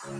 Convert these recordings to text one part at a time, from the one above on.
Good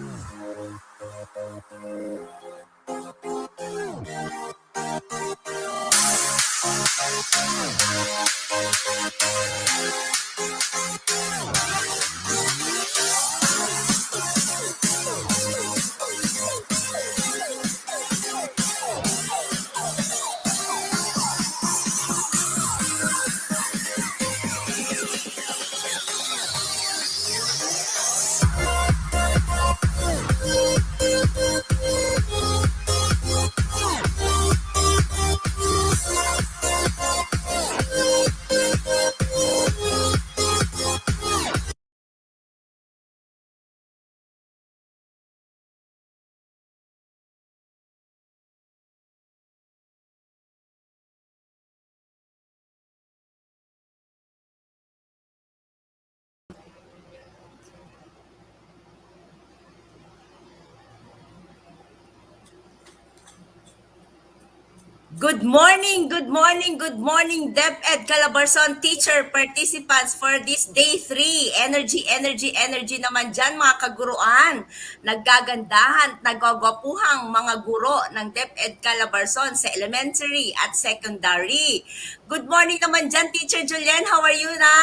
morning, good morning, good morning, DepEd Calabarzon teacher participants for this day 3. Energy, energy, energy naman dyan mga kaguruan. Naggagandahan, nagwagwapuhang mga guro ng DepEd Calabarzon sa elementary at secondary. Good morning naman dyan, Teacher Julian. How are you na?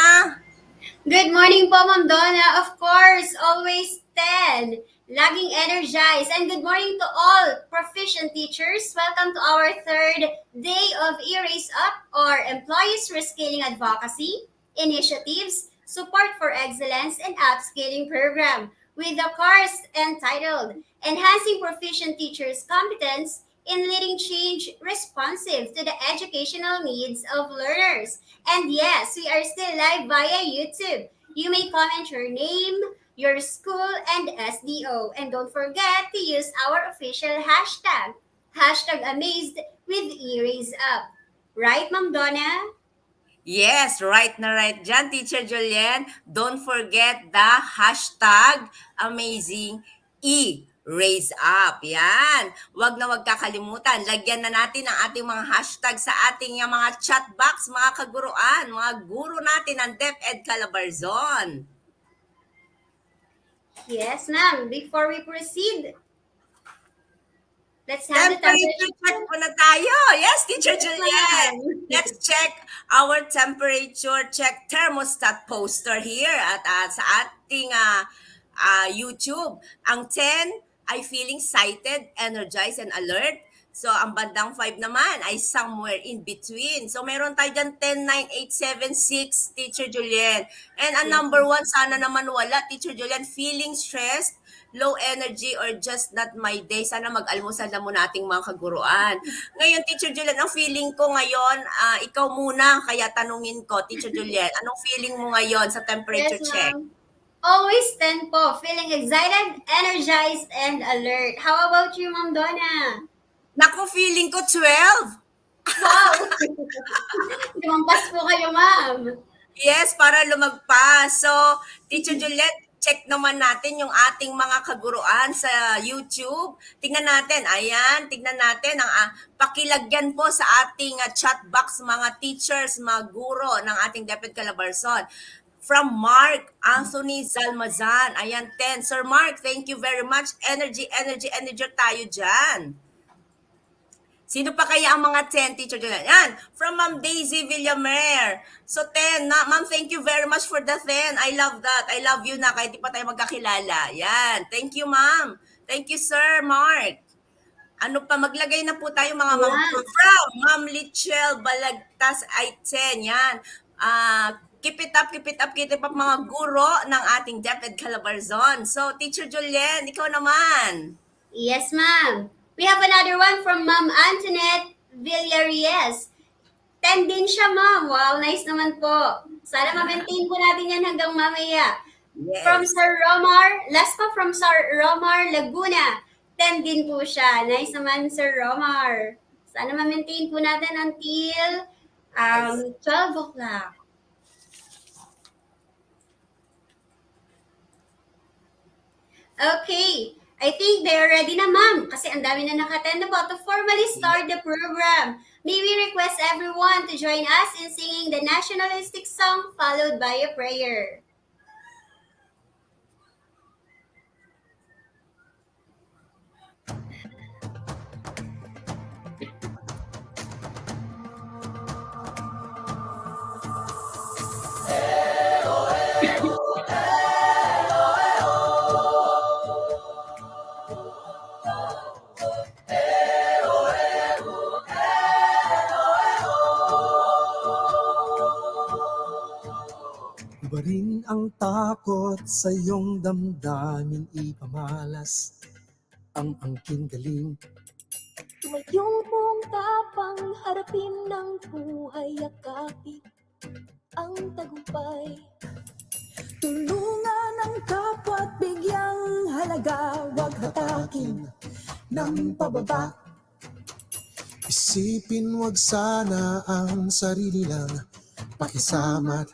Good morning po, Ma'am Donna. Of course, always 10. Laging energized. And good morning to all Proficient teachers. Welcome to our third day of E-Raise Up, or Employees Reskilling Advocacy, Initiatives, Support for Excellence, and Upscaling Program, with the course entitled Enhancing Proficient Teachers' Competence in Leading Change Responsive to the Educational Needs of Learners. And yes, we are still live via YouTube. You may comment your name, your school, and SDO. And don't forget to use our official hashtag, #Amazed with E-Raise Up. Right, Ma'am Donna? Yes, right na right dyan, Teacher Julian. Don't forget the hashtag amazing raise up. Yan. Huwag na huwag kakalimutan. Lagyan na natin ang ating mga hashtag sa ating mga chat box, mga kaguruan, mga guro natin ng DepEd Calabarzon. Yes, ma'am. Before we proceed, let's have the Temperature check muna tayo. Yes, Teacher Yes, Juliet. ma'am. Let's check our temperature check thermostat poster here at sa ating YouTube. Ang 10 ay feeling excited, energized, and alert. So, ang bandang 5 naman ay somewhere in between. So, meron tayo dyan 10, 9, 8, 7, 6, Teacher Juliet. And ang Yes, number 1, sana naman wala, Teacher Juliet, feeling stressed, low energy, or just not my day. Sana mag-almusal na muna ating mga kaguruan. Ngayon, Teacher Juliet, ang feeling ko ngayon, ikaw muna, kaya tanungin ko, Teacher Juliet, anong feeling mo ngayon sa temperature Yes, check? ma'am. Always 10 po. Feeling excited, energized, and alert. How about you, Ma'am Donna? Naku, feeling ko 12. Wow! Lumampas po kayo, ma'am. Yes, para lumagpas. So, Teacher Juliet, check naman natin yung ating mga kaguruan sa YouTube. Tingnan natin. Ayan, tingnan natin. Pakilagyan po sa ating chat box mga teachers, mga guro ng ating DepEd Calabarzon. From Mark Anthony Zalmazan. Ayan, 10. Sir Mark, thank you very much. Energy, energy, energy tayo dyan. Sino pa kaya ang mga 10 teacher dyan? Yan, from Ma'am Daisy Villamer. So 10, Ma'am, thank you very much for the 10. I love that. I love you na kahit di pa tayo magkakilala. Yan, thank you, Ma'am. Thank you, Sir Mark. Ano pa, maglagay na po tayo mga Ma'am. From Ma'am Lichel Balagtas ay 10. Yan. Keep it up, keep it up, keep it up mga guro ng ating DepEd Calabarzon. So, Teacher Julien, ikaw naman. Yes, ma'am. We have another one from Ma'am Antoinette Villarreal. 10 din siya, ma'am. Wow, nice naman po. Sana ma-maintain po natin yan hanggang mamaya. Yes. From Sir Romar, last pa from Sir Romar Laguna. 10 din po siya. Nice naman, Sir Romar. Sana ma-maintain po natin until 12 o'clock. Okay. I think they're ready na, ma'am, kasi ang dami na naka-attend na po to formally start the program. May we request everyone to join us in singing the nationalistic song followed by a prayer. Iba rin ang takot sa iyong damdamin, ipamalas ang angking galing. Tumayong mong tapang harapin ng buhay, yakapin ang tagumpay. Tulungan ang kapwa't bigyang halaga, wag hatakin ng pababa. Isipin wag sana ang sarili lang, pakisama't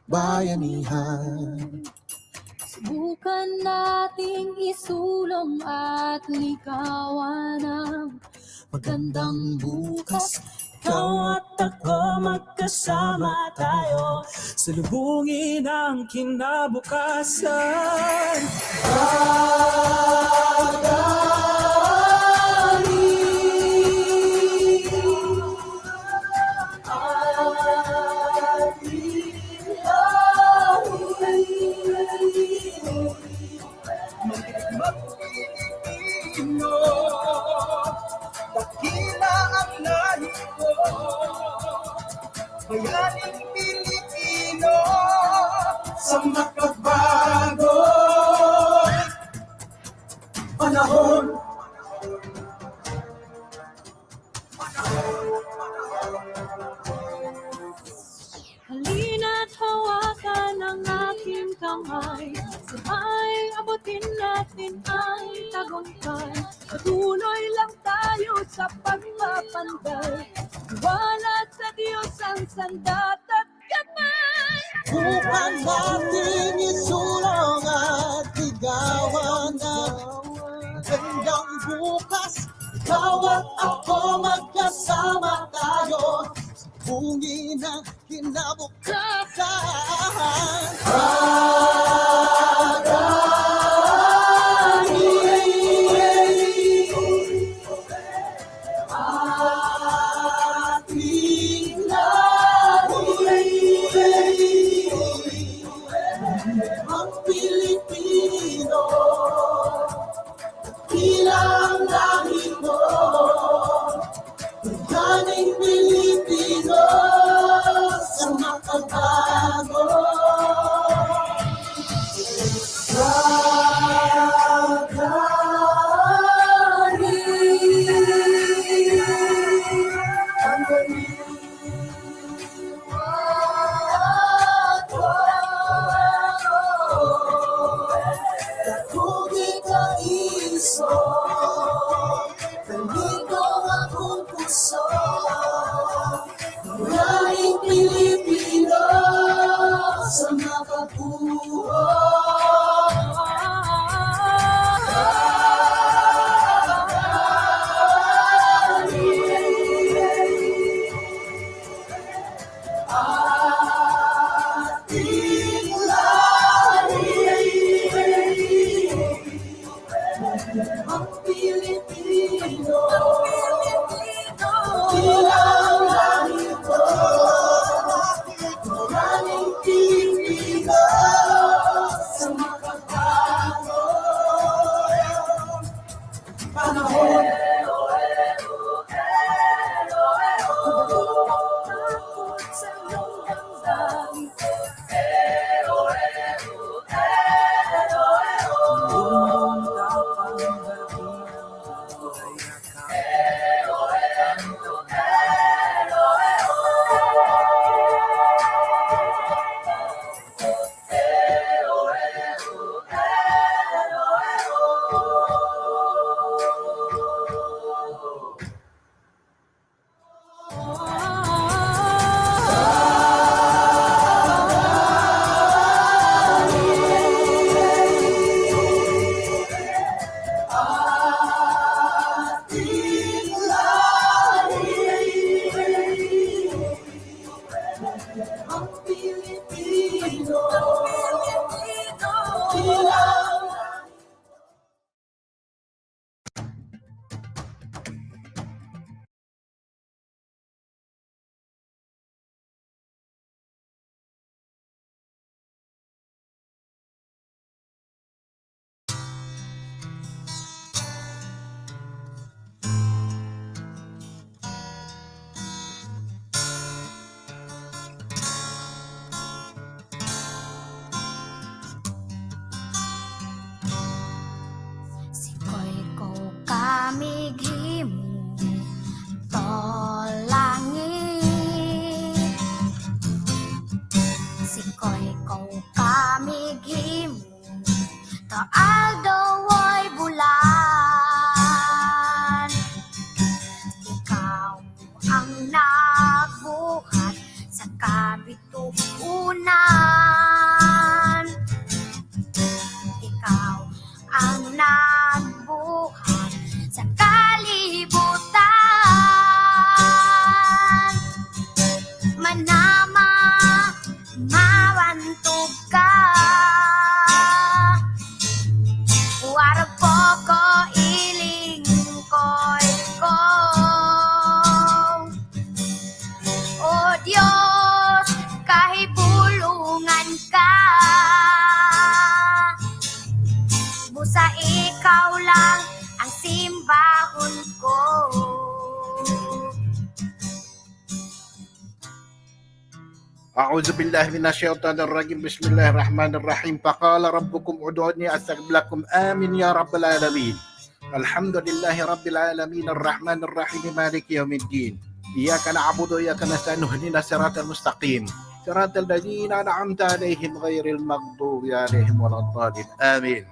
bayanihan. Subukan nating isulong at ligawan ang magandang bukas. Ikaw at ako magkasama tayo, salubungin ang kinabukasan. Dakila ang lahi ko, bayaning Pilipino, sa makabago panahon. Halina't hawakan ang aking kamay, sabay abutin natin ang tagumpay. Patuloy lang tayo sa pagpapantay, iwalat sa Diyos ang sandat at kamay. Bukan natin isulong at ligawan ang gandang bukas. Ikaw at ako magkasama tayo, sabungin ang kinabukasan. Ang Pilipino, bilang lahi mo, bayaning Pilipino, sa makabago. Ang nandito akong puso, maraming Pilipino sa ang Pilipino, bilang lahi ko, maraming Pilipino sa makabago panahon. Takot sa iyong damdamin, Ang Pilipino, bilang kamighimo tolangit sikoy ko kamighimo to aldoy bulan ikaw ang nagbuhat sa kabituunan ikaw ang nagbuhat sa kalibutan manama mawantog ka warag po ko iling koy ko o Diyos kahibulungan ka busa ikaw lang ang simbahon ko أعوذ بالله من الشيطان الرجيم بسم الله الرحمن الرحيم فقال ربكم ادعوني أستجب لكم آمين يا رب العالمين الحمد لله رب العالمين الرحمن الرحيم مالك يوم الدين إياك نعبد وإياك نستعين اهدنا الصراط المستقيم صراط الذين أنعمت عليهم غير المغضوب عليهم ولا الضالين آمين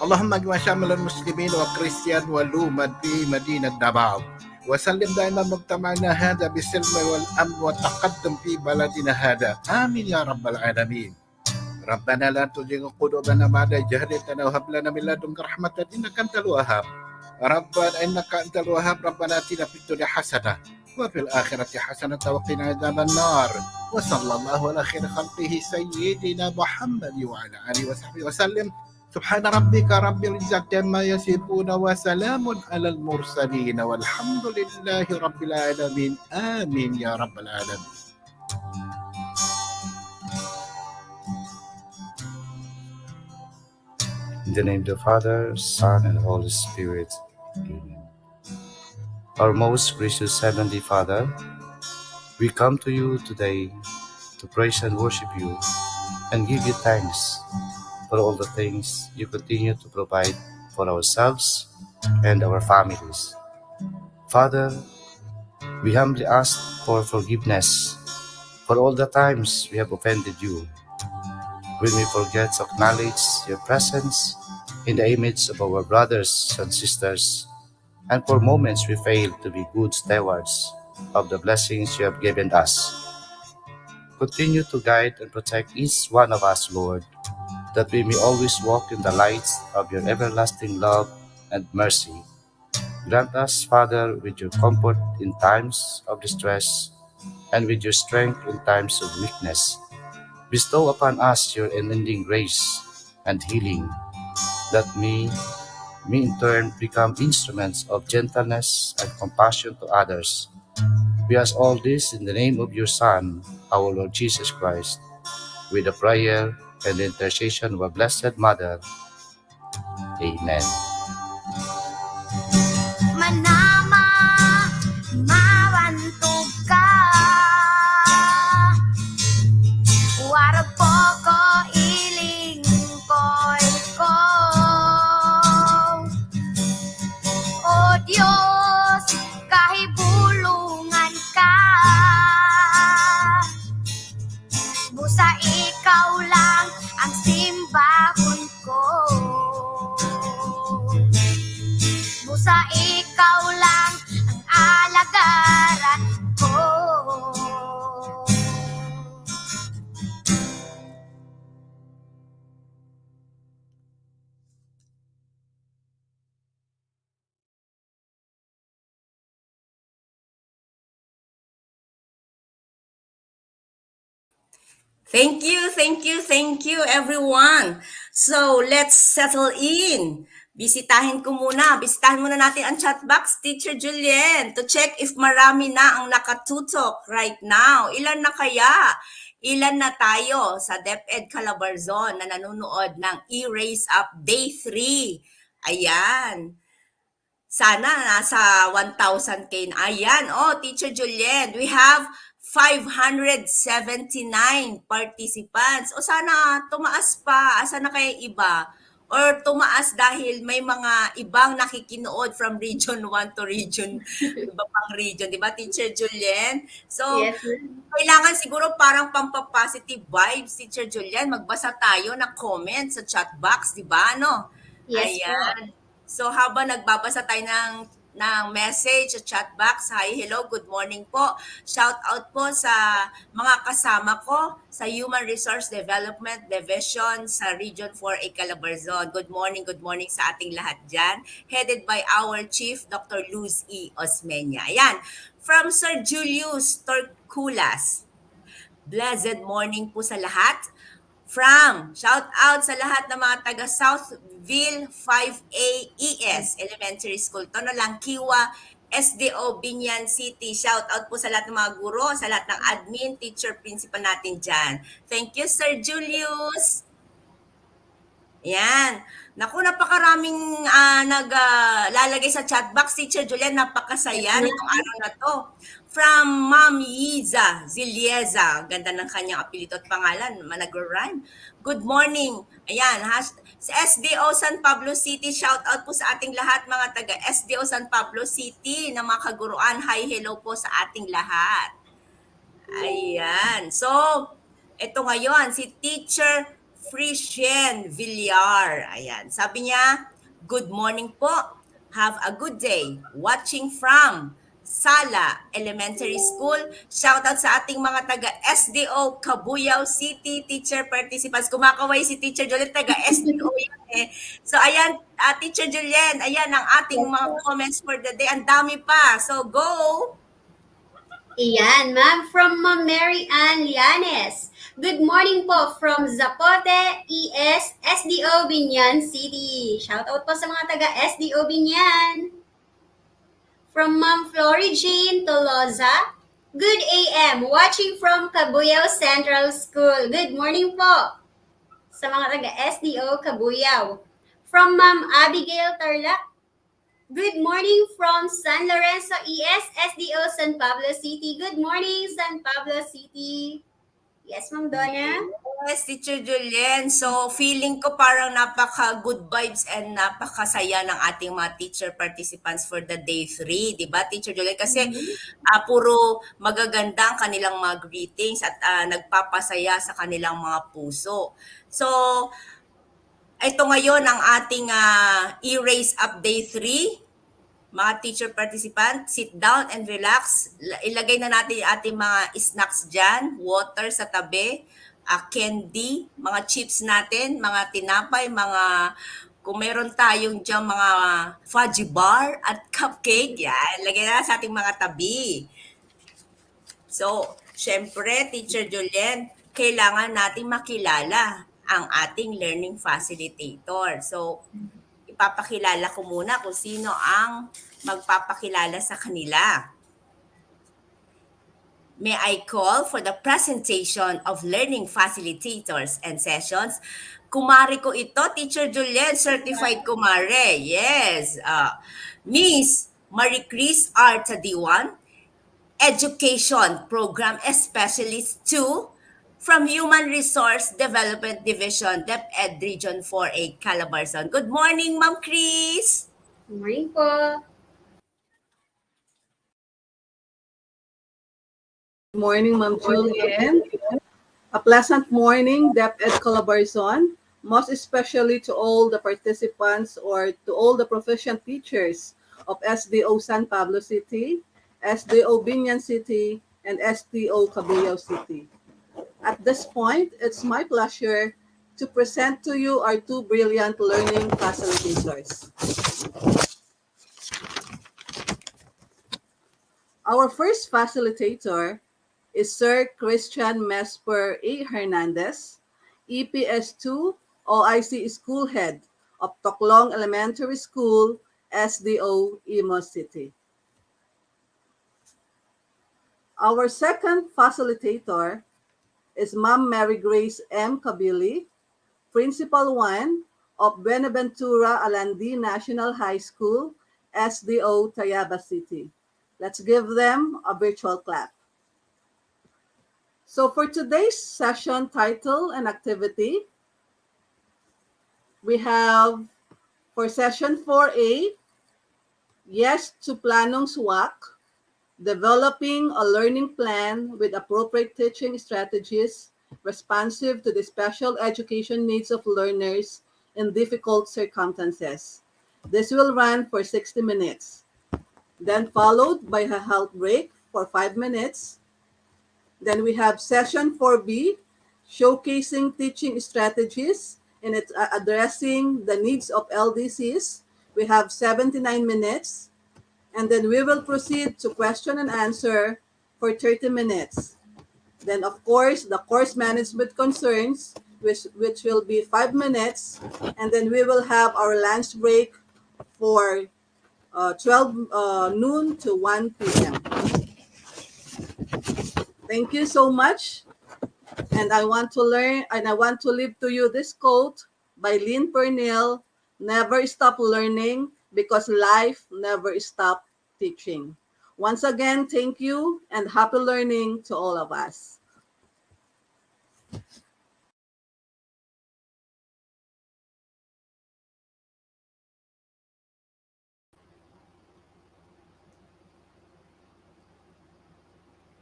اللهم اجمع شامل المسلمين والكريستيان والأمة في مدينة دباو وسلم دائما مجتمعنا هذا بالسلم والأمن والتقدم في بلدنا هذا آمين يا رب العالمين ربنا لا تزغ قلوبنا بعد إذ هديتنا وهب لنا من لدنك رحمة إنك أنت الوهاب ربنا إنك أنت الوهاب ربنا آتنا في الدنيا حسنة وفي الآخرة حسنة وقنا عذاب النار وصلى الله على خير خلقه سيدنا محمد وعلى آله وصحبه وسلم سبحان ربك رب العزة عما يصفون وسلام على المرسلين والحمد لله رب العالمين آمين يا رب العالمين In the name of the Father, Son, and Holy Spirit. Amen. Our most gracious Heavenly Father, we come to you today to praise and worship you and give you thanks for all the things you continue to provide for ourselves and our families. Father, we humbly ask for forgiveness for all the times we have offended you. When we forget to acknowledge your presence in the image of our brothers and sisters, and for moments we fail to be good stewards of the blessings you have given us. Continue to guide and protect each one of us, Lord, that we may always walk in the light of your everlasting love and mercy. Grant us, Father, with your comfort in times of distress and with your strength in times of weakness. Bestow upon us your unending grace and healing, that we may in turn become instruments of gentleness and compassion to others. We ask all this in the name of your Son, our Lord Jesus Christ, with the prayer and the intercession of our Blessed Mother. Amen. manama mawantog ka warag po ko iling koy ko o Diyos kahibulungan ka busa ikaw lang ang simbahon ko busa ikaw lang ang alagaran ko. Thank you everyone. So, let's settle in. Bisitahin muna natin ang chat box, Teacher Julien, to check if marami na ang nakatutok right now. Ilan na kaya? Ilan na tayo sa DepEd Calabarzon na nanonood ng E-Raise Up Day 3? Ayan. Sana nasa 1,000K na. Ayan, Teacher Julien, we have 579 participants. O sana tumaas pa. Asa na kaya iba? or tumaas dahil may mga ibang nakikinood from region 1 to region, iba pang region, di ba, Teacher Julien? So, Yes, ma'am. kailangan siguro parang pampapositive vibes, Teacher Julien, magbasa tayo ng comment sa chat box, di ba, no? Yes po. Ayan. So, habang nagbabasa tayo ng message sa chat box, hi, hello, good morning po. Shout out po sa mga kasama ko sa Human Resource Development Division sa Region 4A Calabarzon. Good morning sa ating lahat dyan. Headed by our Chief, Dr. Luz E. Osmeña. Ayan, from Sir Julius Torculas. Blessed morning po sa lahat. Shout out sa lahat ng mga taga Southville 5A ES Elementary School. Tono lang, Kiwa, SDO, Biñan City. Shout out po sa lahat ng mga guro, sa lahat ng admin, teacher, principal natin dyan. Thank you, Sir Julius. Yan. Naku, napakaraming naglalagay sa chat box. Teacher Julian, napakasaya nitong araw na to. From Ma'am Yiza Zilieza. Ganda ng kanyang apelyido at pangalan. Manag-rhyme. Good morning. Ayan. Sa SDO San Pablo City, shout out po sa ating lahat mga taga SDO San Pablo City na mga kaguruan. Hi, hello po sa ating lahat. Ayan. So, ito ngayon, si Teacher Proficient Villar. Ayan. Sabi niya, good morning po. Have a good day. Watching from Sala Elementary School. Shout out sa ating mga taga SDO Cabuyao City teacher participants. Kumakaway si Teacher Jolene, taga SDO yan eh. So ayan, Teacher Julien, ayan ang ating mga comments for the day. Ang dami pa. So go! Iyan, ma'am, from Ma'am Mary Ann Lianes. Good morning po from Zapote, ES, SDO, Biñan City. Shout out po sa mga taga SDO, Biñan. From Ma'am Flory Jane Tolosa. Good AM, watching from Cabuyao Central School. Good morning po sa mga taga SDO, Cabuyao. From Ma'am Abigail Tarlac. Good morning from San Lorenzo ES, SDO, San Pablo City. Good morning, San Pablo City. Yes, Ma'am Donna? Yes, Teacher Julien. So, feeling ko parang napaka-good vibes and napakasaya ng ating mga teacher participants for the day 3. Di ba, Teacher Julien? Kasi puro magaganda ang kanilang mga greetings at nagpapasaya sa kanilang mga puso. So, ito ngayon ang ating e-raise up day 3. Mga teacher participant, sit down and relax. Ilagay na natin yung ating mga snacks dyan, water sa tabi, candy, mga chips natin, mga tinapay, kung meron tayong dyan mga fudgy bar at cupcake, yan, lagay na sa ating mga tabi. So, syempre, Teacher Julien, kailangan natin makilala ang ating learning facilitator. So, ipapakilala ko muna kung sino ang magpapakilala sa kanila. May I call for the presentation of learning facilitators and sessions. Kumare ko ito, Teacher Julien, certified kumare. Yes. Miss Marie Chris R. Tadiwan, Education Program Specialist 2 from Human Resource Development Division, DepEd Region 4A, Calabarzon. Good morning, Ma'am Chris. Good morning po. Good morning, Ma'am Julian. A pleasant morning, DepEd Calabarzon, most especially to all the participants or to all the proficient teachers of SDO San Pablo City, SDO Biñan City, and SDO Cabuyao City. At this point, it's my pleasure to present to you our two brilliant learning facilitators. Our first facilitator is Sir Christian Mesper A. Hernandez, EPS2 OIC School Head of Toclong Elementary School, SDO, Imos City. Our second facilitator is Ma'am Mary Grace M. Kabili, Principal 1 of Buenaventura Alandi National High School, SDO, Tayaba City. Let's give them a virtual clap. So for today's session title and activity, We have for session 4A, yes to planong SWAC, developing a learning plan with appropriate teaching strategies responsive to the special education needs of learners in difficult circumstances. This will run for 60 minutes, then followed by a health break for 5 minutes. Then we have session 4B, showcasing teaching strategies and it's addressing the needs of LDCs. We have 79 minutes. And then we will proceed to question and answer for 30 minutes. Then, of course, the course management concerns, which will be 5 minutes. And then we will have our lunch break for 12 noon to 1 p.m. Thank you so much. And I want to leave to you this quote by Lynn Pernell: never stop learning because life never stops teaching. Once again, thank you and happy learning to all of us.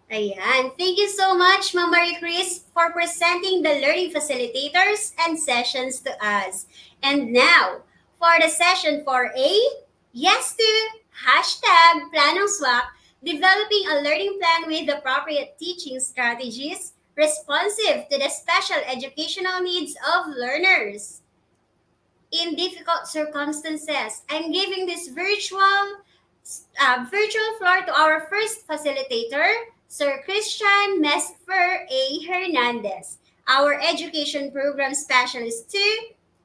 Ayan. Thank you so much, Ma'am Marie Chris, for presenting the learning facilitators and sessions to us. And now, for the session 4A, yes to hashtag Planong Swak, developing a learning plan with appropriate teaching strategies responsive to the special educational needs of learners in difficult circumstances. I'm giving this virtual floor to our first facilitator, Sir Christian Mesfer A. Hernandez, our Education Program Specialist 2,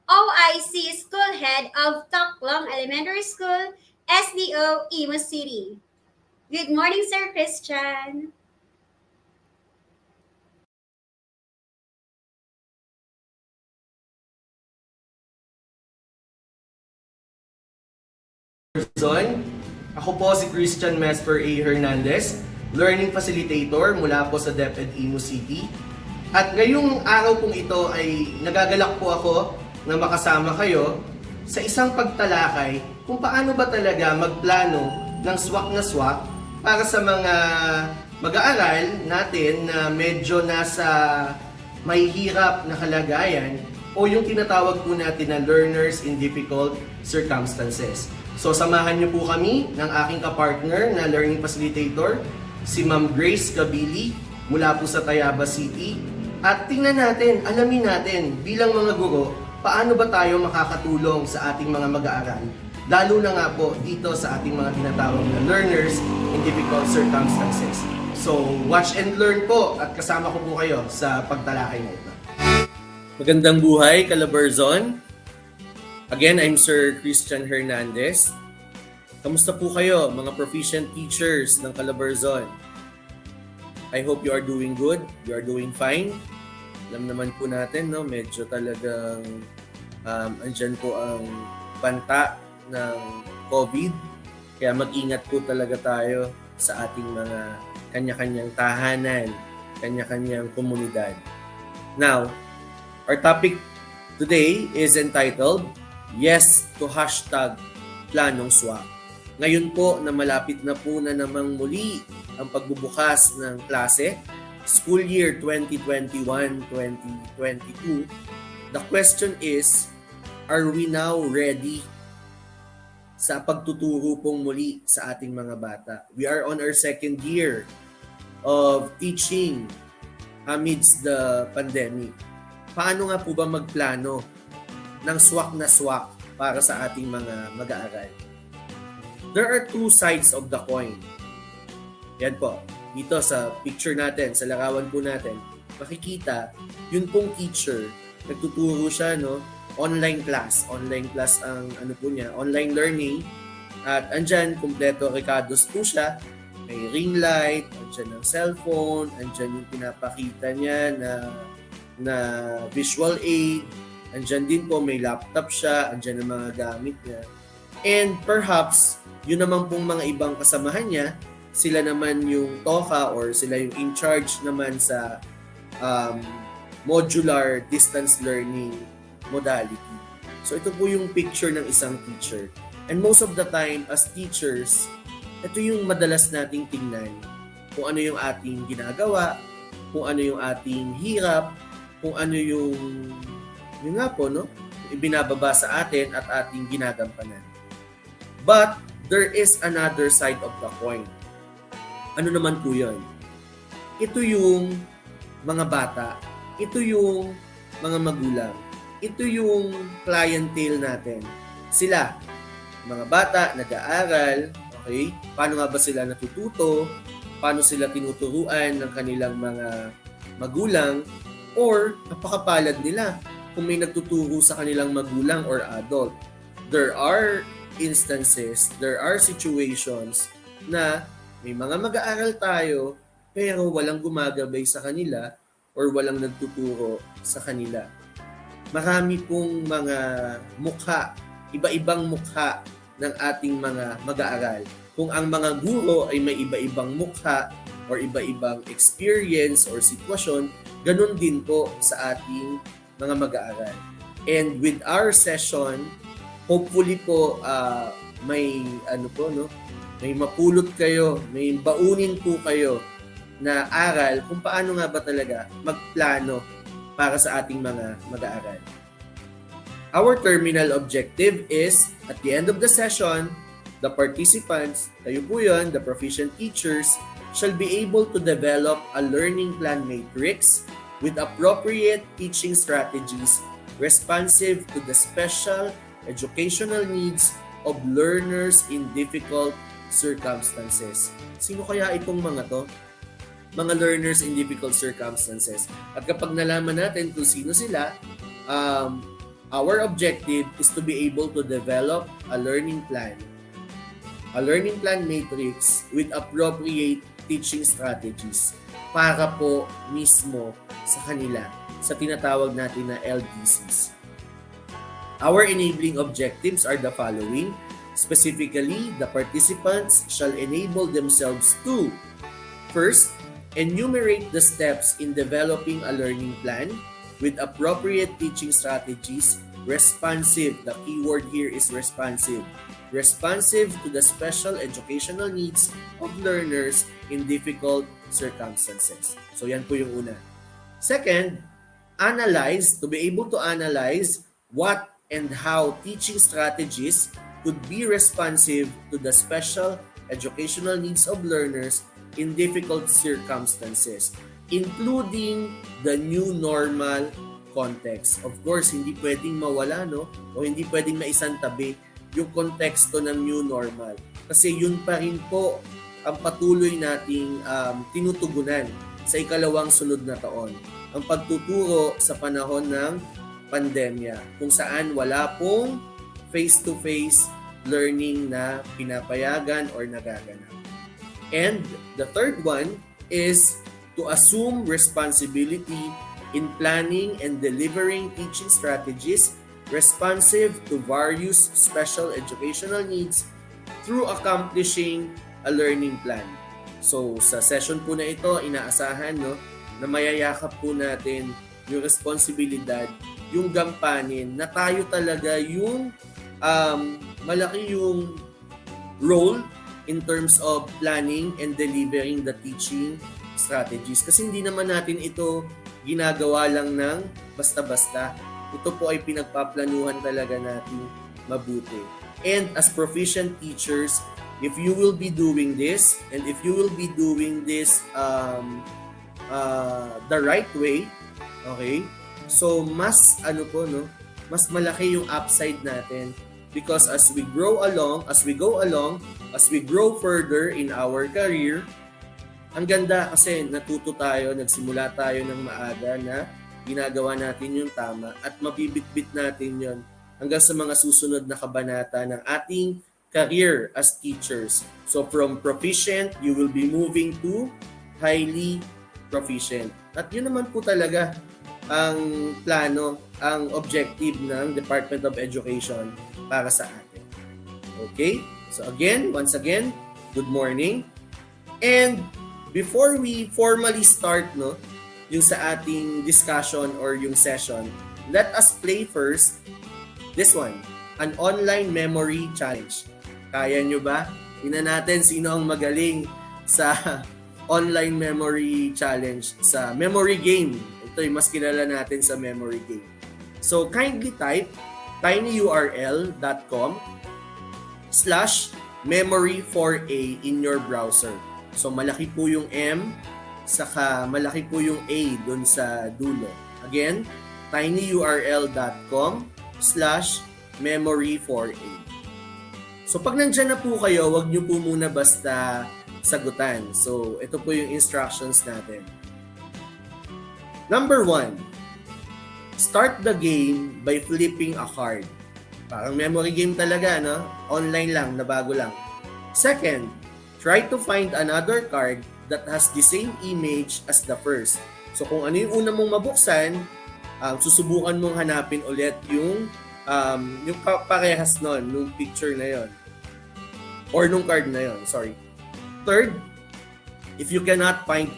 OIC School Head of Taklong Elementary School, SDO, Imo City. Good morning, Sir Christian. Person. Ako po si Christian Mesper A. Hernandez, Learning Facilitator mula po sa DepEd Imo City. At ngayong araw pong ito ay nagagalak po ako na makasama kayo sa isang pagtalakay kung paano ba talaga magplano ng swak na swak para sa mga mag-aaral natin na medyo nasa mahihirap na kalagayan o yung tinatawag po natin na learners in difficult circumstances. So samahan niyo po kami ng aking kapartner na learning facilitator, si Ma'am Grace Kabili mula po sa Tayaba City. At tingnan natin, alamin natin bilang mga guro, paano ba tayo makakatulong sa ating mga mag-aaral. Lalo na nga po dito sa ating mga tinatawag na learners in difficult circumstances. So watch and learn po at kasama ko po kayo sa pagtalakay na ito. Magandang buhay, Calabarzon! Again, I'm Sir Christian Hernandez. Kamusta po kayo, mga proficient teachers ng Calabarzon? I hope you are doing good, you are doing fine. Alam naman po natin, no, medyo talagang andyan po ang banta ng COVID. Kaya mag-ingat po talaga tayo sa ating mga kanya-kanyang tahanan, kanya-kanyang komunidad. Now, our topic today is entitled Yes to Hashtag Planong Swak. Ngayon po na malapit na po na namang muli ang pagbubukas ng klase, school year 2021-2022, the question is, are we now ready sa pagtuturo pong muli sa ating mga bata? We are on our second year of teaching amidst the pandemic. Paano nga po ba magplano ng swak na swak para sa ating mga mag-aaral? There are two sides of the coin. Yan po. Dito sa picture natin, sa larawan po natin, makikita, yun pong teacher, nagtuturo siya, no? Online class. Online class ang ano po niya, online learning. At andyan, kumpleto recados po siya. May ring light, andyan ang cellphone, andyan yung pinapakita niya na visual aid. Andyan din po, may laptop siya, andyan ang mga gamit niya. And perhaps, yun naman pong mga ibang kasamahan niya, sila naman yung TOCA or sila yung in charge naman sa modular distance learning modality. So ito po yung picture ng isang teacher. And most of the time, as teachers, ito yung madalas nating tingnan. Kung ano yung ating ginagawa, kung ano yung ating hirap, kung ano yung nga po, no? Ibinababa sa atin at ating ginagampanan. But there is another side of the coin. Ano naman po yun? Ito yung mga bata. Ito yung mga magulang. Ito yung clientele natin. Sila, mga bata, nag-aaral, okay? Paano nga ba sila natututo? Paano sila tinuturuan ng kanilang mga magulang? Or napakapalad nila kung may nagtuturo sa kanilang magulang or adult. There are instances, there are situations na may mga mag-aaral tayo pero walang gumagabay sa kanila or walang nagtuturo sa kanila. Marami pong mga mukha, iba-ibang mukha ng ating mga mag-aaral. Kung ang mga guro ay may iba-ibang mukha or iba-ibang experience or sitwasyon, ganun din po sa ating mga mag-aaral. And with our session, hopefully po may may mapulot kayo, may baunin po kayo na aral kung paano nga ba talaga magplano para sa ating mga mag-aaral. Our terminal objective is, at the end of the session, the participants, tayo po yun, the proficient teachers, shall be able to develop a learning plan matrix with appropriate teaching strategies responsive to the special educational needs of learners in difficult circumstances. Sino kaya itong mga to? Mga learners in difficult circumstances. At kapag nalaman natin kung sino sila, our objective is to be able to develop a learning plan matrix with appropriate teaching strategies para po mismo sa kanila, sa tinatawag natin na LDCs. Our enabling objectives are the following. Specifically, the participants shall enable themselves to, first, enumerate the steps in developing a learning plan with appropriate teaching strategies responsive. The keyword here is responsive. Responsive to the special educational needs of learners in difficult circumstances. So yan po yung una. Second, analyze, to be able to analyze what and how teaching strategies could be responsive to the special educational needs of learners in difficult circumstances, including the new normal context. Of course, hindi pwedeng mawala, no? O hindi pwedeng maisantabi yung konteksto ng new normal. Kasi yun pa rin po ang patuloy nating tinutugunan sa ikalawang sunod na taon. Ang pagtuturo sa panahon ng pandemya, kung saan wala pong face-to-face learning na pinapayagan or nagaganap. And the third one is to assume responsibility in planning and delivering teaching strategies responsive to various special educational needs through accomplishing a learning plan. So sa session po na ito, inaasahan na mayayakap po natin yung responsibilidad, yung gampanin na tayo talaga yung malaki yung role in terms of planning and delivering the teaching strategies. Kasi hindi naman natin ito ginagawa lang ng basta-basta. Ito po ay pinagpaplanuhan talaga natin mabuti. And as proficient teachers, if you will be doing this, and if you will be doing this the right way, okay? So mas mas malaki yung upside natin because as we grow along, as we grow further in our career, ang ganda kasi natuto tayo, nagsimula tayo ng maaga na ginagawa natin yung tama at mabibitbit natin yon hanggang sa mga susunod na kabanata ng ating career as teachers. So from proficient, you will be moving to highly proficient. At yun naman po talaga ang plano, ang objective ng Department of Education para sa atin. Okay? So again, once again, good morning. And before we formally start yung sa ating discussion or yung session, let us play first This one, an online memory challenge. Kaya nyo ba? Tingnan natin sino ang magaling sa online memory challenge, sa memory game. Ito yung mas kilala natin sa memory game. So kindly type tinyurl.com/memory4a in your browser. So malaki po yung M, saka malaki po yung A dun sa dulo. Again, tinyurl.com/memory4a. So pag nandyan na po kayo, wag nyo po muna basta sagutan. So ito po yung instructions natin. Number 1, start the game by flipping a card. Parang memory game talaga, no? Online lang, na bago lang. Second, try to find another card that has the same image as the first. So kung ano yung una mong mabuksan, susubukan mong hanapin ulit yung parehas nun, nung picture na yon. Or nung card na yon, sorry. Third, if you cannot find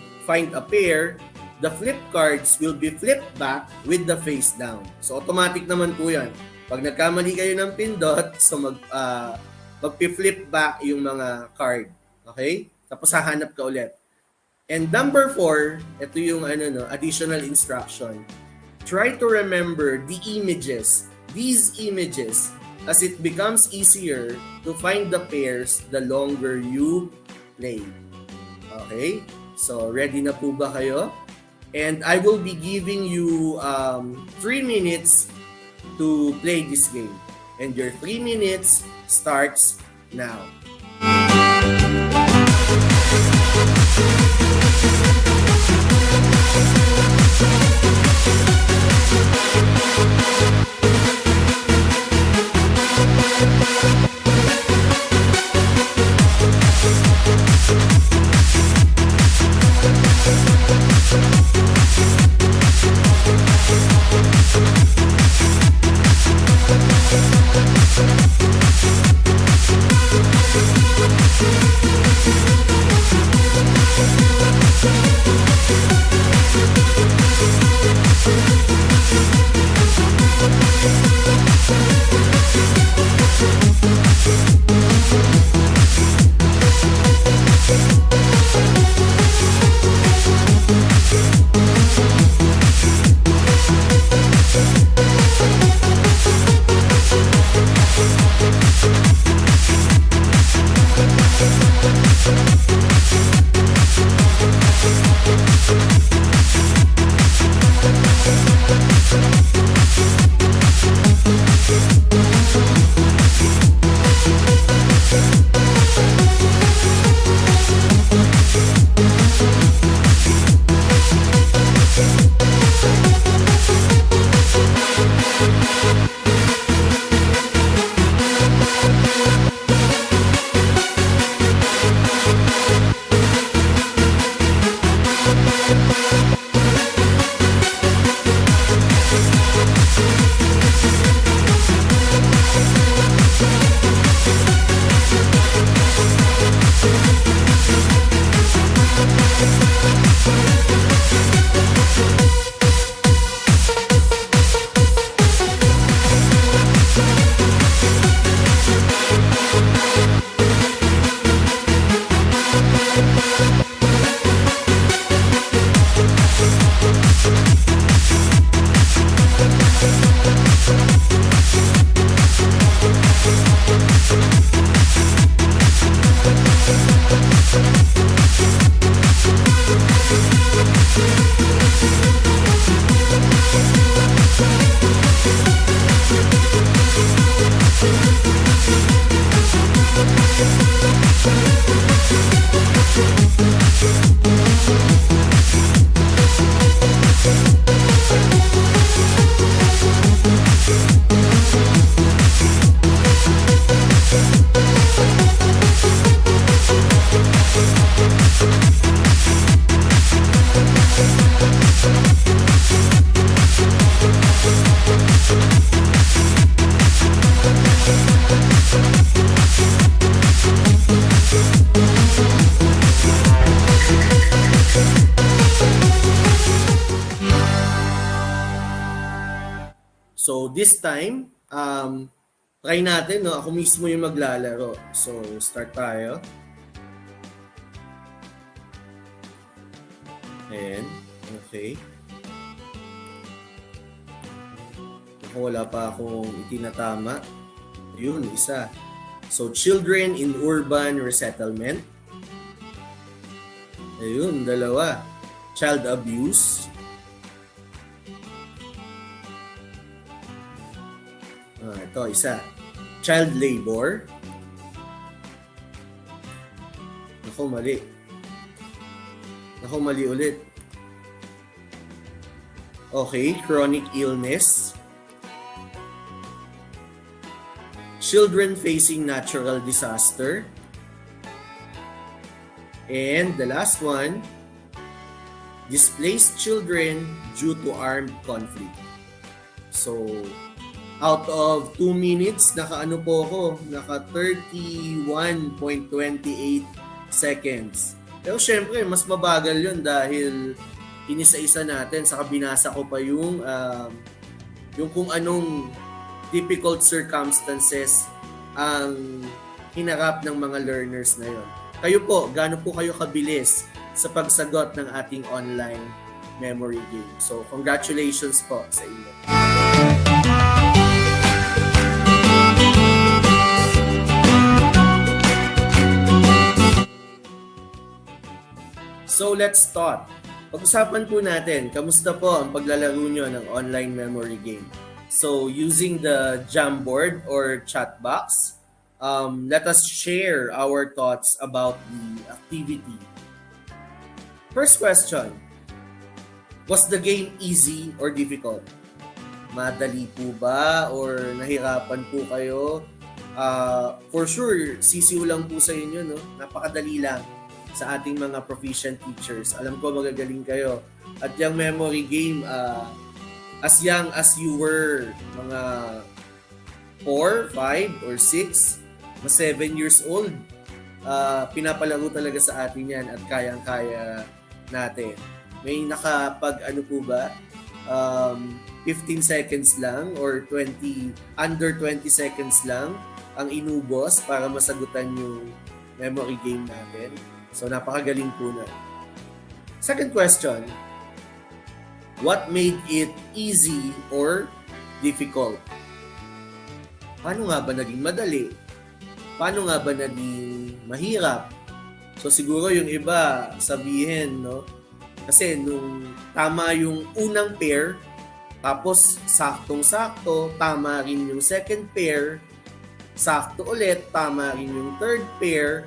a pair, the flip cards will be flipped back with the face down. So automatic naman po yan. Pag nagkamali kayo ng pindot, so magpi-flip back yung mga card. Okay? Tapos hahanap ka ulit. And number 4, ito yung additional instruction. Try to remember the images, these images, as it becomes easier to find the pairs the longer you play. Okay? So, ready na po ba kayo? And I will be giving you 3 minutes to play this game. And your 3 minutes starts now. So this time, Try natin, no? Ako mismo yung maglalaro. So, start tayo. Ayan. Okay. Ako, wala pa akong itinatama. Ayun, isa. So, children in urban resettlement. Ayun, dalawa. Child abuse. Ito, isa. Child labor. Ako, mali. Ako, mali ulit. Okay, chronic illness. Children facing natural disaster. And the last one, displaced children due to armed conflict. So, out of 2 minutes, naka-ano po ako, naka 31.28 seconds. Pero syempre, mas mabagal yun dahil inisa-isa natin, saka binasa ko pa yung kung anong difficult circumstances ang hinarap ng mga learners na yon. Kayo po, gaano po kayo kabilis sa pagsagot ng ating online memory game? So, congratulations po sa inyo. So, let's start. Pag-usapan po natin, kamusta po ang paglalaro nyo ng online memory game? So, using the Jamboard or chat box, let us share our thoughts about the activity. First question, was the game easy or difficult? Madali po ba or nahirapan po kayo? For sure, sisiw lang po sa inyo, no? Napakadali lang sa ating mga proficient teachers. Alam ko magagaling kayo. At yung memory game, as young as you were, mga 4, 5, or 6, 7 years old, pinapalaro talaga sa atin yan at kayang-kaya natin. May nakapag, po ba, 15 seconds lang or under 20 seconds lang ang inubos para masagutan yung memory game natin. So, napakagaling po na. Second question, what made it easy or difficult? Paano nga ba naging madali? Paano nga ba naging mahirap? So siguro yung iba sabihin, no? Kasi nung tama yung unang pair, tapos saktong-sakto, tama rin yung second pair, sakto ulit, tama rin yung third pair,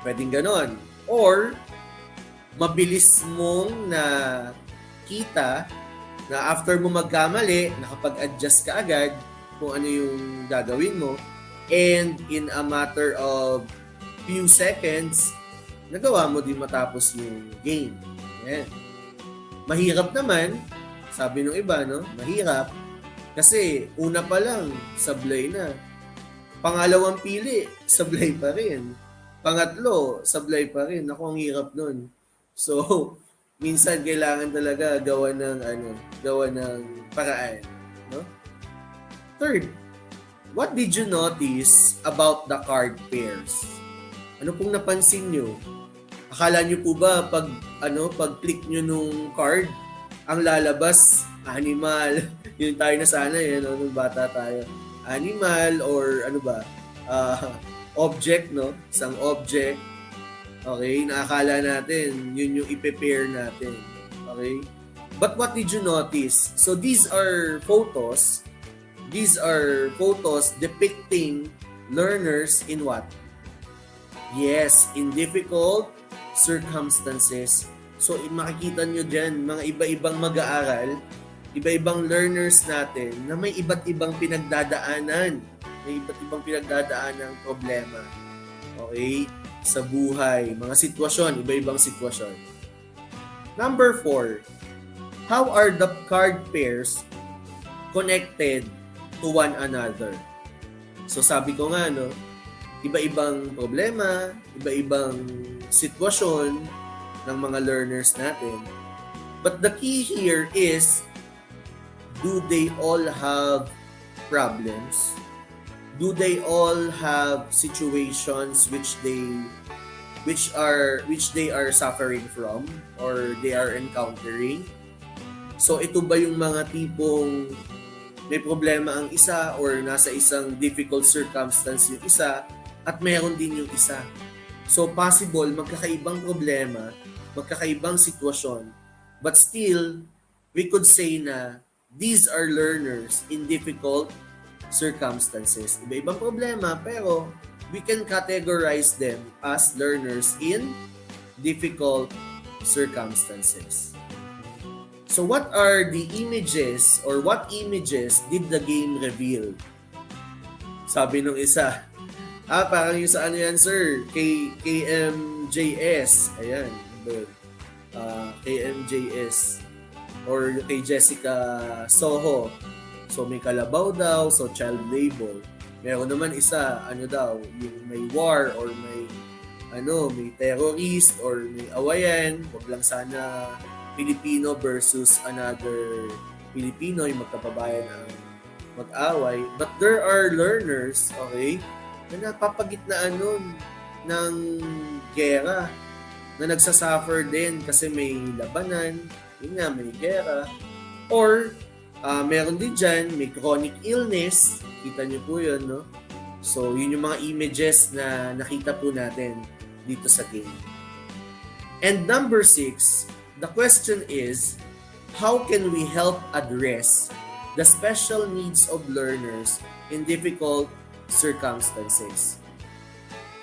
pwedeng ganon. Or, mabilis mong kita na after mo magkamali, nakapag-adjust ka agad kung ano yung gagawin mo. And in a matter of few seconds, nagawa mo din matapos yung game. Yan. Mahirap naman, sabi nung iba, no? Mahirap. Kasi una pa lang, sablay na. Pangalawang pili, sablay pa rin. Pangatlo, sablay pa rin. Ako, ang hirap nun. So, minsan kailangan talaga gawa ng paraan, no? Third, what did you notice about the card pairs? Ano pong napansin nyo? Akala nyo po ba pag click nyo nung card, ang lalabas animal. Yun tayo na sana nung bata tayo. Animal or object, no? Isang object. Okay, naakala natin yun yung i-pair natin. Okay? But what did you notice? So these are photos depicting learners in what? Yes, in difficult circumstances. So makikita nyo dyan, mga iba-ibang mag-aaral, iba-ibang learners natin na may iba't ibang pinagdadaanan. May iba't ibang pinagdadaanan problema. Okay? Sa buhay, mga sitwasyon, iba-ibang sitwasyon. Number 4, how are the card pairs connected to one another? So sabi ko nga, no, iba-ibang problema, iba-ibang sitwasyon ng mga learners natin. But the key here is, do they all have problems? Do they all have situations which they are suffering from or they are encountering? So ito ba yung mga tipong may problema ang isa or nasa isang difficult circumstance yung isa at meron din yung isa? So possible magkakaibang problema, magkakaibang sitwasyon, but still we could say na these are learners in difficult circumstances. Iba-ibang problema pero we can categorize them as learners in difficult circumstances. So what are the images or what images did the game reveal? Sabi nung isa, parang yung sa ano yan sir, KMJS, ayan, KMJS, or kay Jessica Soho. So may kalabaw daw, so child labor. Meron naman isa, ano daw, yung may war or may terrorist or may awayan, wag lang sana Pilipino versus another Pilipino, yung magkababayan ang mag-away. But there are learners, okay, na napapagitnaan nun ng gera, na nagsasuffer din kasi may labanan, yun nga, may gera, or meron din dyan, may chronic illness, kita nyo po yun, no? So, yun yung mga images na nakita po natin dito sa game. And number 6, the question is, how can we help address the special needs of learners in difficult circumstances?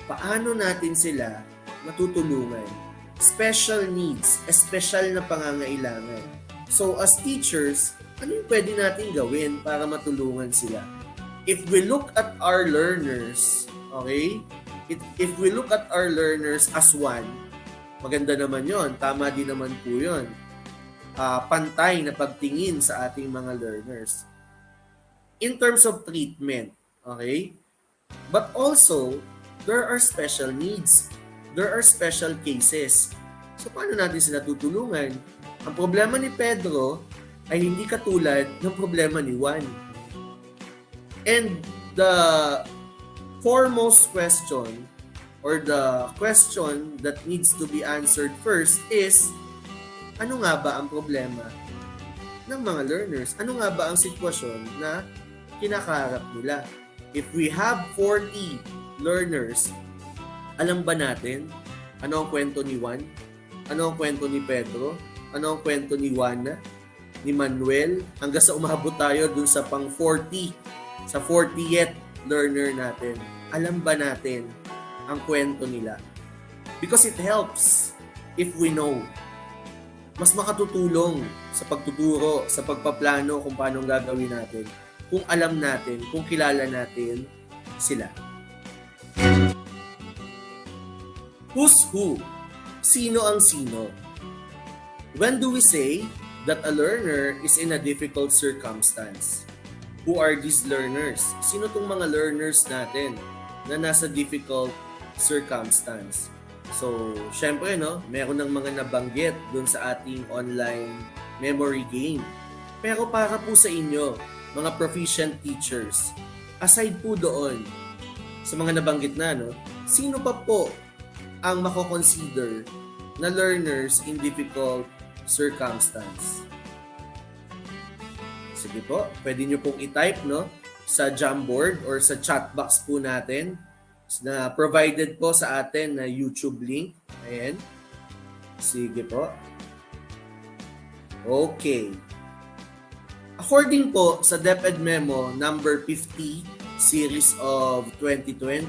Paano natin sila matutulungan? Special needs, special na pangangailangan. So as teachers, ano yung pwede natin gawin para matulungan sila? If we look at our learners, okay? If we look at our learners as one, maganda naman yon, tama din naman po yun. Pantay na pagtingin sa ating mga learners. In terms of treatment, okay? But also, there are special needs. There are special cases. So, paano natin sila tutulungan? Ang problema ni Pedro ay hindi katulad ng problema ni Juan. And the foremost question or the question that needs to be answered first is, ano nga ba ang problema ng mga learners? Ano nga ba ang sitwasyon na kinakaharap nila? If we have 40 learners, alam ba natin ano ang kwento ni Juan? Ano ang kwento ni Pedro? Ano ang kwento ni Juana? Ni Manuel? Hanggang sa umabot tayo dun sa pang 40, sa 40th learner natin. Alam ba natin ang kwento nila? Because it helps if we know. Mas makatutulong sa pagtuturo, sa pagpaplano kung paano gagawin natin, kung alam natin, kung kilala natin sila. Who's who? Sino ang sino? When do we say that a learner is in a difficult circumstance? Who are these learners? Sino tong mga learners natin na nasa difficult circumstance? So, syempre, no, meron ng mga nabanggit dun sa ating online memory game. Pero para po sa inyo, mga proficient teachers, aside po doon sa mga nabanggit na, no, sino pa po ang mako-consider na learners in difficult circumstance? Sige po, pwede nyo pong i-type, no, sa Jamboard or sa chat box po natin na provided po sa atin na YouTube link. Ayan. Sige po. Okay. According po sa DepEd Memo number 50 series of 2020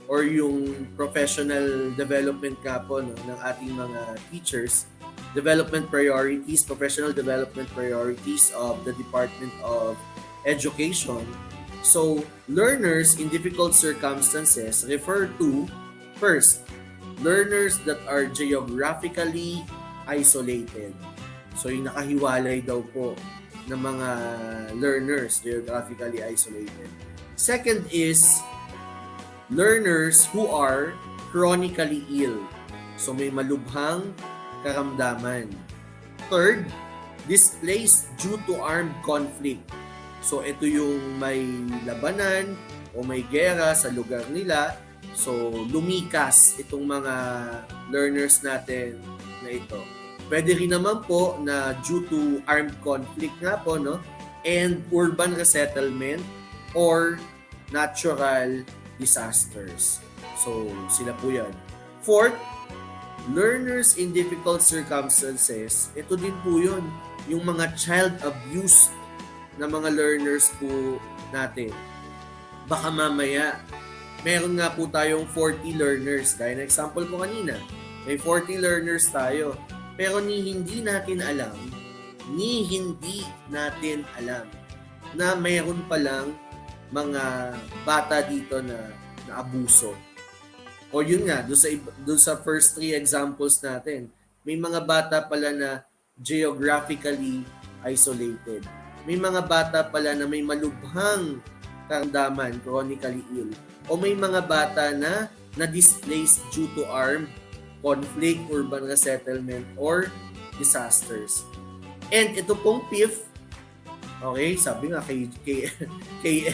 or yung professional development ka po, no, ng ating mga teachers, development priorities, professional development priorities of the Department of Education. So, learners in difficult circumstances refer to, first, learners that are geographically isolated. So, yung nakahiwalay daw po ng mga learners, geographically isolated. Second is learners who are chronically ill. So, may malubhang karamdaman. Third, displaced due to armed conflict. So ito yung may labanan o may gera sa lugar nila. So lumikas itong mga learners natin na ito. Pwede rin naman po na due to armed conflict nga po, no? And urban resettlement or natural disasters. So sila po yan. Fourth, learners in difficult circumstances. Ito din po yun. Yung mga child abuse na mga learners po natin. Baka mamaya, meron nga po tayong 40 learners. Gaya na example ko kanina, may 40 learners tayo. Pero hindi natin alam na mayroon palang mga bata dito na abuso. O yun nga, doon sa first 3 examples natin, may mga bata pala na geographically isolated. May mga bata pala na may malubhang karamdaman, chronically ill. O may mga bata na na-displaced due to armed conflict, urban resettlement, or disasters. And ito pong fifth, okay, sabi nga kay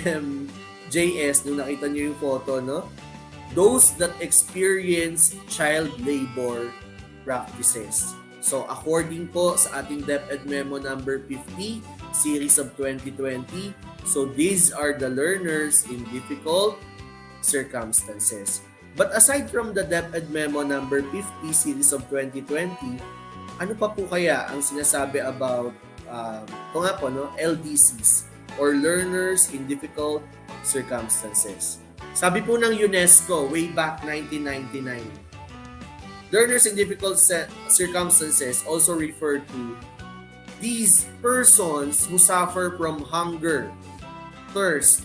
MJS, nung nakita niyo yung photo, no? Those that experience child labor practices. So according po sa ating DepEd Memo number 50, series of 2020, so these are the learners in difficult circumstances. But aside from the DepEd Memo number 50, series of 2020, ano pa po kaya ang sinasabi about ito nga po, no, LDCs or learners in difficult circumstances? Sabi po ng UNESCO way back 1999, learners in difficult circumstances also refer to these persons who suffer from hunger, thirst,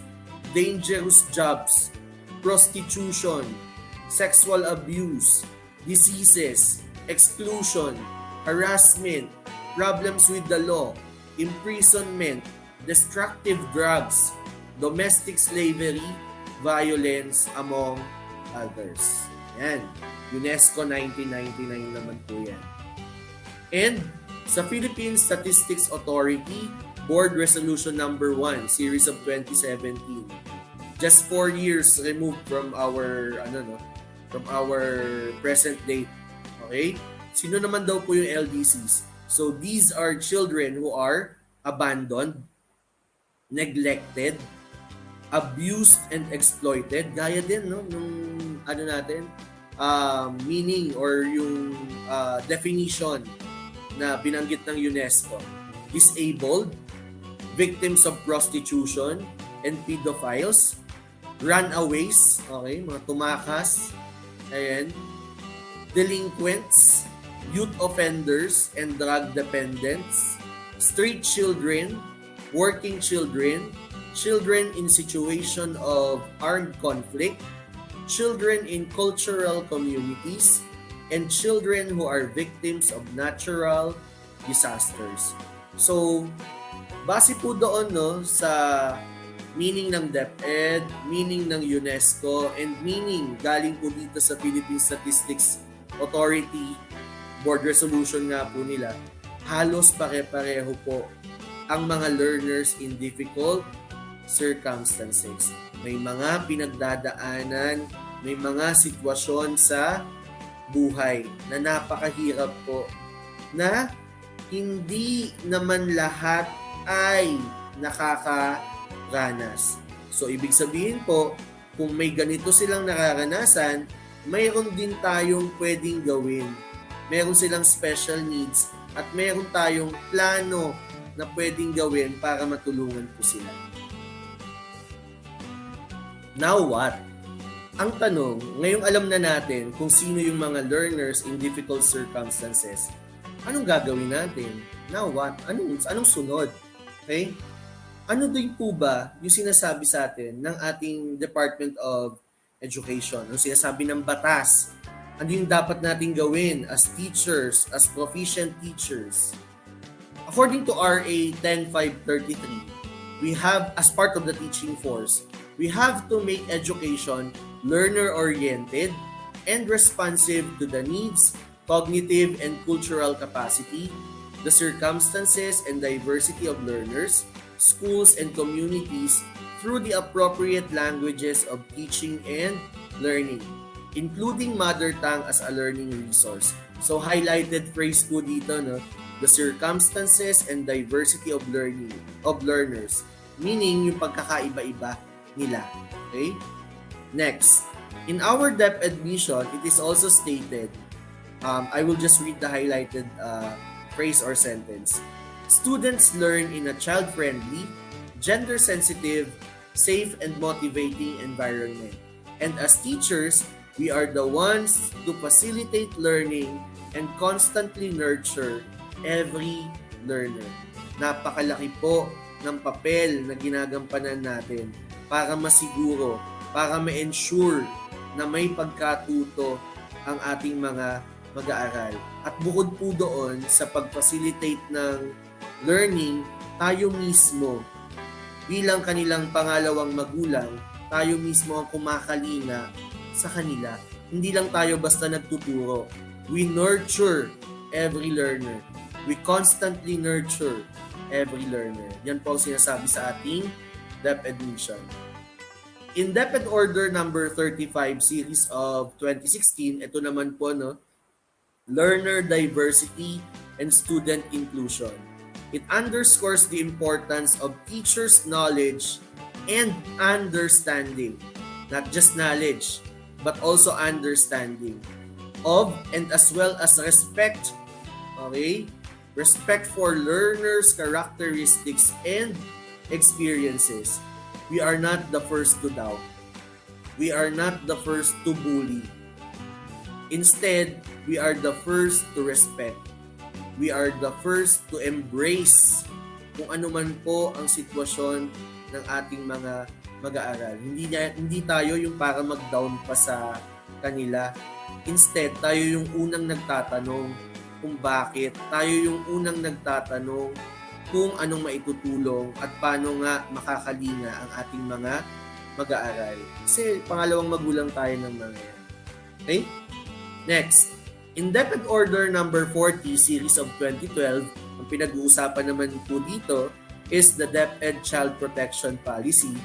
dangerous jobs, prostitution, sexual abuse, diseases, exclusion, harassment, problems with the law, imprisonment, destructive drugs, domestic slavery, violence, among others. Yan. UNESCO 1999 naman po yan. And sa Philippine Statistics Authority, Board Resolution number 1, series of 2017. Just 4 years removed from our present date. Okay? Sino naman daw po yung LDCs? So these are children who are abandoned, neglected, abused and exploited. Gaya din no nung meaning or yung definition na binanggit ng UNESCO. Disabled, victims of prostitution and pedophiles, runaways, okay, mga tumakas, ayan, delinquents, youth offenders and drug dependents, street children, working children, children in situation of armed conflict, children in cultural communities, and children who are victims of natural disasters. So, base po doon no sa meaning ng DepEd, meaning ng UNESCO, and meaning galing po dito sa Philippine Statistics Authority board resolution nga po nila, halos pare-pareho po ang mga learners in difficult circumstances. May mga pinagdadaanan, may mga sitwasyon sa buhay na napakahirap po na hindi naman lahat ay nakakaranas. So, ibig sabihin po, kung may ganito silang nararanasan, mayroon din tayong pwedeng gawin. Meron silang special needs at meron tayong plano na pwedeng gawin para matulungan po sila. Now what? Ang tanong, ngayong alam na natin kung sino yung mga learners in difficult circumstances, anong gagawin natin? Now what? Anong sunod? Okay? Ano din po ba yung sinasabi sa atin ng ating Department of Education? Yung sinasabi ng batas? Ano yung dapat natin gawin as teachers, as proficient teachers? According to RA 10533, we have, as part of the teaching force, we have to make education learner-oriented and responsive to the needs, cognitive and cultural capacity, the circumstances and diversity of learners, schools, and communities through the appropriate languages of teaching and learning, including mother tongue as a learning resource. So highlighted phrase po dito, no? The circumstances and diversity of learners, meaning yung pagkakaiba-iba nila. Okay? Next, in our DepEd mission, it is also stated, I will just read the highlighted phrase or sentence. Students learn in a child-friendly, gender-sensitive, safe and motivating environment. And as teachers, we are the ones to facilitate learning and constantly nurture every learner. Napakalaki po ng papel na ginagampanan natin para masiguro, para ma-ensure na may pagkatuto ang ating mga mag-aaral. At bukod po doon sa pag-facilitate ng learning, tayo mismo bilang kanilang pangalawang magulang, tayo mismo ang kumakalinga sa kanila. Hindi lang tayo basta nagtuturo. We nurture every learner. We constantly nurture every learner. Yan po ang sinasabi sa ating DepEd mission. In DepEd Order number 35 series of 2016, ito naman po, no, learner diversity and student inclusion. It underscores the importance of teachers' knowledge and understanding, not just knowledge, but also understanding of and as well as respect, okay? Respect for learners' characteristics and experiences. We are not the first to doubt. We are not the first to bully. Instead, we are the first to respect. We are the first to embrace kung ano man po ang sitwasyon ng ating mga mag-aaral. Hindi tayo yung para mag-down pa sa kanila. Instead, tayo yung unang nagtatanong kung bakit. Tayo yung unang nagtatanong kung anong maitutulong at paano nga makakalinga ang ating mga mag-aaral. Kasi pangalawang magulang tayo ng mga yan. Okay? Next, in DepEd Order number 40, series of 2012, ang pinag-uusapan naman po dito is the DepEd Child Protection Policy.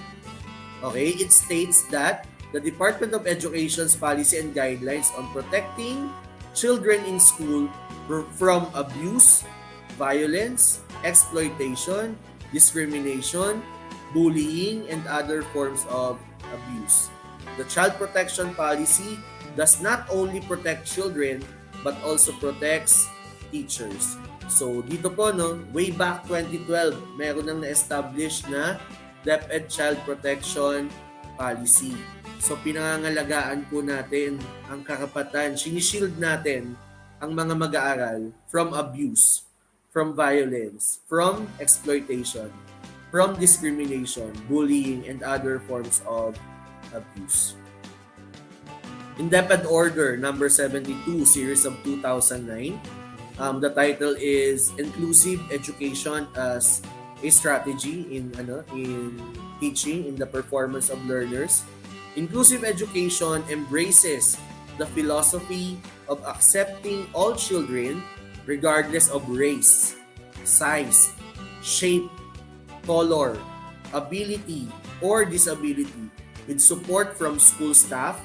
Okay, it states that the Department of Education's policy and guidelines on protecting children in school from abuse, violence, exploitation, discrimination, bullying, and other forms of abuse. The Child Protection Policy does not only protect children but also protects teachers. So dito po, no, way back 2012, meron nang na-establish na DepEd Child Protection Policy. So pinangangalagaan po natin ang karapatan, sinishield natin ang mga mag-aaral from abuse, from violence, from exploitation, from discrimination, bullying, and other forms of abuse. In DepEd Order number 72, series of 2009, the title is Inclusive Education as a Strategy in teaching in the performance of learners. Inclusive education embraces the philosophy of accepting all children regardless of race, size, shape, color, ability, or disability, with support from school staff,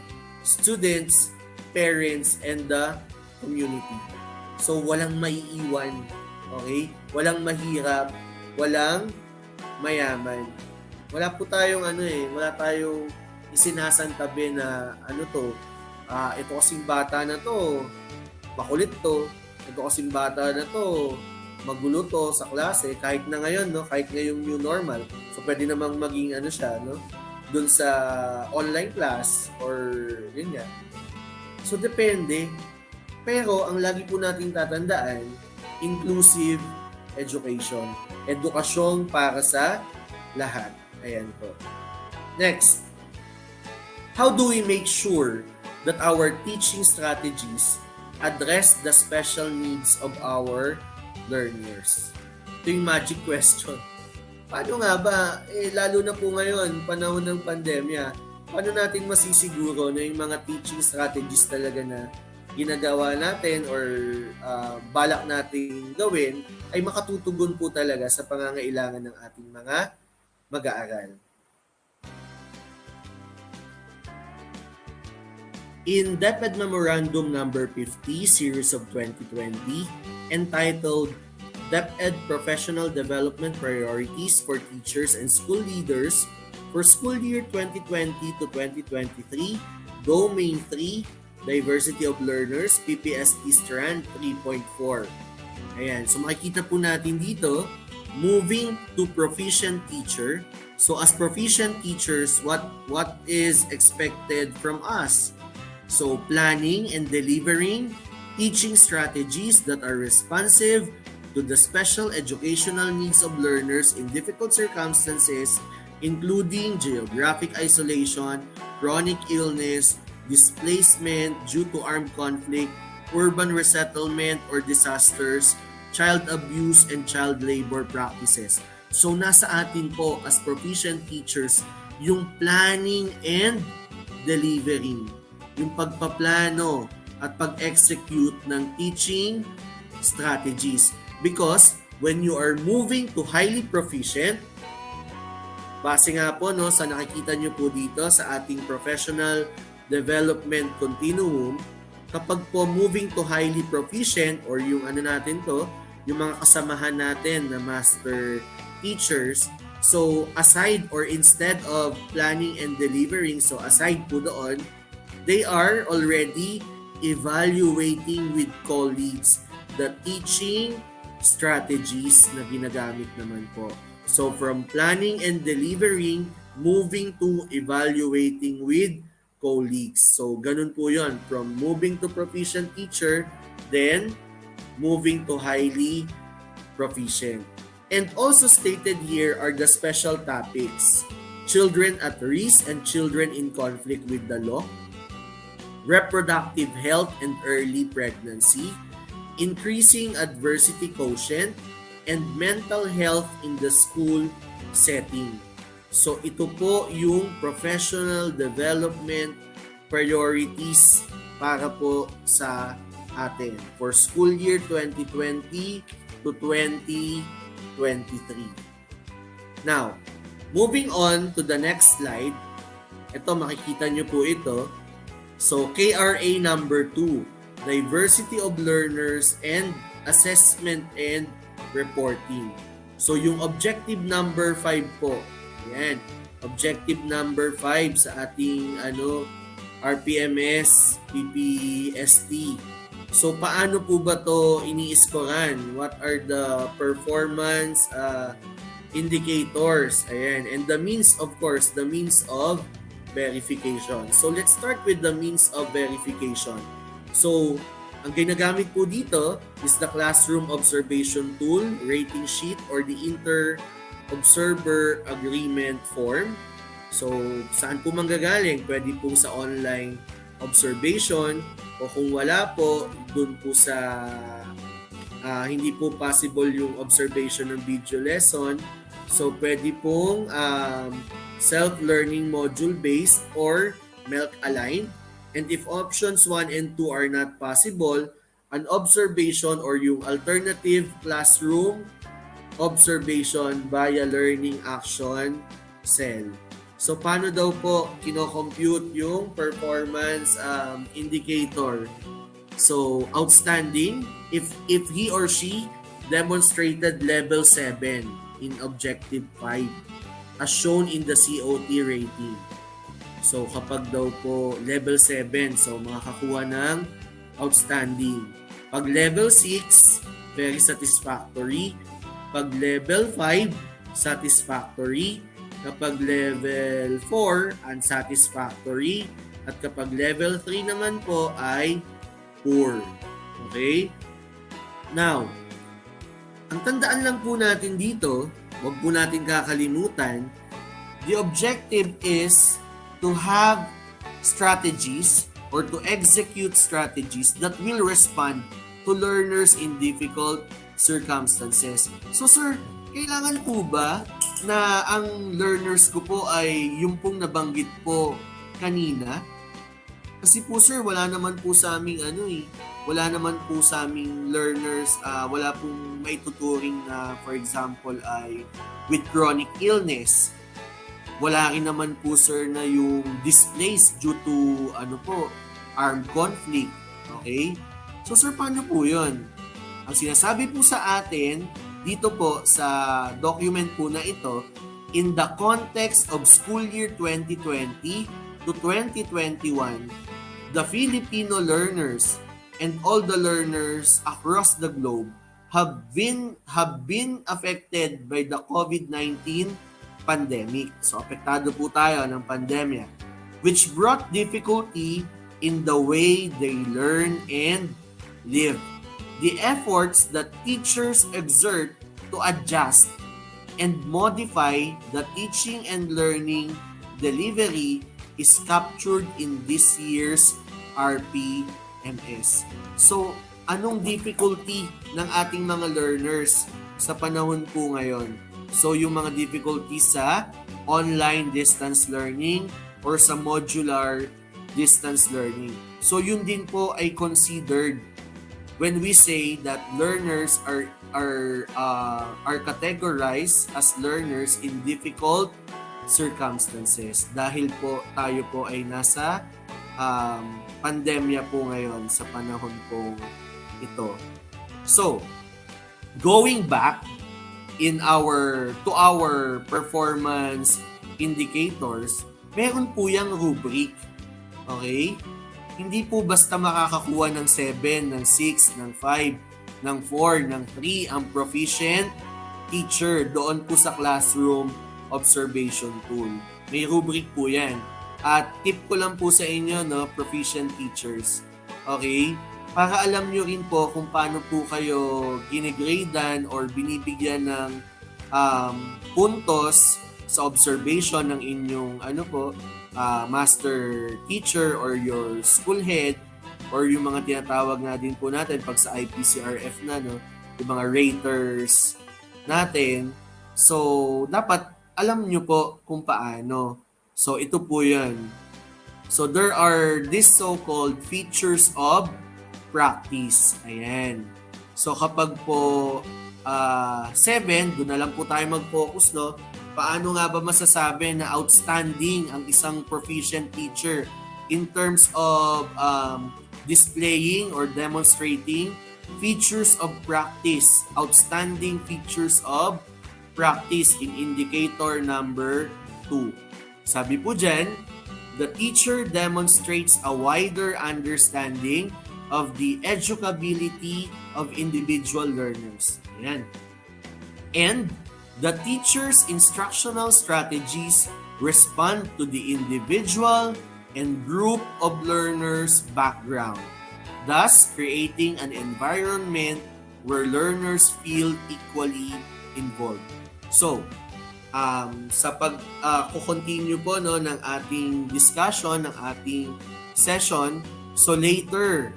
students, parents, and the community. So walang maiiwan, okay? Walang mahirap, walang mayaman. Wala po tayong wala tayong isinasantabi na ito kasing bata na to, makulit to, ito kasing bata na to, magulo to sa klase, kahit na ngayon, no, kahit ngayong new normal. So pwede namang maging dun sa online class or yun nga. So depende. Pero ang lagi po nating tatandaan, inclusive education. Edukasyong para sa lahat. Ayan po. Next, how do we make sure that our teaching strategies address the special needs of our learners? Ito yung magic question. Paano nga ba, lalo na po ngayon, panahon ng pandemya, paano natin masisiguro na yung mga teaching strategies talaga na ginagawa natin or balak nating gawin ay makatutugon po talaga sa pangangailangan ng ating mga mag-aaral. In DepEd Memorandum Number 50, Series of 2020, entitled DepEd Professional Development Priorities for Teachers and School Leaders for School Year 2020 to 2023, Domain 3, Diversity of Learners, PPST Strand 3.4. Ayan, so makikita po natin dito, moving to proficient teacher. So as proficient teachers, what is expected from us? So planning and delivering teaching strategies that are responsive to the special educational needs of learners in difficult circumstances, including geographic isolation, chronic illness, displacement due to armed conflict, urban resettlement or disasters, child abuse, and child labor practices. So nasa atin po as proficient teachers yung planning and delivering, yung pagpaplano at pag-execute ng teaching strategies. Because when you are moving to highly proficient, base nga po no, sa nakikita nyo po dito sa ating professional development continuum, kapag po moving to highly proficient or yung ano natin to, yung mga kasamahan natin na master teachers, so aside or instead of planning and delivering, so aside po doon, they are already evaluating with colleagues the teaching strategies na ginagamit naman po. So from planning and delivering, moving to evaluating with colleagues. So ganun po yon, from moving to proficient teacher, then moving to highly proficient. And also stated here are the special topics: children at risk and children in conflict with the law, reproductive health and early pregnancy, increasing adversity quotient, and mental health in the school setting. So ito po yung professional development priorities para po sa atin for school year 2020 to 2023. Now, moving on to the next slide, ito makikita nyo po ito. So KRA number 2, Diversity of Learners and Assessment and Reporting. So yung objective number 5 po, yan, objective number 5 sa ating RPMS, PPST. So paano po ba to ini-scorean? What are the performance indicators? Ayan, and the means, of course, the means of verification. So let's start with the means of verification. So ang ginagamit po dito is the classroom observation tool, rating sheet, or the inter-observer agreement form. So saan po manggagaling? Pwede po sa online observation, o kung wala po, dun po sa hindi po possible yung observation ng video lesson, so pwede pong self-learning module-based or MELC-aligned. And if options 1 and 2 are not possible, an observation or yung alternative classroom observation via learning action cell. So paano daw po kino-compute yung performance indicator? So outstanding if he or she demonstrated level 7 in objective 5 as shown in the COT rating. So kapag daw po level 7, so makakakuha ng outstanding. Pag level 6, very satisfactory. Pag level 5, satisfactory. Kapag level 4, unsatisfactory. At kapag level 3 naman po ay poor. Okay? Now, ang tandaan lang po natin dito, huwag po natin kakalimutan, the objective is to have strategies or to execute strategies that will respond to learners in difficult circumstances. So sir, kailangan po ba na ang learners ko po ay yung pong nabanggit po kanina? Kasi po sir, wala naman po sa aming wala naman po sa aming learners, wala pong maituturing na for example ay with chronic illness. Wala rin naman po sir na yung displaced due to armed conflict. Okay? So sir, paano po yun? Ang sinasabi po sa atin dito po sa document po na ito, in the context of school year 2020 to 2021, the Filipino learners and all the learners across the globe have been affected by the COVID-19 pandemic. So apektado po tayo ng pandemya, which brought difficulty in the way they learn and live. The efforts that teachers exert to adjust and modify the teaching and learning delivery is captured in this year's RPMS. So, anong difficulty ng ating mga learners sa panahon po ngayon? So, yung mga difficulties sa online distance learning or sa modular distance learning. So, yun din po ay considered when we say that learners are categorized as learners in difficult circumstances dahil po tayo po ay nasa pandemya po ngayon sa panahon po ito. So, going back to our performance indicators, meron po yung rubric. Okay? Hindi po basta makakakuha ng 7, ng 6, ng 5, ng 4, ng 3 ang proficient teacher doon po sa classroom observation tool. May rubric po yan. At tip ko lang po sa inyo, proficient teachers. Okay? Para alam nyo rin po kung paano po kayo ginigradean or binibigyan ng puntos sa observation ng inyong master teacher or your school head or yung mga tinatawag na din po natin pag sa IPCRF na, yung mga raters natin. So, dapat alam nyo po kung paano. So, ito po yan. So, there are these so-called features of practice. Ayan. So, kapag po 7, doon na lang po tayo mag-focus, Paano nga ba masasabi na outstanding ang isang proficient teacher in terms of displaying or demonstrating features of practice, outstanding features of practice in indicator number 2. Sabi po dyan, the teacher demonstrates a wider understanding of the educability of individual learners. Ayan. And the teacher's instructional strategies respond to the individual and group of learners' background, thus creating an environment where learners feel equally involved. So, sa pag-continue po ng ating discussion, ng ating session, so later,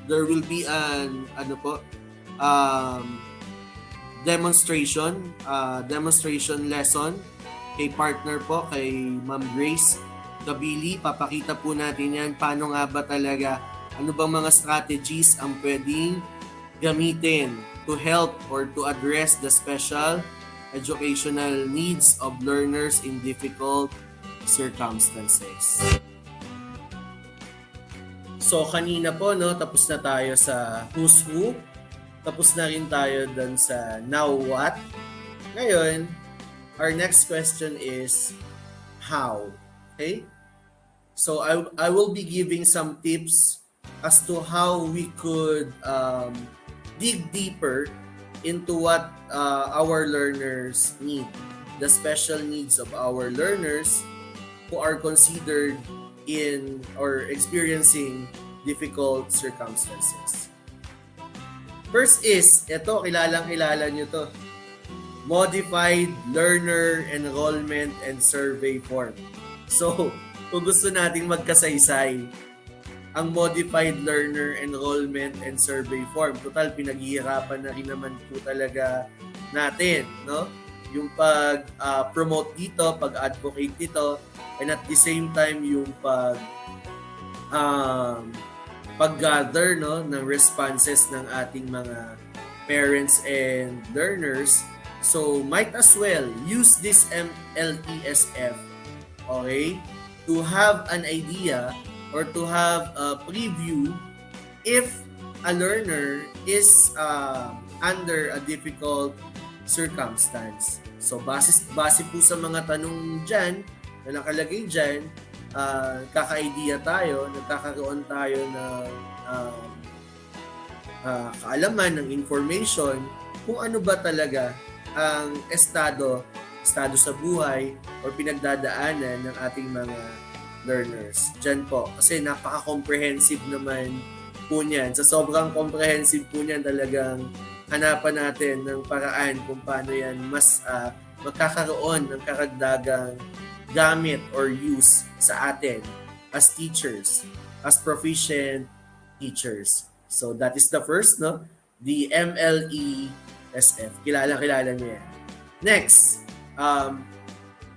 there will be an demonstration lesson kay partner po, kay Ma'am Grace Kabili. Papakita po natin yan paano nga ba talaga, ano bang mga strategies ang pwedeng gamitin to help or to address the special educational needs of learners in difficult circumstances. So kanina po tapos na tayo sa who's who. Tapos na rin tayo dun sa now what. Ngayon, our next question is how. Okay? So I will be giving some tips as to how we could dig deeper into what our learners need, the special needs of our learners who are considered in or experiencing difficult circumstances. First is, ito, kilalang-kilala nyo to. Modified Learner Enrollment and Survey Form. So, kung gusto nating magkasaysay, ang Modified Learner Enrollment and Survey Form, total, pinaghihirapan na rin naman po talaga natin, Yung pag-promote dito, pag-advocate dito, and at the same time, yung um, pag-gather, no, ng responses ng ating mga parents and learners. So might as well use this MLESF, okay, to have an idea or to have a preview if a learner is under a difficult circumstance. So base po sa mga tanong dyan na nakalagay dyan, kaka-idea tayo, nagkakaroon tayo ng kaalaman, ng information kung ano ba talaga ang estado sa buhay o pinagdadaanan ng ating mga learners. Diyan po, kasi napaka-comprehensive naman po niyan. Sa sobrang comprehensive po niyan, talagang hanapan natin ng paraan kung paano yan mas magkakaroon ng karagdagang gamit or use sa atin as teachers, as proficient teachers. So that is the first, no? The MLESF. Kilala niyo yan. Next,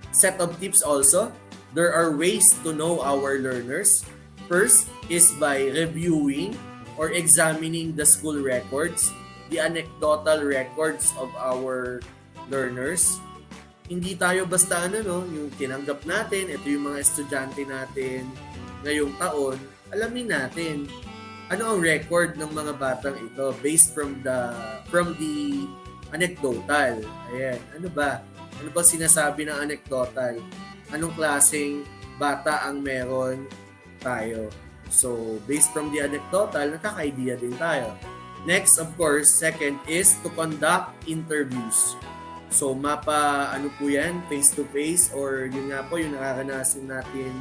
set of tips also. There are ways to know our learners. First is by reviewing or examining the school records, the anecdotal records of our learners. Hindi tayo basta yung tinanggap natin, ito yung mga estudyante natin ngayong taon, alamin natin ano ang record ng mga batang ito based from the anecdotal. Ayan, ano ba sinasabi ng anecdotal? Anong klaseng bata ang meron tayo? So, based from the anecdotal, nakaka-idea din tayo. Next, of course, second is to conduct interviews. So, po yan, face-to-face, or yun nga po, yung nakakanasin natin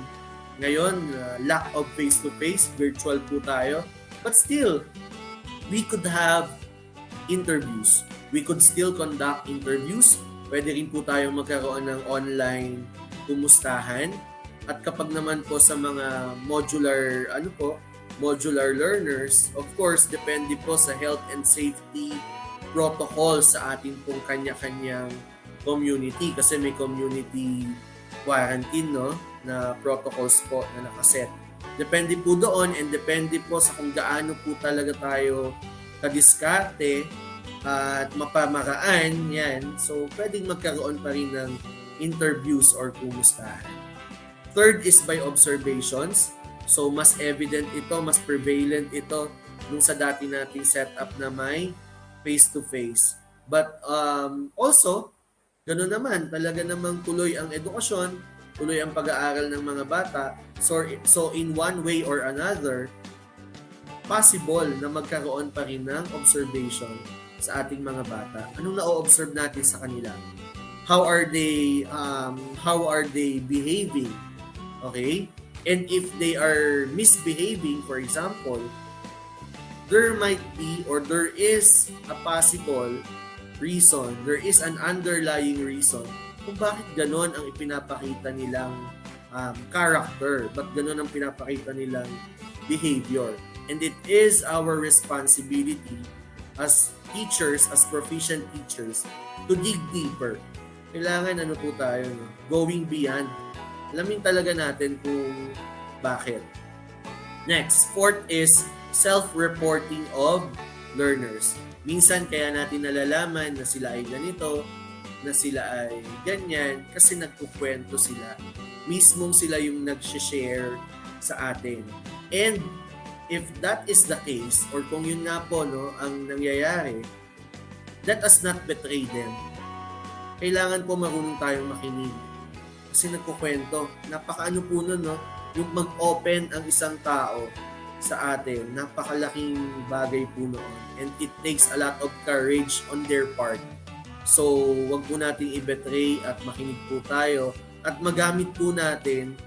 ngayon, lack of face-to-face, virtual po tayo. But still, we could have interviews. We could still conduct interviews. Pwede rin po tayo magkaroon ng online kumustahan. At kapag naman po sa mga modular learners, of course, depende po sa health and safety protocol sa ating pong kanya-kanyang community, kasi may community quarantine, no, na protocols po na nakaset. Depende po doon, and depende po sa kung gaano po talaga tayo kadiskarte at mapamaraan yan. So, pwedeng magkaroon pa rin ng interviews or kumustahan. Third is by observations. So, mas evident ito, mas prevalent ito nung sa dati nating setup na may face-to-face. But also, gano'n naman, talaga namang tuloy ang edukasyon, tuloy ang pag-aaral ng mga bata. So in one way or another, possible na magkaroon pa rin ng observation sa ating mga bata. Anong na-observe natin sa kanila? How are they behaving? Okay? And if they are misbehaving, for example, there might be or there is a possible reason, there is an underlying reason kung bakit ganon ang ipinapakita nilang character, but ganon ang pinapakita nilang behavior. And it is our responsibility as teachers, as proficient teachers, to dig deeper. Kailangan po tayo, no? Going beyond. Alamin talaga natin kung bakit. Next, fourth is self-reporting of learners. Minsan kaya natin nalalaman na sila ay ganito, na sila ay ganyan, kasi nagkukwento sila. Mismong sila yung nag-share sa atin. And if that is the case, or kung yun nga po, no, ang nangyayari, let us not betray them. Kailangan po marunong tayong makinig. Kasi nagkukwento. Napakaano po nun, no? Yung mag-open ang isang tao sa atin, napakalaking bagay po noon. And it takes a lot of courage on their part. So, wag po nating i-betray at makinig po tayo at magamit po natin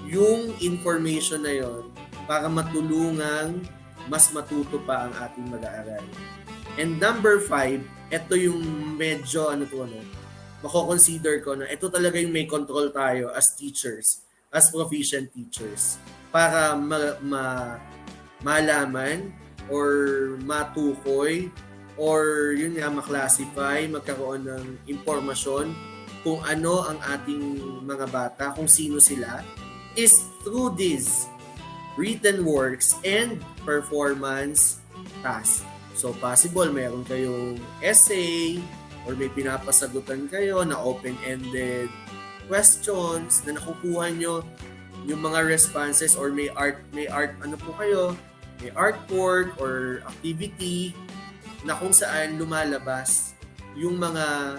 yung information na yon para matulungang mas matuto pa ang ating mag-aaral. And number 5, ito yung medyo mako-consider ko na ito talaga yung may control tayo as teachers, as proficient teachers, para malaman or matukoy or yun nga maklasify, magkaroon ng impormasyon kung ano ang ating mga bata, kung sino sila, is through these written works, and performance tasks. So possible meron kayong essay or may pinapasagutan kayo na open-ended questions na nakukuha nyo yung mga responses, or may art ano po kayo, may artwork or activity na kung saan lumalabas yung mga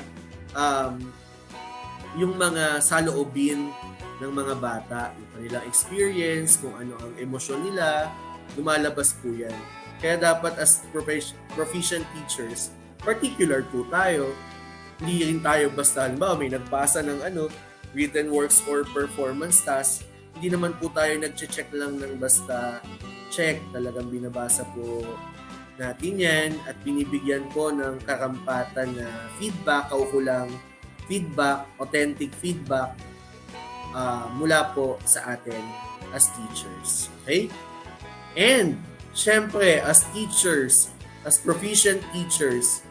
saloobin ng mga bata, yung kanilang experience, kung ano ang emosyon nila, lumalabas po yan. Kaya dapat as proficient teachers, particular po tayo, hindi rin tayo basta, halimbawa may nagpasa ng written works or performance task, hindi naman po tayo nag-check lang ng basta check, talagang binabasa po natin yan at binibigyan po ng karampatan na feedback, kaukulang feedback, authentic feedback mula po sa atin as teachers. Okay? And, syempre, as teachers, as proficient teachers,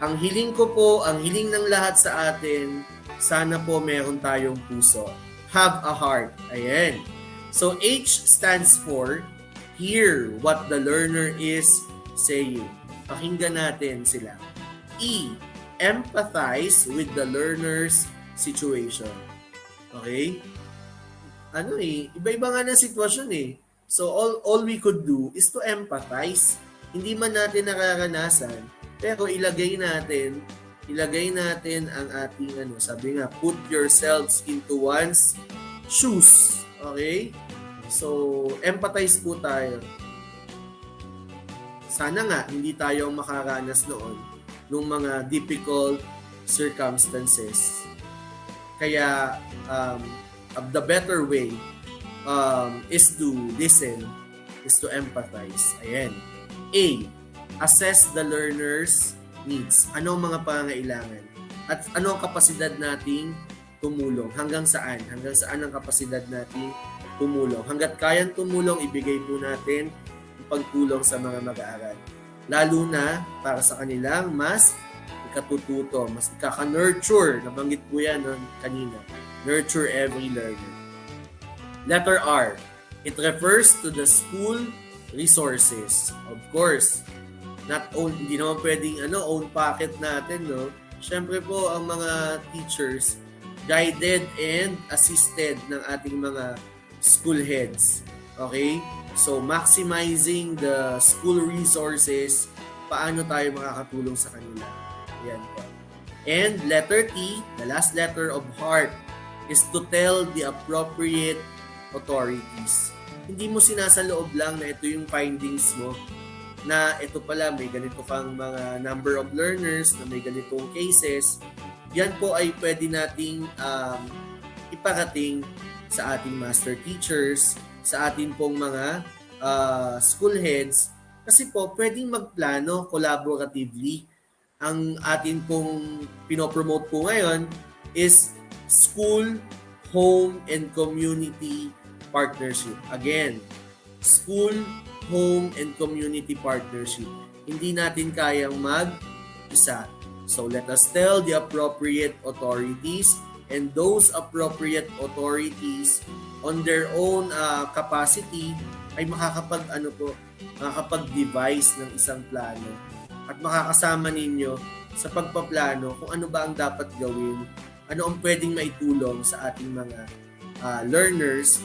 ang hiling ko po, ang hiling ng lahat sa atin, sana po meron tayong puso. Have a heart. Ayan. So, H stands for hear what the learner is saying. Pakinggan natin sila. E, empathize with the learner's situation. Okay? Iba-iba nga ng sitwasyon eh. So, all we could do is to empathize. Hindi man natin nakakanasan, pero ilagay natin ang ating sabi nga, put yourselves into one's shoes. Okay? So, empathize po tayo. Sana nga, hindi tayo makaranas noon ng mga difficult circumstances. Kaya, the better way is to listen, is to empathize. Ayan. A, assess the learner's needs. Ano ang mga pangangailangan? At ano ang kapasidad nating tumulong? Hanggang saan? Hanggang saan ang kapasidad nating tumulong? Hanggat kayang tumulong, ibigay po natin ang pagtulong sa mga mag-aaral. Lalo na para sa kanilang mas ikatututo, mas ikaka-nurture. Nabanggit po yan kanina. Nurture every learner. Letter R. It refers to the school resources. Of course, hindi naman pwedeng own pocket natin, no? Siyempre po, ang mga teachers, guided and assisted ng ating mga school heads. Okay? So, maximizing the school resources, paano tayo makakatulong sa kanila. Yan po. And letter T, the last letter of heart, is to tell the appropriate authorities. Hindi mo sinasaloob lang na ito yung findings mo, na ito pala may ganito kang mga number of learners, na may ganitong cases. Yan po ay pwede nating iparating sa ating master teachers, sa ating pong mga school heads, kasi po pwedeng magplano collaboratively. Ang atin pong pinopromote po ngayon is school, home, and community partnership. Again, school, home, and community partnership. Hindi natin kayang mag-isa. So let us tell the appropriate authorities, and those appropriate authorities on their own capacity ay makakapag-devise ng isang plano at makakasama ninyo sa pagpaplano kung ano ba ang dapat gawin, ano ang pwedeng maitulong sa ating mga learners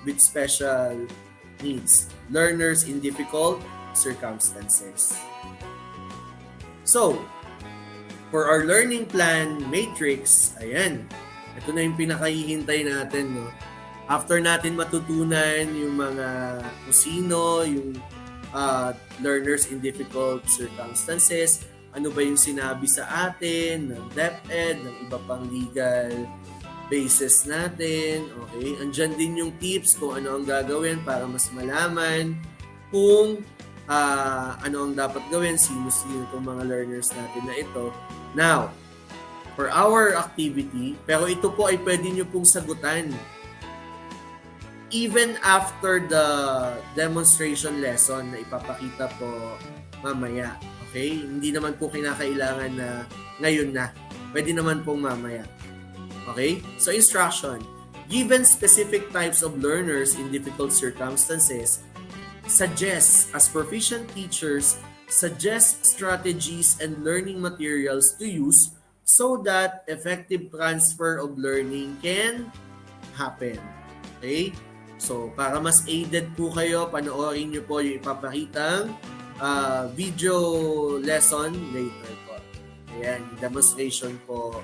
with special needs, learners in difficult circumstances. So, for our learning plan matrix, ayan, ito na yung pinakahihintay natin, no? After natin matutunan yung mga kung sino, yung learners in difficult circumstances, ano ba yung sinabi sa atin ng DepEd, ng iba pang legal basis natin, okay? Andyan din yung tips kung ano ang gagawin para mas malaman kung ano ang dapat gawin, sino-sino itong mga learners natin na ito. Now, for our activity, pero ito po ay pwede nyo pong sagutan even after the demonstration lesson na ipapakita po mamaya. Okay? Hindi naman po kinakailangan na ngayon na. Pwede naman pong mamaya. Okay? So, instruction. Given specific types of learners in difficult circumstances, as proficient teachers, suggest strategies and learning materials to use so that effective transfer of learning can happen. Okay? So, para mas aided po kayo, panoorin nyo po yung ipapakitang video lesson later po. Ayan, demonstration po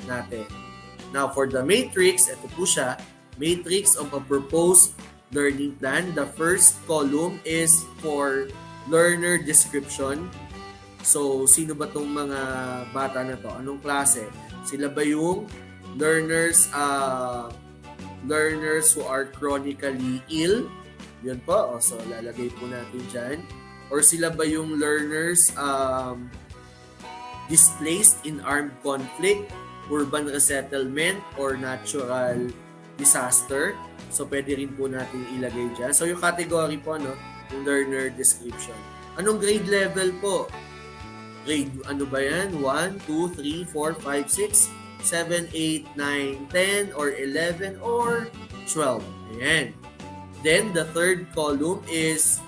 natin. Now, for the matrix, ito po siya, matrix of a proposed learning plan. The first column is for learner description. So, sino ba tong mga bata na to? Anong klase? Sila ba yung learners who are chronically ill? Yun po. So, lalagay po natin dyan. Or sila ba yung learners displaced in armed conflict, urban resettlement, or natural disaster? So, pwede rin po natin ilagay dyan. So, yung category po, no? Yung learner description. Anong grade level po? Grade, ano ba yan? 1, 2, 3, 4, 5, 6, 7, 8, 9, 10, or 11, or 12. Ayan. Then, the third column is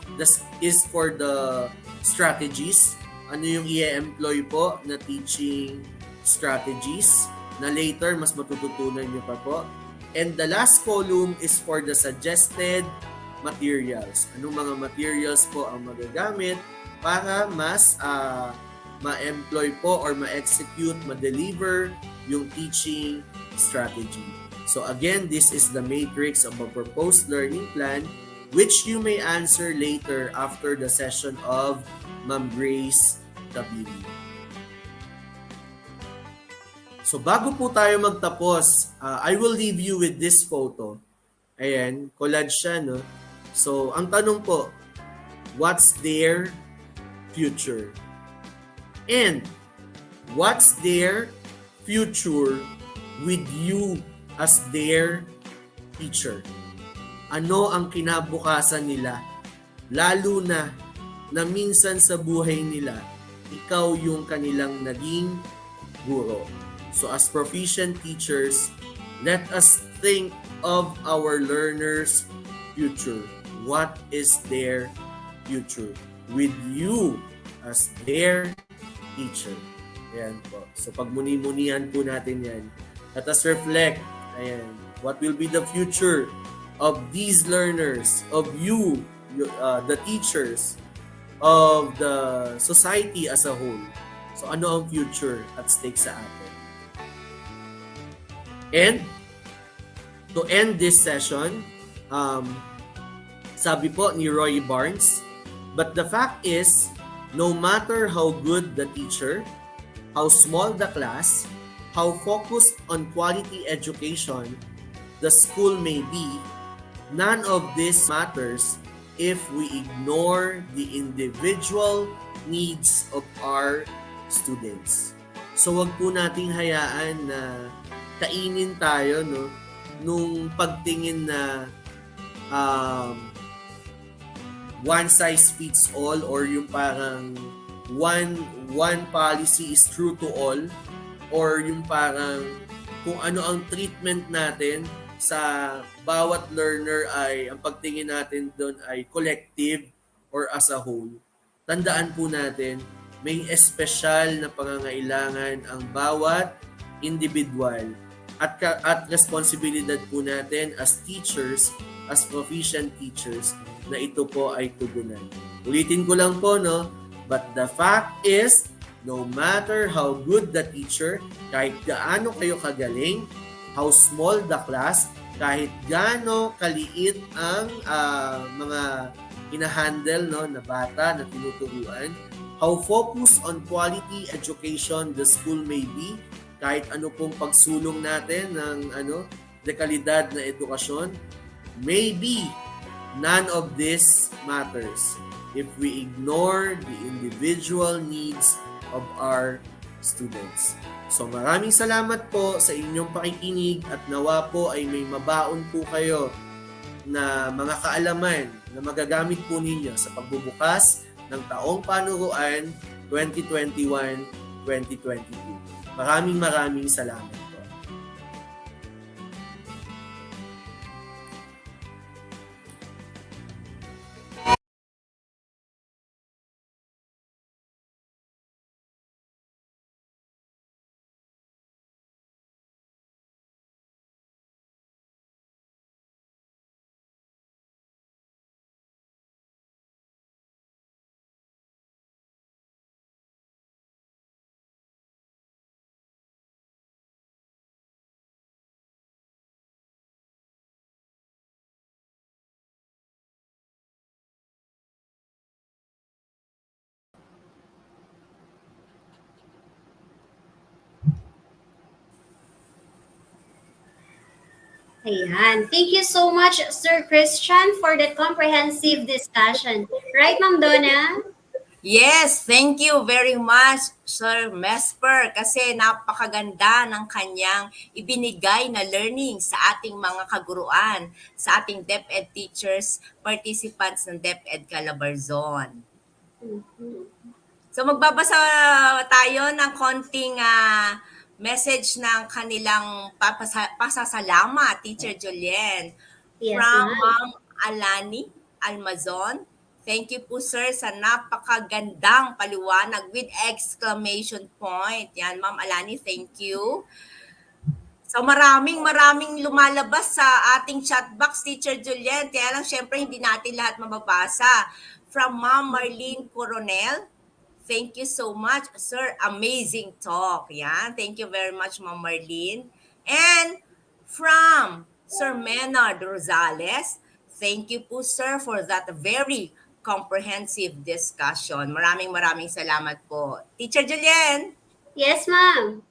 for the strategies. Ano yung i-employ po na teaching strategies na later mas matututunan nyo pa po. And the last column is for the suggested materials. Anong mga materials po ang magagamit para mas ma-employ po or ma-execute, ma-deliver yung teaching strategy. So again, this is the matrix of a proposed learning plan which you may answer later after the session of Ma'am Grace Tabili. So bago po tayo magtapos, I will leave you with this photo. Ayan, collage siya, no? So ang tanong po, what's their future? And what's their future with you as their teacher? Ano ang kinabukasan nila? Lalo na minsan sa buhay nila, ikaw yung kanilang naging guro. So as proficient teachers, let us think of our learners' future. What is their future with you as their teacher? Ayan po. So pagmuni-munihan po natin yan. Let us reflect. Ayan. What will be the future of these learners, of you, the teachers, of the society as a whole? So ano ang future at stake sa atin? And to end this session, sabi po ni Roy Barnes, but the fact is, no matter how good the teacher, how small the class, how focused on quality education the school may be, none of this matters if we ignore the individual needs of our students. So wag po nating hayaan na kainin tayo, no, nung pagtingin na one size fits all, or yung parang one policy is true to all, or yung parang kung ano ang treatment natin sa bawat learner ay ang pagtingin natin doon ay collective or as a whole. Tandaan po natin, may espesyal na pangangailangan ang bawat individual at responsibilidad po natin as teachers, as proficient teachers, na ito po ay tugunan. Ulitin ko lang po, no? But the fact is, no matter how good the teacher, kahit gaano kayo kagaling, how small the class, kahit gaano kaliit ang mga hinahandle, no, na bata na tinuturuan, how focused on quality education the school may be, kahit ano pong pagsulong natin ng dekalidad na edukasyon, maybe none of this matters if we ignore the individual needs of our students. So maraming salamat po sa inyong pakikinig at nawa po ay may mabaon po kayo na mga kaalaman na magagamit po ninyo sa pagbubukas ng taong panuruan 2021-2022. Maraming salamat po. Ayan. Thank you so much, Sir Christian, for that comprehensive discussion. Right, Ma'am Donna? Yes, thank you very much, Sir Mesper, kasi napakaganda ng kanyang ibinigay na learning sa ating mga kaguruan, sa ating DepEd teachers, participants ng DepEd Calabarzon. So magbabasa tayo ng konting message ng kanilang pasasalamat, Teacher Julien. Yes, From ma'am. Ma'am Alani Almazon. Thank you po sir sa napakagandang paliwanag with exclamation point. Yan, Ma'am Alani, thank you. So maraming lumalabas sa ating chat box, Teacher Julien. Kaya lang syempre hindi natin lahat mababasa. From Ma'am Marlene Coronel, thank you so much, sir. Amazing talk. Yan. Thank you very much, Ma'am Marlene. And from Sir Menard Rosales, thank you po, sir, for that very comprehensive discussion. Maraming salamat po. Teacher Julien. Yes, ma'am.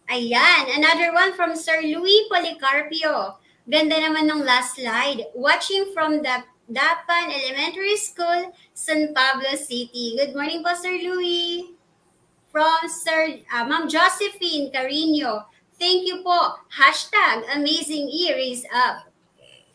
Ayan, another one from Sir Louis Policarpio. Ganda naman ng last slide. Watching from the Dapan Elementary School, San Pablo City. Good morning po, Sir Louis. From Ma'am Josephine Carino. Thank you po. Hashtag Amazing Raise Up.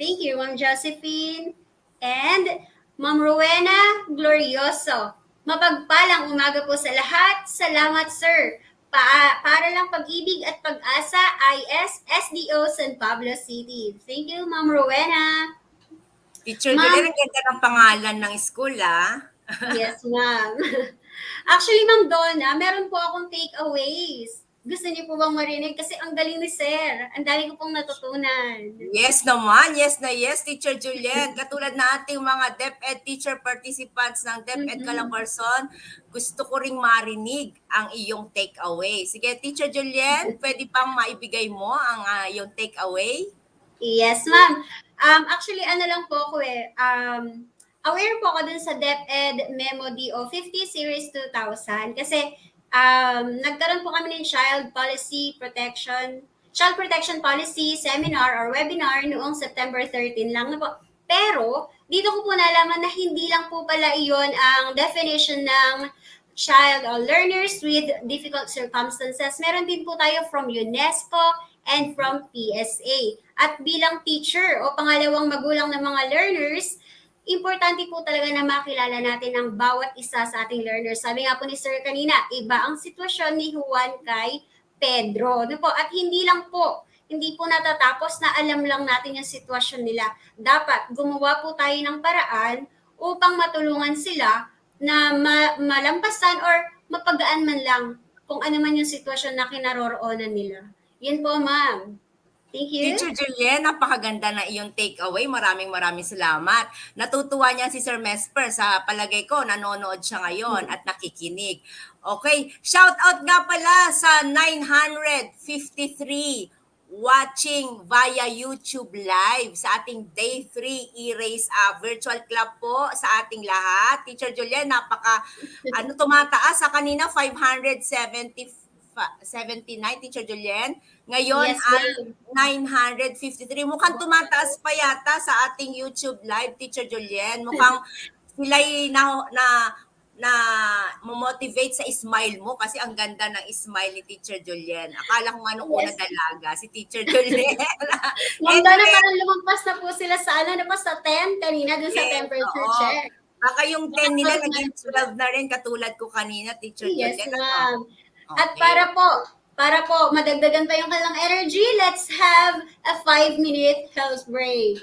Thank you, Ma'am Josephine. And Ma'am Rowena Glorioso. Mapagpalang umaga po sa lahat. Salamat, sir. Para lang pag-ibig at pag-asa, IS SDO San Pablo City. Thank you, Ma'am Rowena. Teacher Ma'am. Julien, ang ganda ng pangalan ng school, Yes, ma'am. Actually, Ma'am Donna, meron po akong takeaways. Gusto niyo po bang marinig? Kasi ang galing ni Sir. Ang dami ko pong natutunan. Yes naman, yes na yes, Teacher Julien. Katulad na ating mga DepEd teacher participants ng DepEd Calabarzon, gusto ko ring marinig ang iyong takeaway. Sige, Teacher Julien, pwede pang maibigay mo ang iyong takeaway? Yes, ma'am. Actually, ano lang po ako aware po ako dun sa DepEd Memo DO 50 Series 2000 kasi nagkaroon po kami ng Child Protection Policy Seminar or Webinar noong September 13 lang na po. Pero, dito ko po nalaman na hindi lang po pala iyon ang definition ng child or learners with difficult circumstances. Meron din po tayo from UNESCO and from PSA. At bilang teacher o pangalawang magulang ng mga learners, importante po talaga na makilala natin ang bawat isa sa ating learners. Sabi nga po ni Sir kanina, iba ang sitwasyon ni Juan kay Pedro. Ano po? At hindi po natatapos na alam lang natin yung sitwasyon nila. Dapat gumawa po tayo ng paraan upang matulungan sila na malampasan or mapagaan man lang kung ano man yung sitwasyon na kinaroroonan nila. Yun po, ma'am. Thank you. Teacher Julien, napakaganda na iyong takeaway. Maraming salamat. Natutuwa niya si Sir Mesper. Sa palagay ko, nanonood siya ngayon at nakikinig. Okay, shout out nga pala sa 953 watching via YouTube Live sa ating Day 3 E-Race Virtual Club po sa ating lahat. Teacher Julien, tumataas sa kanina 579, Teacher Julien. Ngayon Yes, ay 953. Mukhang tumataas pa yata sa ating YouTube Live, Teacher Julien. Mukhang sila'y na motivate sa smile mo kasi ang ganda ng smile ni Teacher Julien. Akala ko nga nung una dalaga si Teacher Julien. Ma'am Donna, parang lumagpas na po sila sa sa 10 kanina dun sa temperature check. Baka yung 10 nila naging 12 na rin katulad ko kanina, Teacher Julien. Yes, ma'am. At para po madagdagan pa yung kanilang energy, let's have a 5-minute health break.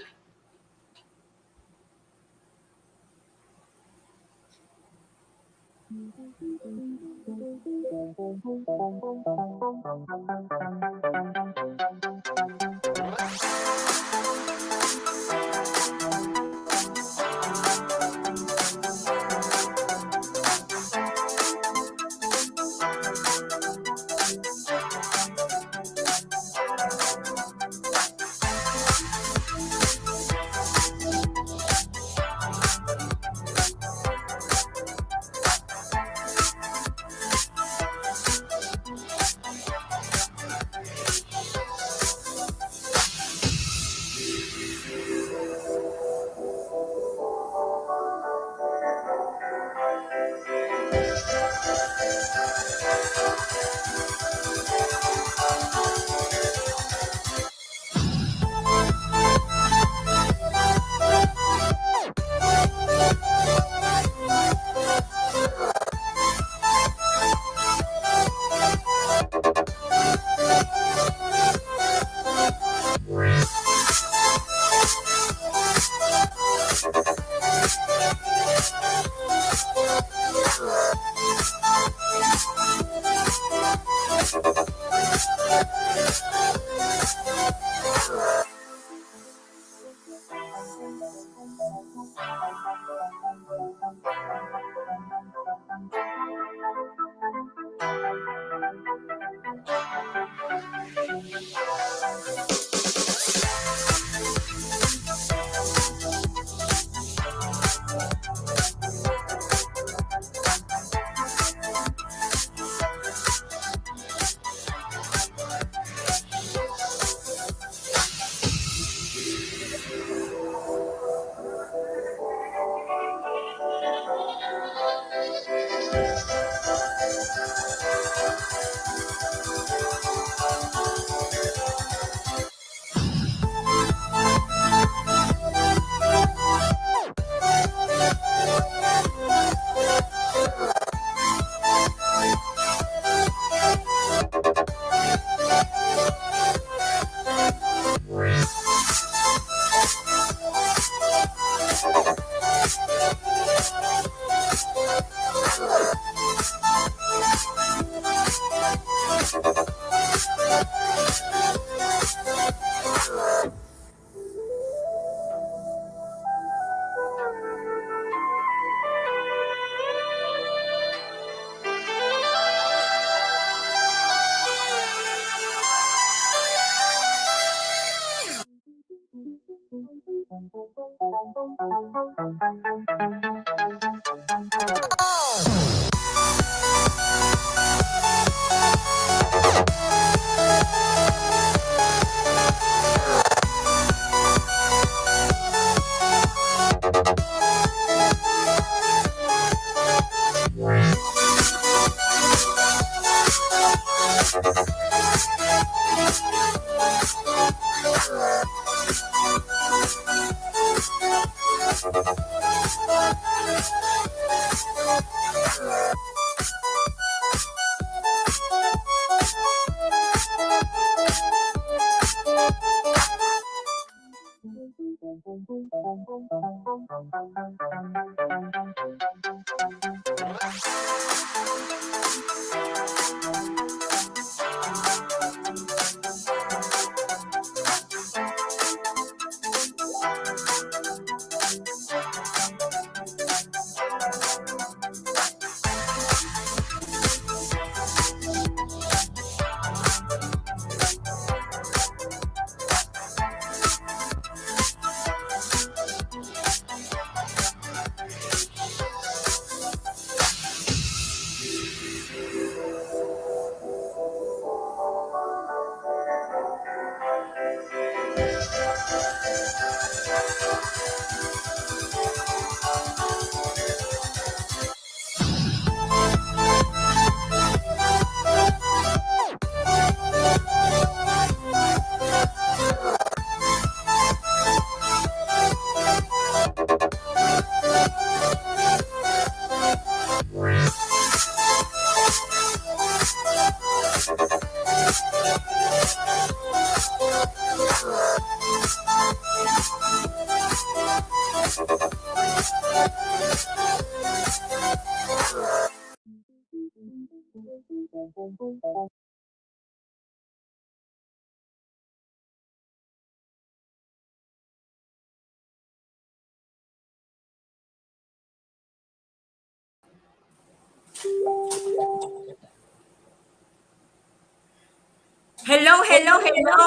Hello, hello, hello.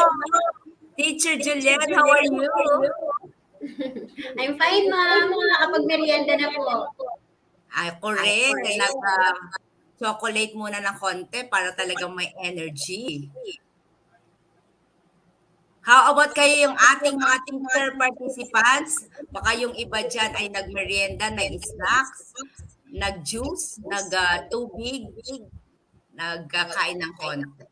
Teacher Juliet, how are you? I'm fine, ma'am. Nakapag-merienda na po. Ako rin. Chocolate muna ng konti para talagang may energy. How about kayo yung ating mga teacher participants? Baka yung iba dyan ay nagmerienda, nag-snacks, nag-juice, nag-tubig, nagkain ng konti.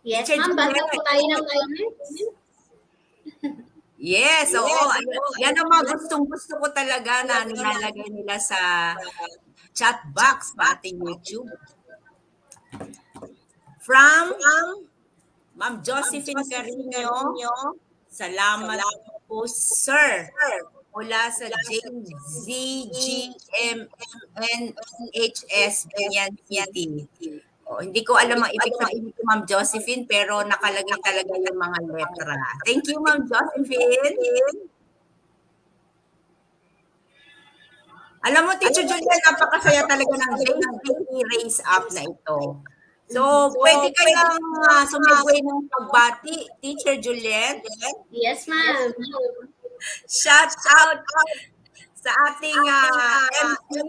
Yes, Teacher ma'am. Basa Juliet. po tayo ng comments. Yes, oo. Yan ang mga gustong-gusto ko talaga na nilalagay nila sa chat box sa ating YouTube. From Ma'am Josephine Carino, salamat po, sir. Mula sa ZGMNHS Biñan City. Hindi ko alam ang ibig sabihin nito, Ma'am Josephine, pero nakalagay talaga yung mga letra. Thank you, Ma'am Josephine. Alam mo, Teacher Julian, napakasaya talaga ng Raise Up na ito. So, pwede kayang sumigway ng pagbati, Teacher Juliet. Yes, ma'am. Shout out sa ating MC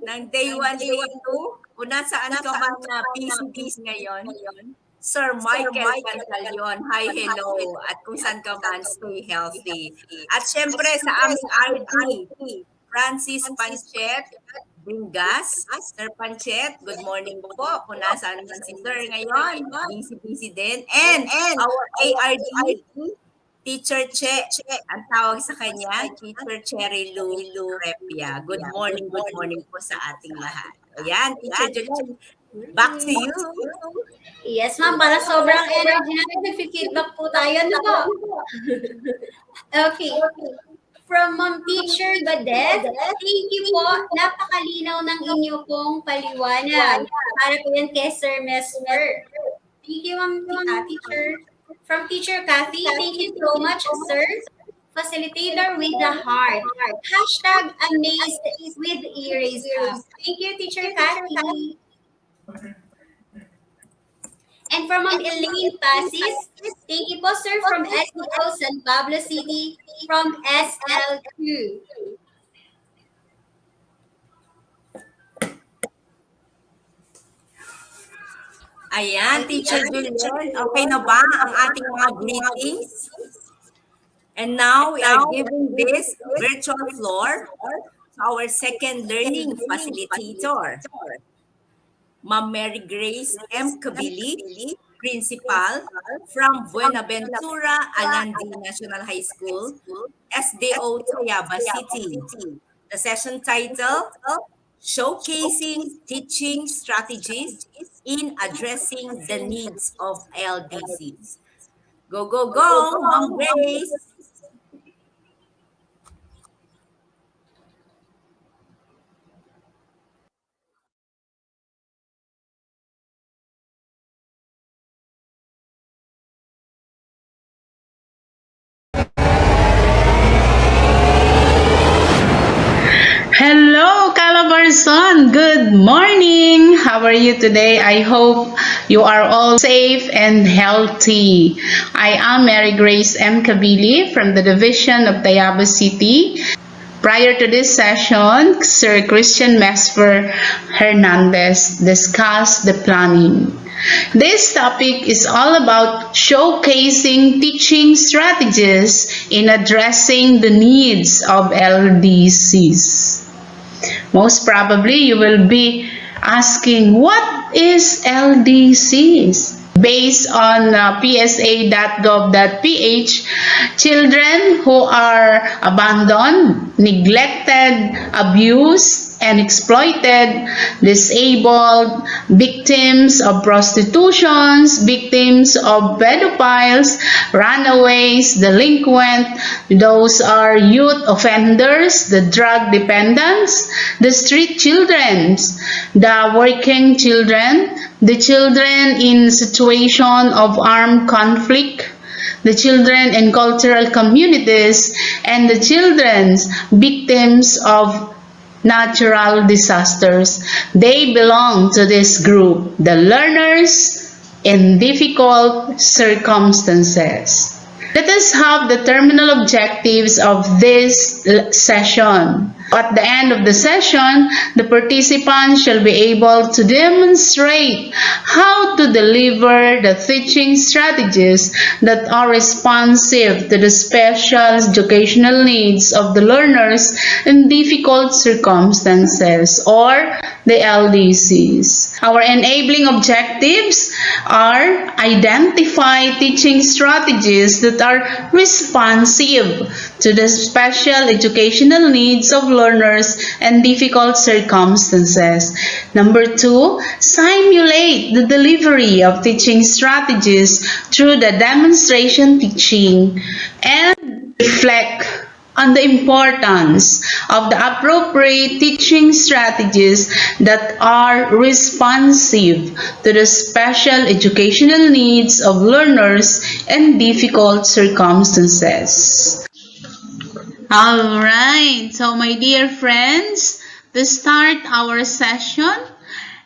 ng Day 1, Day 2. Kung nasaan ka man na busy ngayon. Sir Michael Pantalion, hi, hello. At kung saan ka man, stay healthy. At syempre sa aming RD, Francis Panchet, Bingas. Sir Panchet, good morning po. Kung nasaan man si Sir ngayon, busy din. And our ARD, Teacher Che, ang tawag sa kanya, Teacher Cherry Lou Repia. Good morning po sa ating lahat. Ayan, Teacher Julian, back to you. Yes, ma'am. Para sobrang energy natin, nag-feedback po tayo. Ano po? Okay. From Ma'am Teacher Badet, thank you po. Napakalinaw ng inyo pong paliwanag. Para po yan kay Sir Mesmer. Thank you, Ma'am Teacher. From Teacher Kathy, thank you so much, sir. Facilitator with the heart. Hashtag amazed with Erase Up. Thank you, Teacher Kathy. And from Ma'am Elaine Pasis, thank you po sir from SDO San Pablo City from SL2. Ayan, Teacher Julian, okay na ba ang ating mga greetings? And now we are giving this virtual floor to our second learning facilitator, Ma'am Mary Grace M. Kabili, Principal from Buenaventura Alandi National High School, SDO Tayaba City. The session title, Showcasing Teaching Strategies in Addressing the Needs of LDCs. Go, go, go, Ma'am Grace! Hello, Calabarzon. Good morning. How are you today? I hope you are all safe and healthy. I am Mary Grace M. Kabili from the Division of Tayaba City. Prior to this session, Sir Christian Mesfer Hernandez discussed the planning. This topic is all about showcasing teaching strategies in addressing the needs of LDCs. Most probably, you will be asking, what is LDCs? Based on psa.gov.ph, children who are abandoned, neglected, abused, and exploited, disabled, victims of prostitutions, victims of pedophiles, runaways, delinquent, those are youth offenders, the drug dependents, the street children, the working children, the children in situation of armed conflict, the children in cultural communities, and the children victims of natural disasters. They belong to this group, the learners in difficult circumstances. Let us have the terminal objectives of this session. At the end of the session, the participants shall be able to demonstrate how to deliver the teaching strategies that are responsive to the special educational needs of the learners in difficult circumstances, or the LDCs. Our enabling objectives are identify teaching strategies that are responsive to the special educational needs of learners and difficult circumstances. Number 2, simulate the delivery of teaching strategies through the demonstration teaching and reflect on the importance of the appropriate teaching strategies that are responsive to the special educational needs of learners in difficult circumstances. Alright, so my dear friends, to start our session,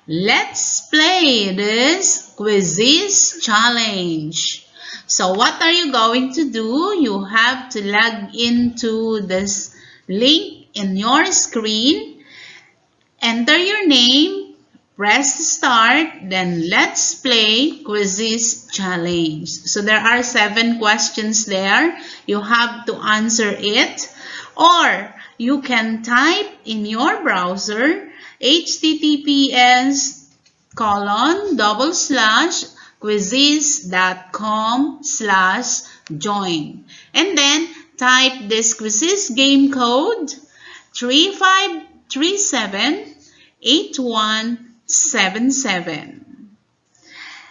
let's play this quizzes challenge. So what are you going to do? You have to log into this link in your screen, enter your name, press start, then let's play quizzes challenge. So there are 7 questions there. You have to answer it, or you can type in your browser https://quizzes.com/join, and then type this quizzes game code 35378177.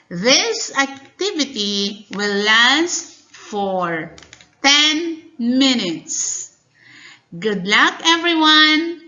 This activity will last for 10 minutes. Good luck, everyone!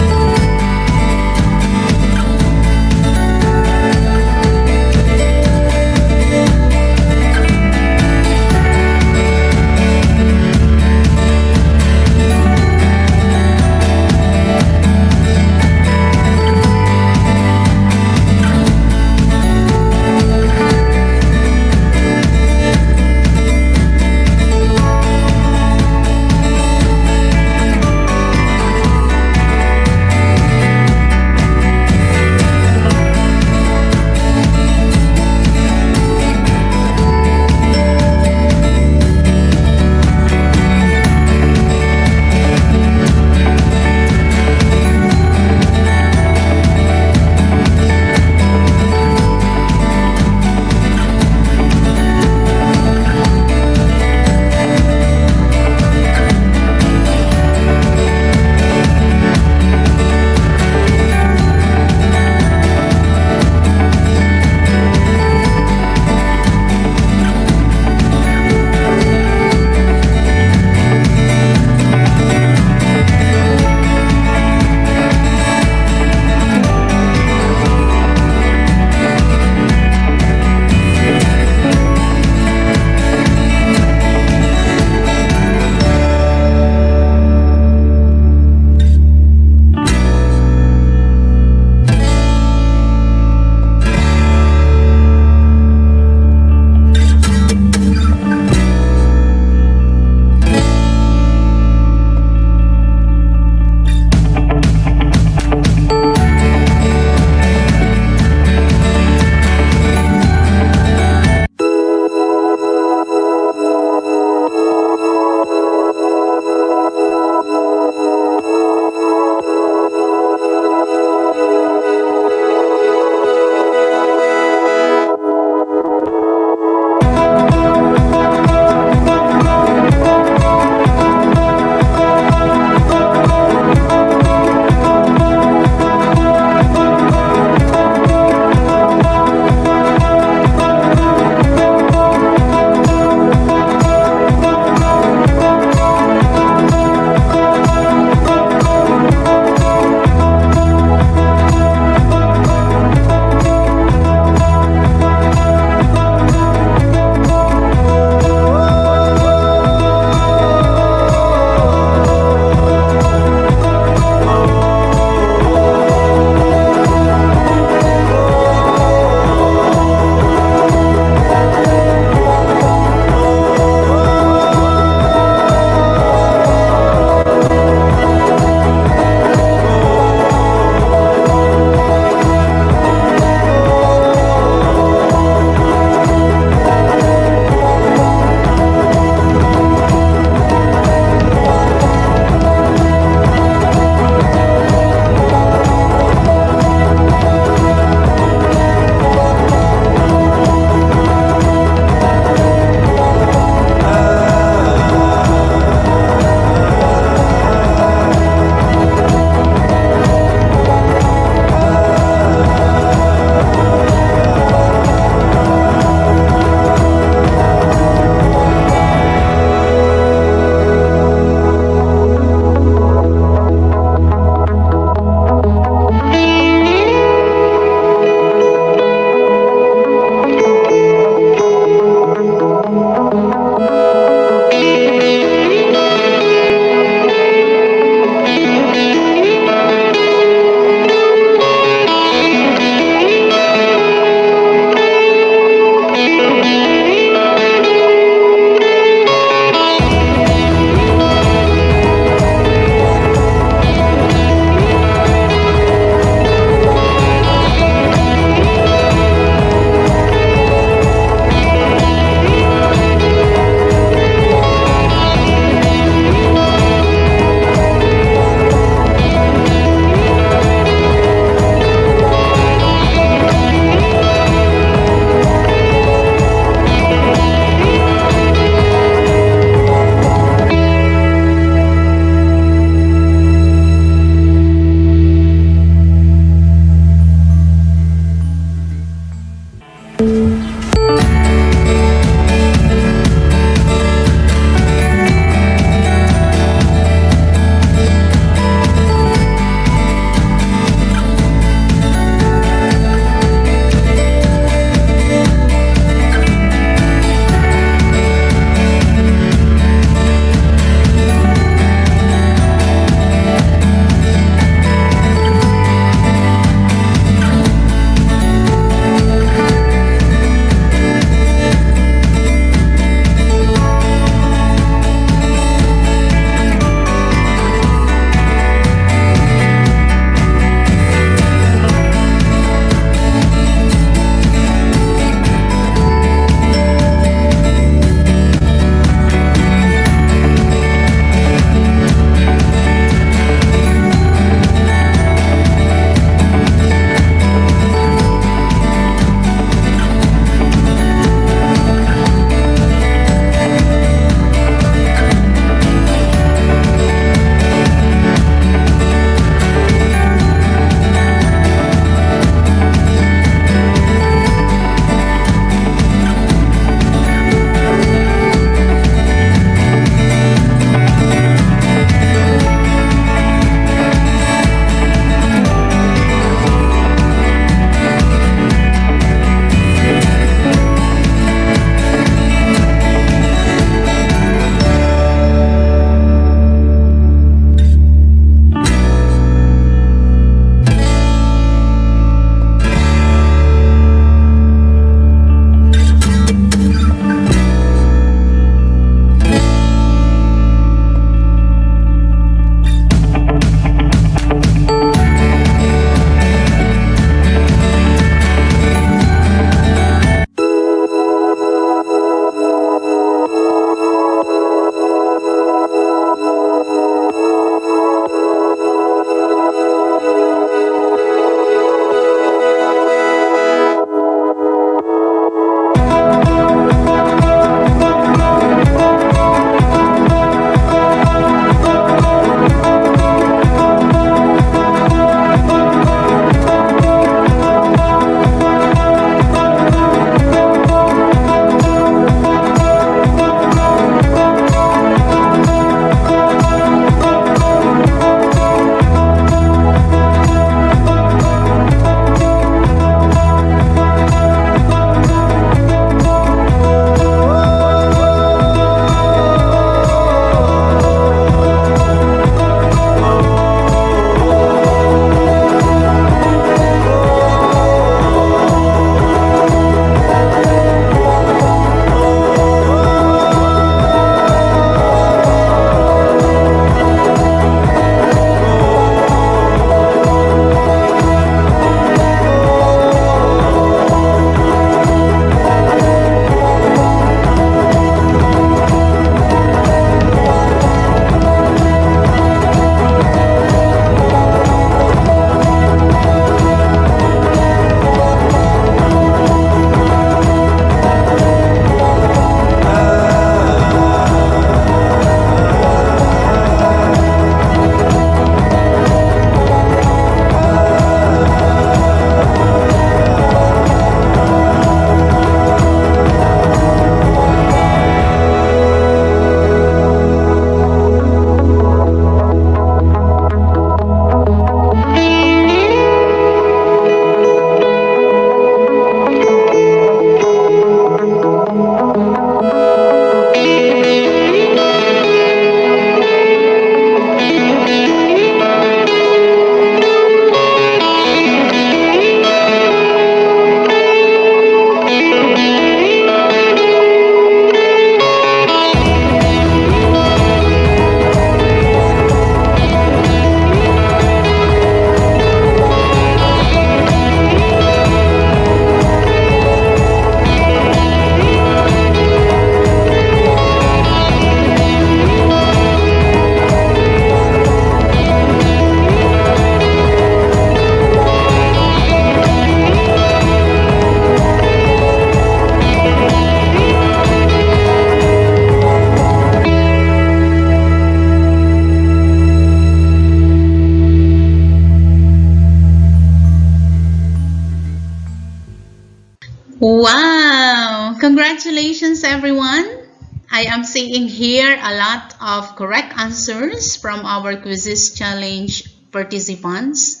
Congratulations, everyone. I am seeing here a lot of correct answers from our quizzes challenge participants.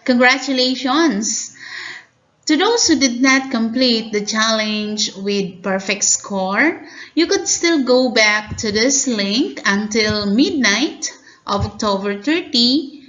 Congratulations. To those who did not complete the challenge with perfect score, you could still go back to this link until midnight of October 30.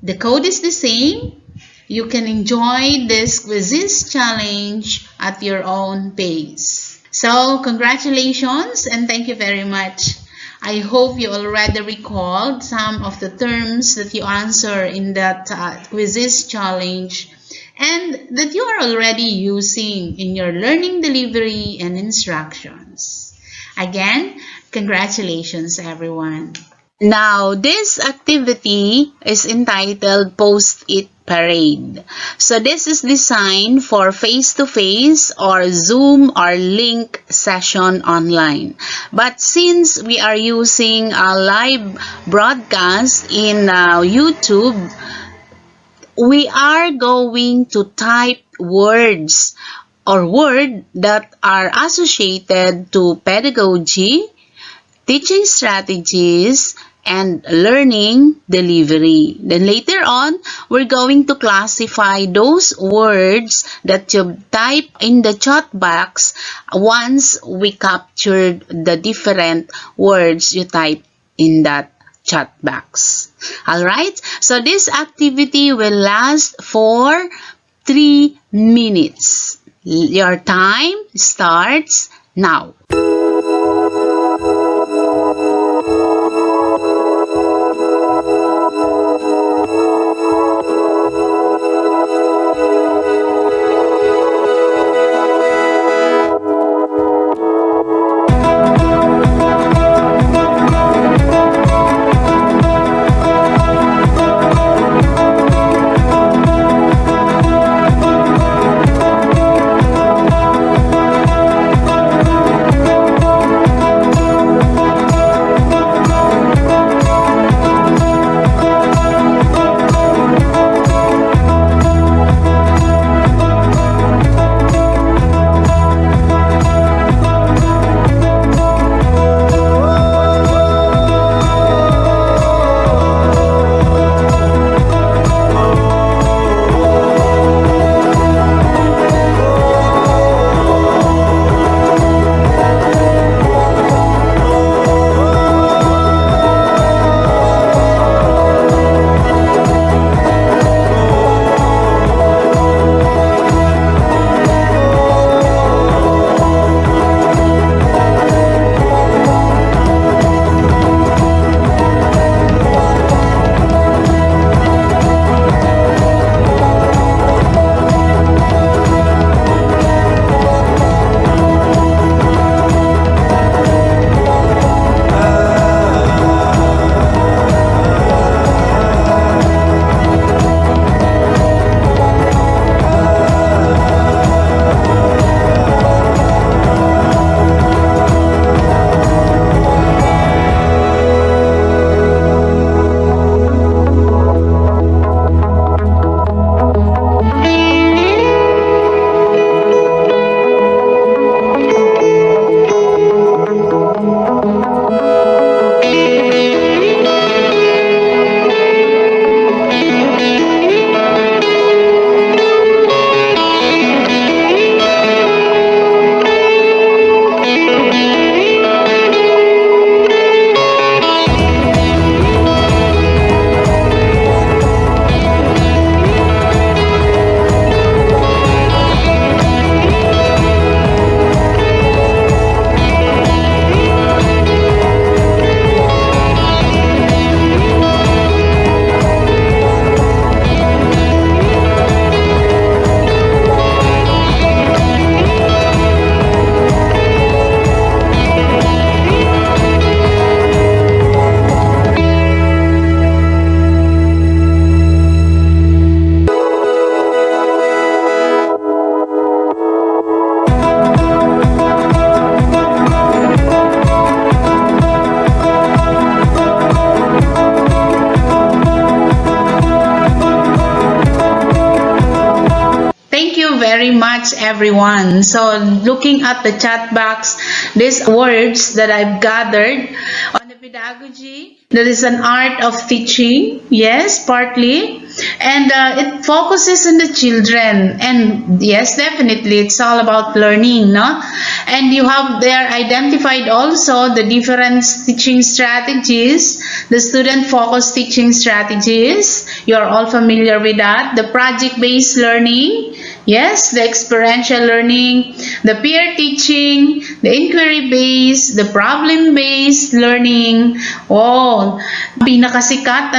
The code is the same. You can enjoy this quizzes challenge at your own pace. So, congratulations and thank you very much. I hope you already recalled some of the terms that you answer in that quizzes challenge and that you are already using in your learning delivery and instructions. Again, congratulations everyone. Now, this activity is entitled Post-it Parade. So this is designed for face-to-face or Zoom or link session online. But since we are using a live broadcast in YouTube, we are going to type words or words that are associated to pedagogy, teaching strategies, and learning delivery. Then later on, we're going to classify those words that you type in the chat box once we captured the different words you type in that chat box. Alright, so this activity will last for 3 minutes. Your time starts now. much, everyone. So, looking at the chat box, these words that I've gathered on the pedagogy, there is an art of teaching, yes, partly, and it focuses on the children, and yes, definitely, it's all about learning, no? And you have there identified also the different teaching strategies, the student-focused teaching strategies. You're all familiar with that. The project-based learning, yes, the experiential learning, the peer teaching, the inquiry-based, the problem-based learning. Oh, pinakasikat,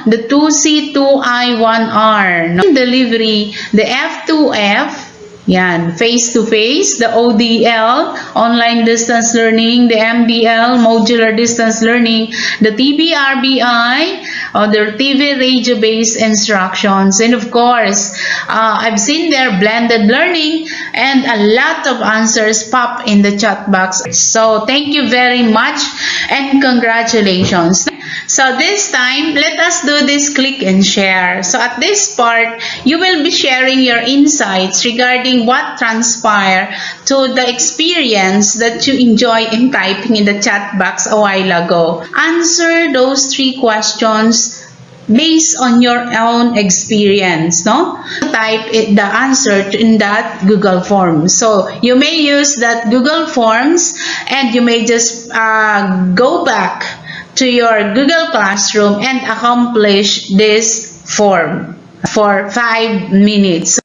the 2C, 2I, 1R. No? Delivery, the F2F, yan, face-to-face, the ODL, online distance learning, the MDL, modular distance learning, the TBRBI, or the TV radio-based instructions, and of course, I've seen there blended learning, and a lot of answers pop in the chat box. So thank you very much, and congratulations. So this time, let us do this click and share. So at this part, you will be sharing your insights regarding what transpired to the experience that you enjoy in typing in the chat box a while ago. Answer those 3 questions based on your own experience, no? Type the answer in that Google Form. So you may use that Google Forms, and you may just go back to your Google Classroom and accomplish this form for 5 minutes.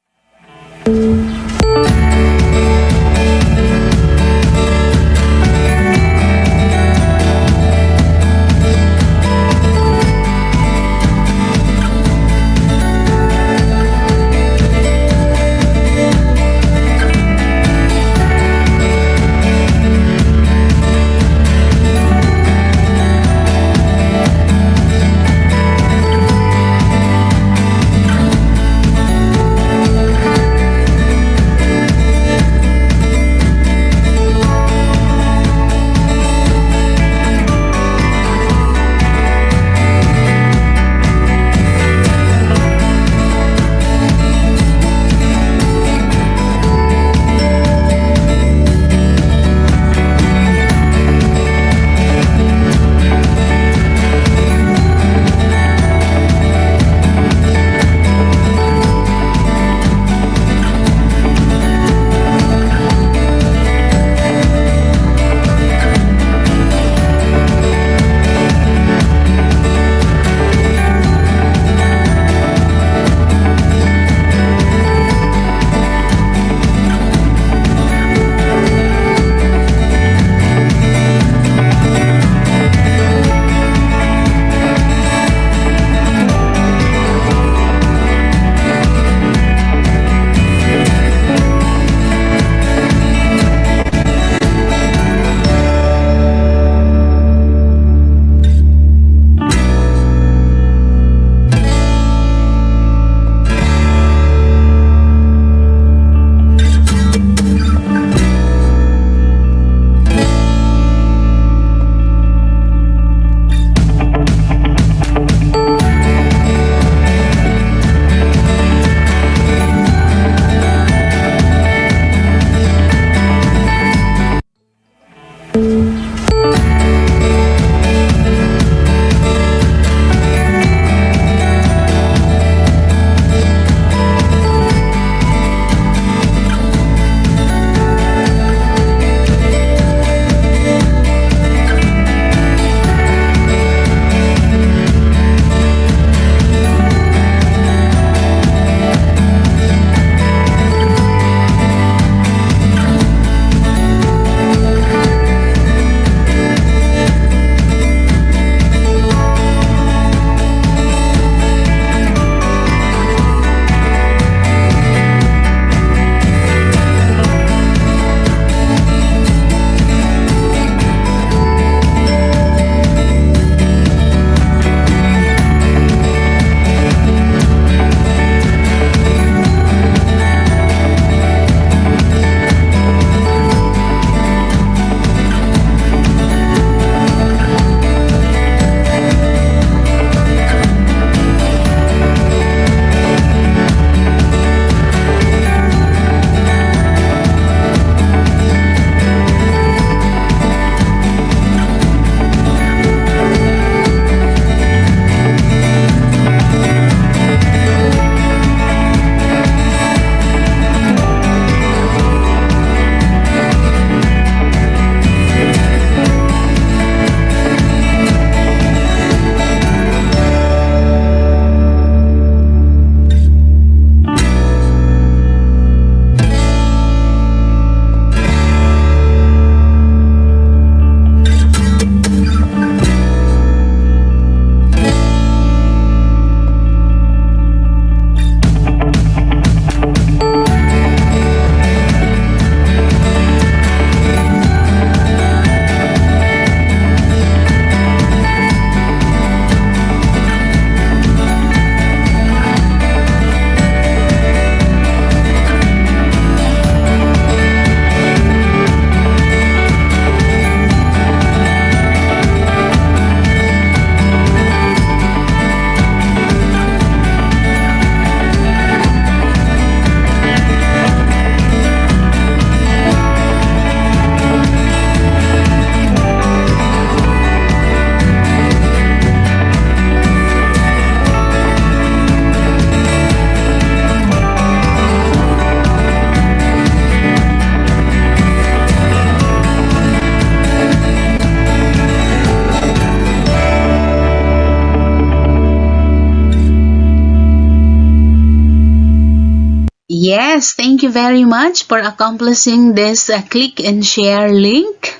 Yes, thank you very much for accomplishing this click and share link.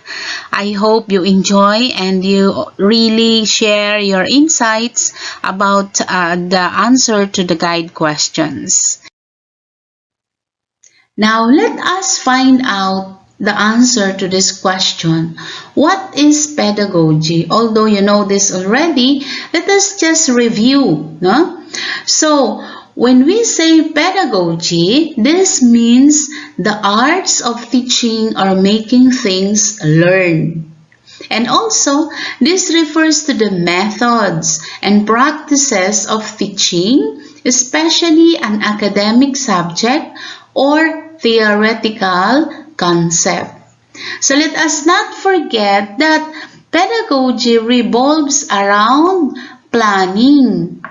I hope you enjoy and you really share your insights about the answer to the guide questions. Now let us find out the answer to this question. What is pedagogy? Although you know this already, let us just review. No? So, when we say pedagogy, this means the arts of teaching or making things learn. And also, this refers to the methods and practices of teaching, especially an academic subject or theoretical concept. So let us not forget that pedagogy revolves around planning,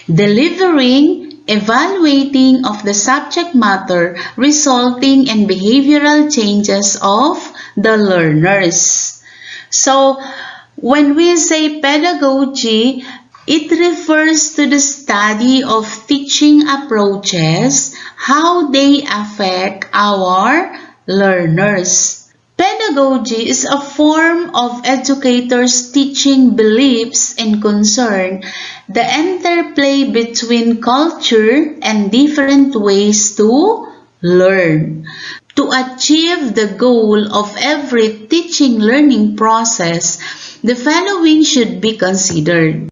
delivering, evaluating of the subject matter resulting in behavioral changes of the learners. So when we say pedagogy, it refers to the study of teaching approaches, how they affect our learners. Pedagogy is a form of educators teaching beliefs and concern, the interplay between culture and different ways to learn. To achieve the goal of every teaching learning process, the following should be considered.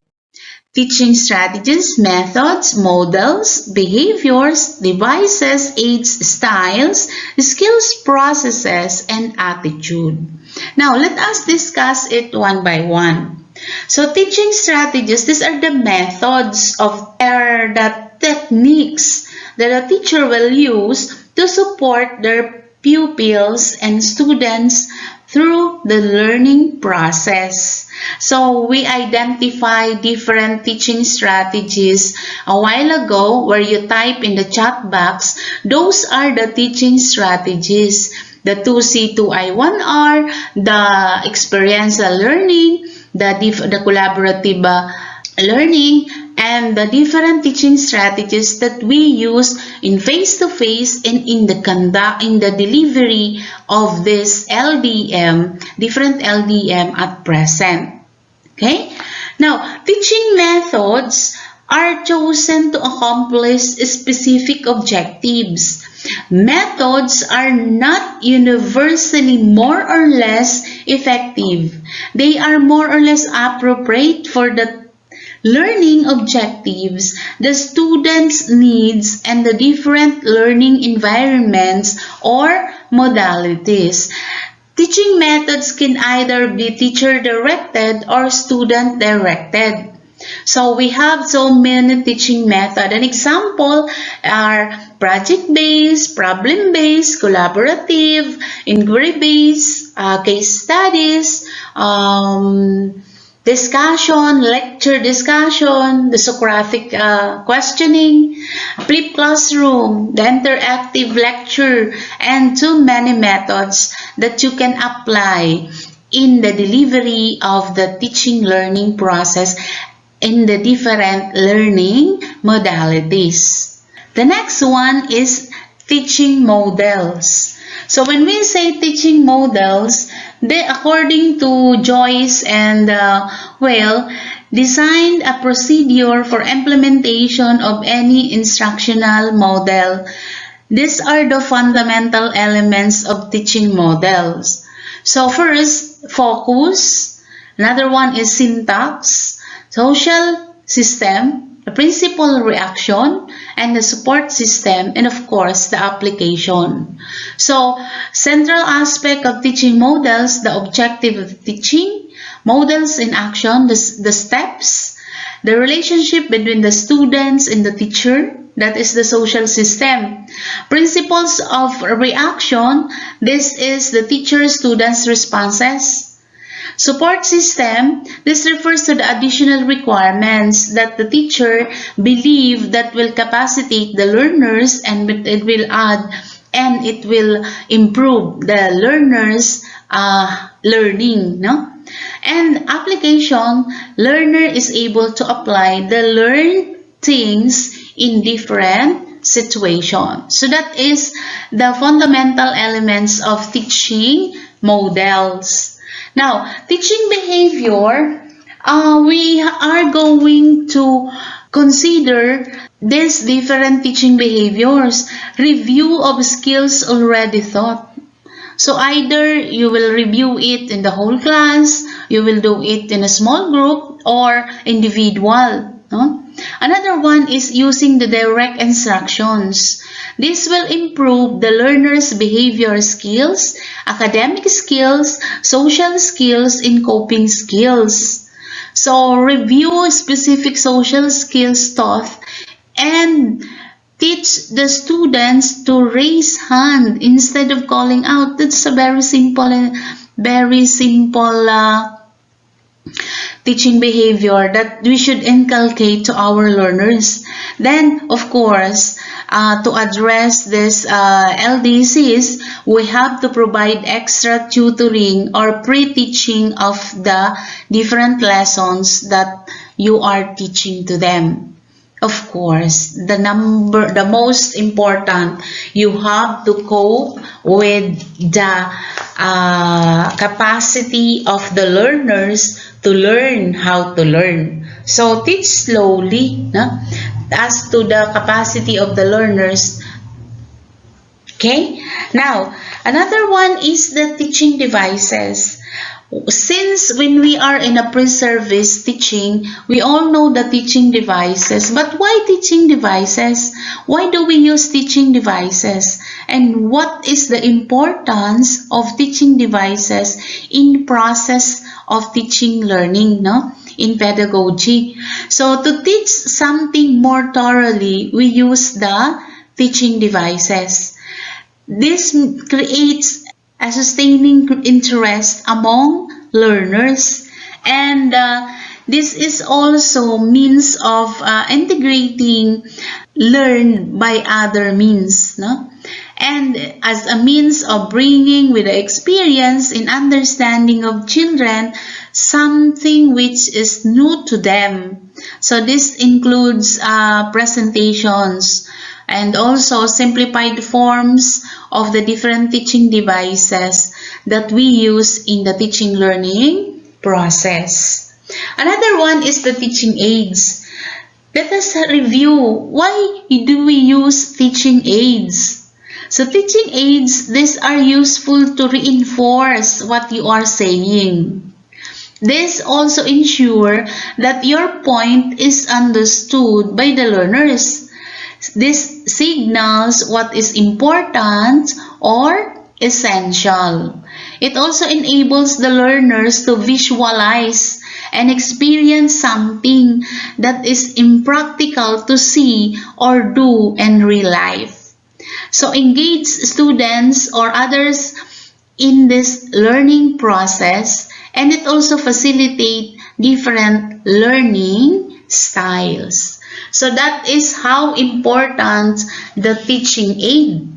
Teaching strategies, methods, models, behaviors, devices, aids, styles, skills, processes, and attitude. Now, let us discuss it one by one. So, teaching strategies, these are the methods are the techniques that a teacher will use to support their pupils and students through the learning process. So we identify different teaching strategies a while ago where you type in the chat box, those are the teaching strategies. The 2C, 2I, 1R, the experiential learning, the collaborative learning, and the different teaching strategies that we use in face-to-face and in the delivery of this LDM, different LDM at present. Okay? Now, teaching methods are chosen to accomplish specific objectives. Methods are not universally more or less effective. They are more or less appropriate for the learning objectives, the students' needs, and the different learning environments or modalities. Teaching methods can either be teacher-directed or student-directed. So we have so many teaching methods. An example are project-based, problem-based, collaborative, inquiry-based, case studies, discussion, lecture discussion, the Socratic questioning, flipped classroom, the interactive lecture, and too many methods that you can apply in the delivery of the teaching learning process in the different learning modalities. The next one is teaching models. So when we say teaching models, they, according to Joyce and designed a procedure for implementation of any instructional model. These are the fundamental elements of teaching models. So first, focus. Another one is syntax, social system, the principal reaction, and the support system, and of course, the application. So, central aspect of teaching models, the objective of teaching, models in action, the steps, the relationship between the students and the teacher, that is the social system. Principles of reaction, this is the teacher-students responses. Support system, this refers to the additional requirements that the teacher believe that will capacitate the learners and it will add and it will improve the learners' learning. No? And application, learner is able to apply the learned things in different different situation. So that is the fundamental elements of teaching models. Now, teaching behavior, we are going to consider these different teaching behaviors. Review of skills already taught. So either you will review it in the whole class, you will do it in a small group, or individual. No? Another one is using the direct instructions. This will improve the learner's behavior skills, academic skills, social skills, and coping skills. So review specific social skills taught and teach the students to raise hand instead of calling out. That's a very simple teaching behavior that we should inculcate to our learners. Then, of course, to address this LDCs, we have to provide extra tutoring or pre-teaching of the different lessons that you are teaching to them. Of course, the most important, you have to cope with the capacity of the learners to learn how to learn. So teach slowly, no? As to the capacity of the learners. Okay? Now, another one is the teaching devices. Since when we are in a pre-service teaching, we all know the teaching devices. But why teaching devices? Why do we use teaching devices? And what is the importance of teaching devices in process of teaching learning, no? In pedagogy? So to teach something more thoroughly, we use the teaching devices. This creates a sustaining interest among learners, and this is also means of integrating learn by other means, no? And as a means of bringing with the experience in understanding of children something which is new to them. So this includes presentations and also simplified forms of the different teaching devices that we use in the teaching learning process. Another one is the teaching aids. Let us review why do we use teaching aids. So teaching aids, these are useful to reinforce what you are saying. This also ensure that your point is understood by the learners. This signals what is important or essential. It also enables the learners to visualize and experience something that is impractical to see or do in real life. So engage students or others in this learning process, and it also facilitates different learning styles. So that is how important the teaching aid.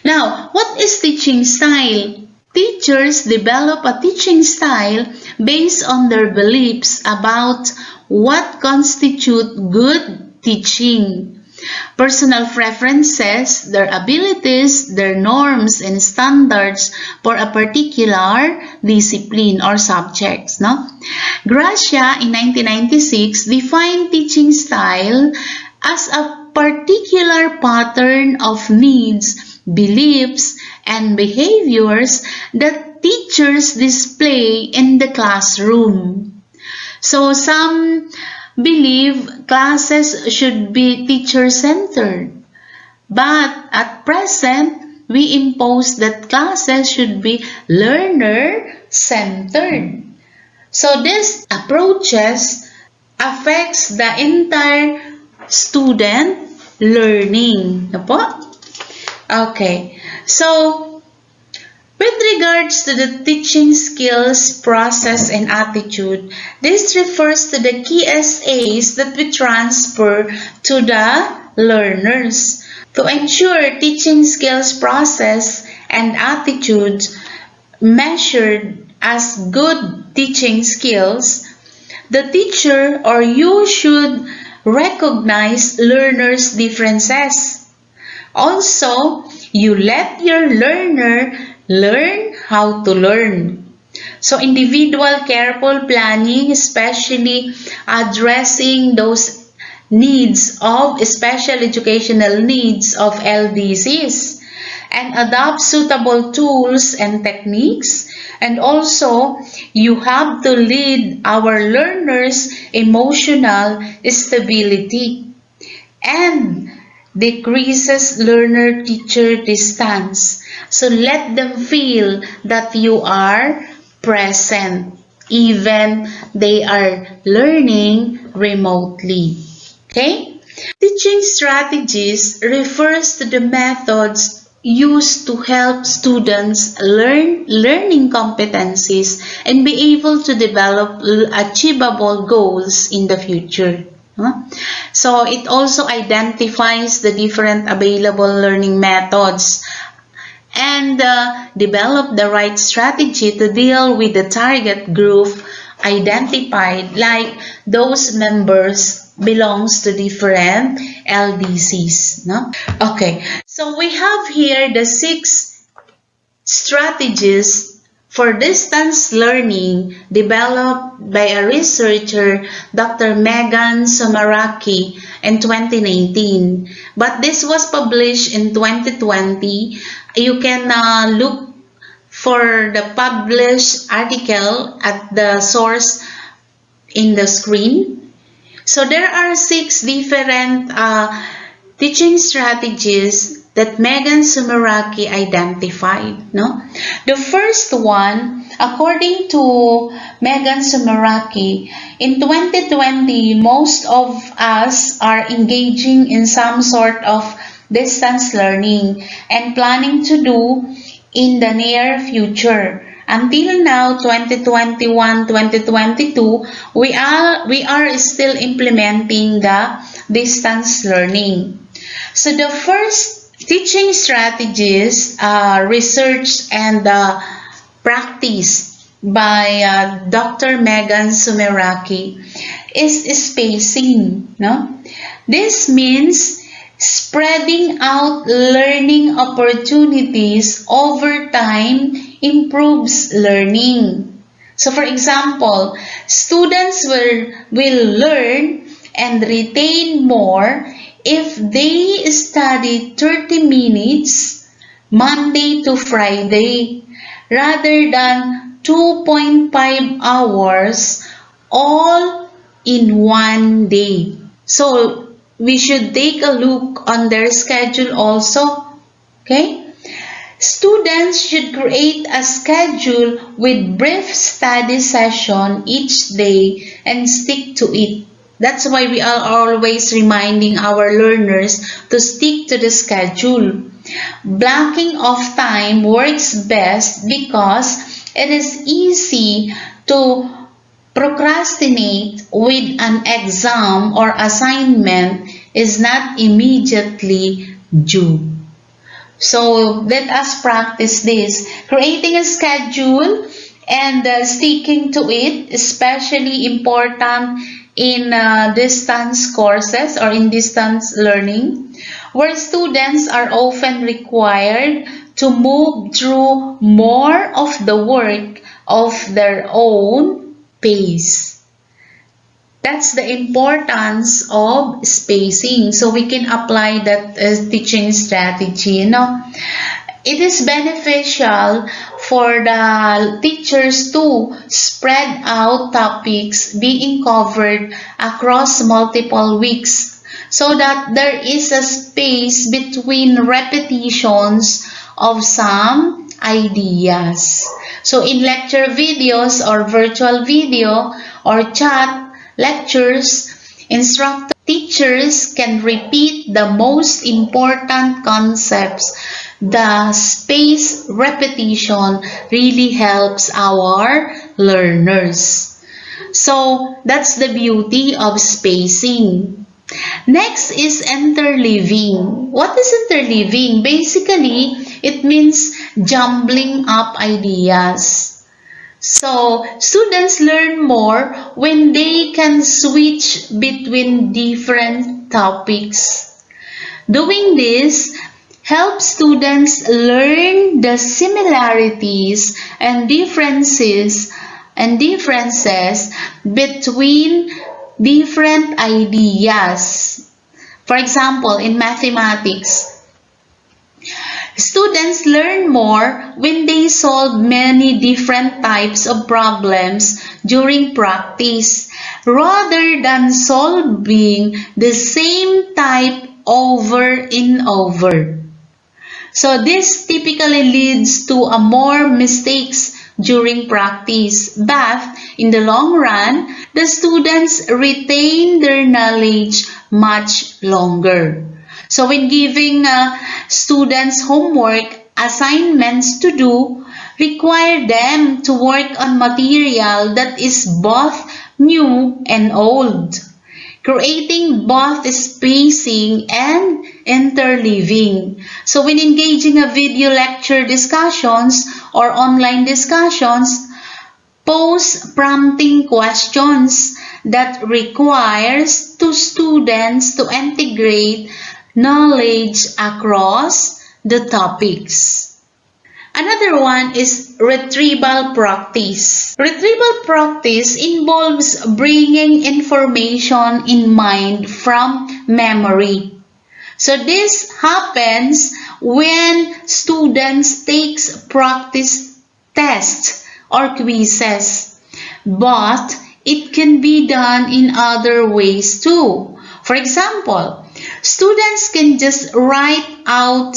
Now, what is teaching style? Teachers develop a teaching style based on their beliefs about what constitutes good teaching. Personal preferences, their abilities, their norms and standards for a particular discipline or subjects. No? Gracia in 1996 defined teaching style as a particular pattern of needs, beliefs, and behaviors that teachers display in the classroom. So some believe classes should be teacher-centered, but at present, we impose that classes should be learner-centered. So these approaches affects the entire student learning. Okay, so with regards to the teaching skills, process, and attitude, this refers to the key essays that we transfer to the learners. To ensure teaching skills, process, and attitude measured as good teaching skills, the teacher or you should recognize learners' differences. Also, you let your learner learn how to learn. So individual careful planning, especially addressing those needs of special educational needs of LDCs, and adopt suitable tools and techniques. And also, you have to lead our learners' emotional stability and decreases learner-teacher distance. So let them feel that you are present, even they are learning remotely. Okay? Teaching strategies refers to the methods used to help students learn learning competencies and be able to develop achievable goals in the future. So it also identifies the different available learning methods and develop the right strategy to deal with the target group identified, like those members belongs to different LDCs. No? Okay, so we have here the 6 strategies for distance learning developed by a researcher, Dr. Megan Somaraki, in 2019. But this was published in 2020. You can look for the published article at the source in the screen. So there are 6 different teaching strategies that Megan Sumeraki identified. No? The first one, according to Megan Sumeraki, in 2020, most of us are engaging in some sort of distance learning and planning to do in the near future. Until now, 2021, 2022, we are still implementing the distance learning. So the first teaching strategies researched and practiced by Dr. Megan Sumeraki is spacing. No? This means spreading out learning opportunities over time improves learning. So for example, students will learn and retain more if they study 30 minutes Monday to Friday rather than 2.5 hours all in one day. So we should take a look on their schedule also. Okay? Students should create a schedule with brief study session each day and stick to it. That's why we are always reminding our learners to stick to the schedule. Blocking of time works best because it is easy to procrastinate with an exam or assignment is not immediately due. So let us practice this. Creating a schedule and sticking to it, especially important in distance courses or in distance learning, where students are often required to move through more of the work of their own pace. That's the importance of spacing. So we can apply that teaching strategy. It is beneficial for the teachers to spread out topics being covered across multiple weeks so that there is a space between repetitions of some ideas. So in lecture videos or virtual video or chat lectures, teachers can repeat the most important concepts. The space repetition really helps our learners. So that's the beauty of spacing. Next is interleaving. What is interleaving? Basically, it means jumbling up ideas. So, students learn more when they can switch between different topics. Doing this helps students learn the similarities and differences between different ideas. For example, in mathematics, students learn more when they solve many different types of problems during practice rather than solving the same type over and over. So this typically leads to more mistakes during practice, but in the long run, the students retain their knowledge much longer. So when giving students homework assignments to do, require them to work on material that is both new and old, creating both spacing and interleaving. So when engaging a video lecture discussions or online discussions, pose prompting questions that requires two students to integrate knowledge across the topics. Another one is retrieval practice. Retrieval practice involves bringing information in mind from memory. So this happens when students takes practice tests or quizzes, but it can be done in other ways too. For example, students can just write out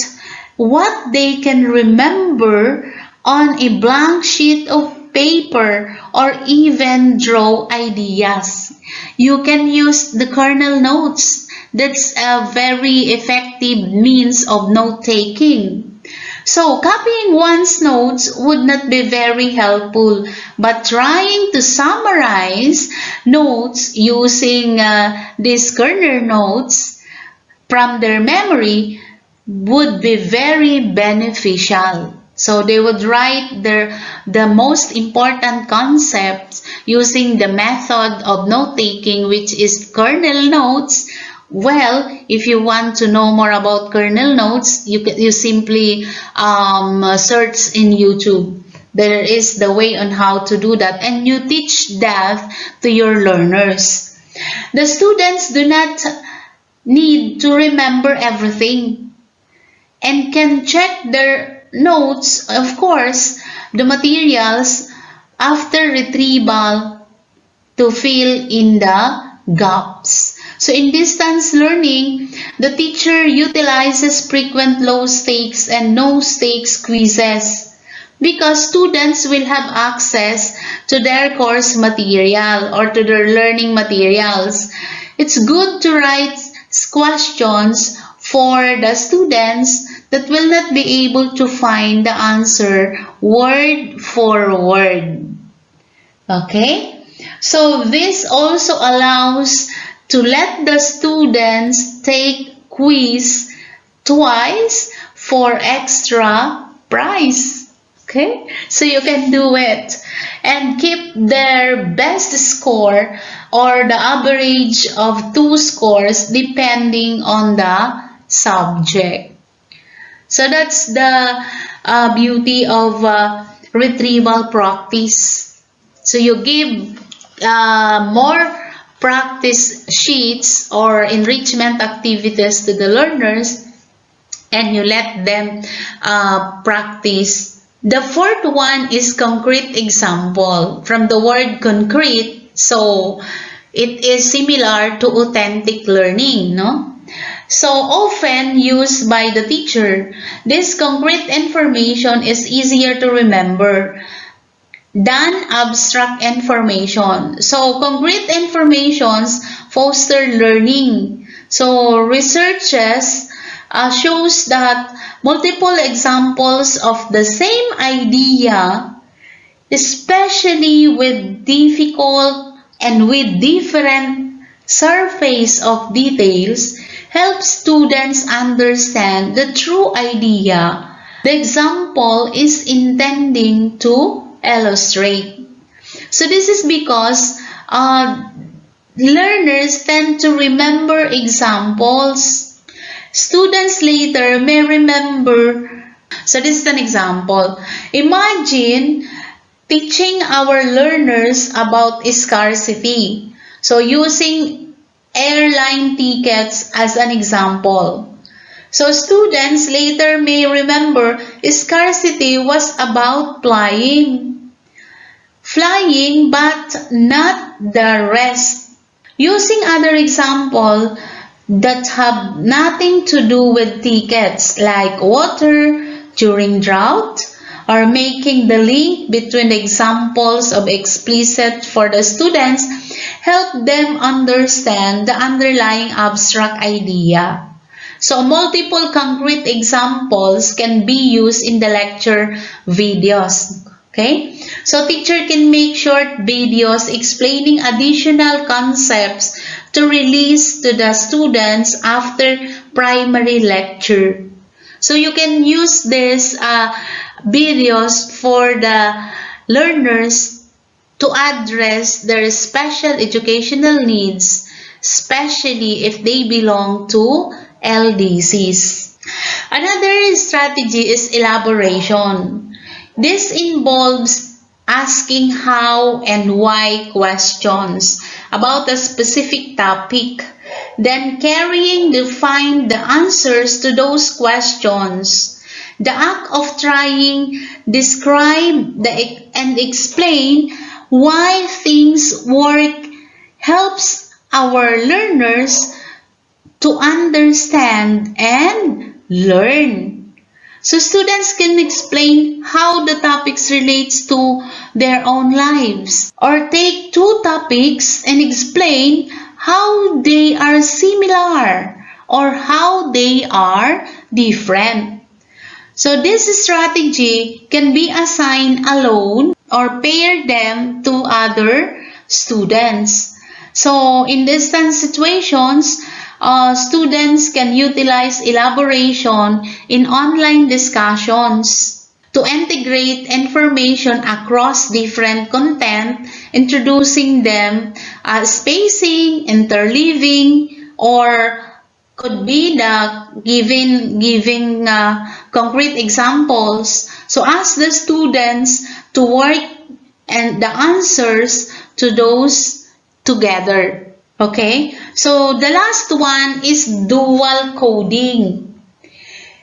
what they can remember on a blank sheet of paper or even draw ideas. You can use the kernel notes. That's a very effective means of note-taking. So, copying one's notes would not be very helpful, but trying to summarize notes using these kernel notes from their memory would be very beneficial. So they would write the most important concepts using the method of note-taking, which is kernel notes. Well, if you want to know more about kernel notes, you simply search in YouTube. There is the way on how to do that, and you teach that to your learners. The students do not need to remember everything and can check their notes, of course, the materials after retrieval to fill in the gaps. So in distance learning, the teacher utilizes frequent low-stakes and no-stakes quizzes because students will have access to their course material or to their learning materials. It's good to write questions for the students that will not be able to find the answer word for word. Okay? So this also allows to let the students take quiz twice for extra prize. Okay? So you can do it and keep their best score or the average of 2 scores depending on the subject. So that's the beauty of retrieval practice. So you give more practice sheets or enrichment activities to the learners and you let them practice. The fourth one is concrete example. From the word concrete, so it is similar to authentic learning, no? So often used by the teacher, this concrete information is easier to remember than abstract information. So concrete informations foster learning. So researches shows that multiple examples of the same idea, especially with difficult and with different surface of details, help students understand the true idea the example is intending to illustrate. So this is because learners tend to remember examples, Students later may remember. So this is an example. Imagine teaching our learners about scarcity. So using airline tickets as an example. So students later may remember scarcity was about flying. Flying but not the rest. Using other example that have nothing to do with tickets like water during drought, or making the link between the examples of explicit for the students help them understand the underlying abstract idea. So multiple concrete examples can be used in the lecture videos. Okay? So teacher can make short videos explaining additional concepts to release to the students after primary lecture. So you can use these videos for the learners to address their special educational needs, especially if they belong to LDCs. Another strategy is elaboration. This involves asking how and why questions about a specific topic, then carrying to find the answers to those questions. The act of trying, describe, and explain why things work helps our learners to understand and learn. So students can explain how the topics relates to their own lives, or take two topics and explain how they are similar or how they are different. So this strategy can be assigned alone or pair them to other students. So in distance situations, students can utilize elaboration in online discussions to integrate information across different content, introducing them, spacing, interleaving, or could be the giving concrete examples. So ask the students to work and the answers to those together. Okay, so the last one is dual coding.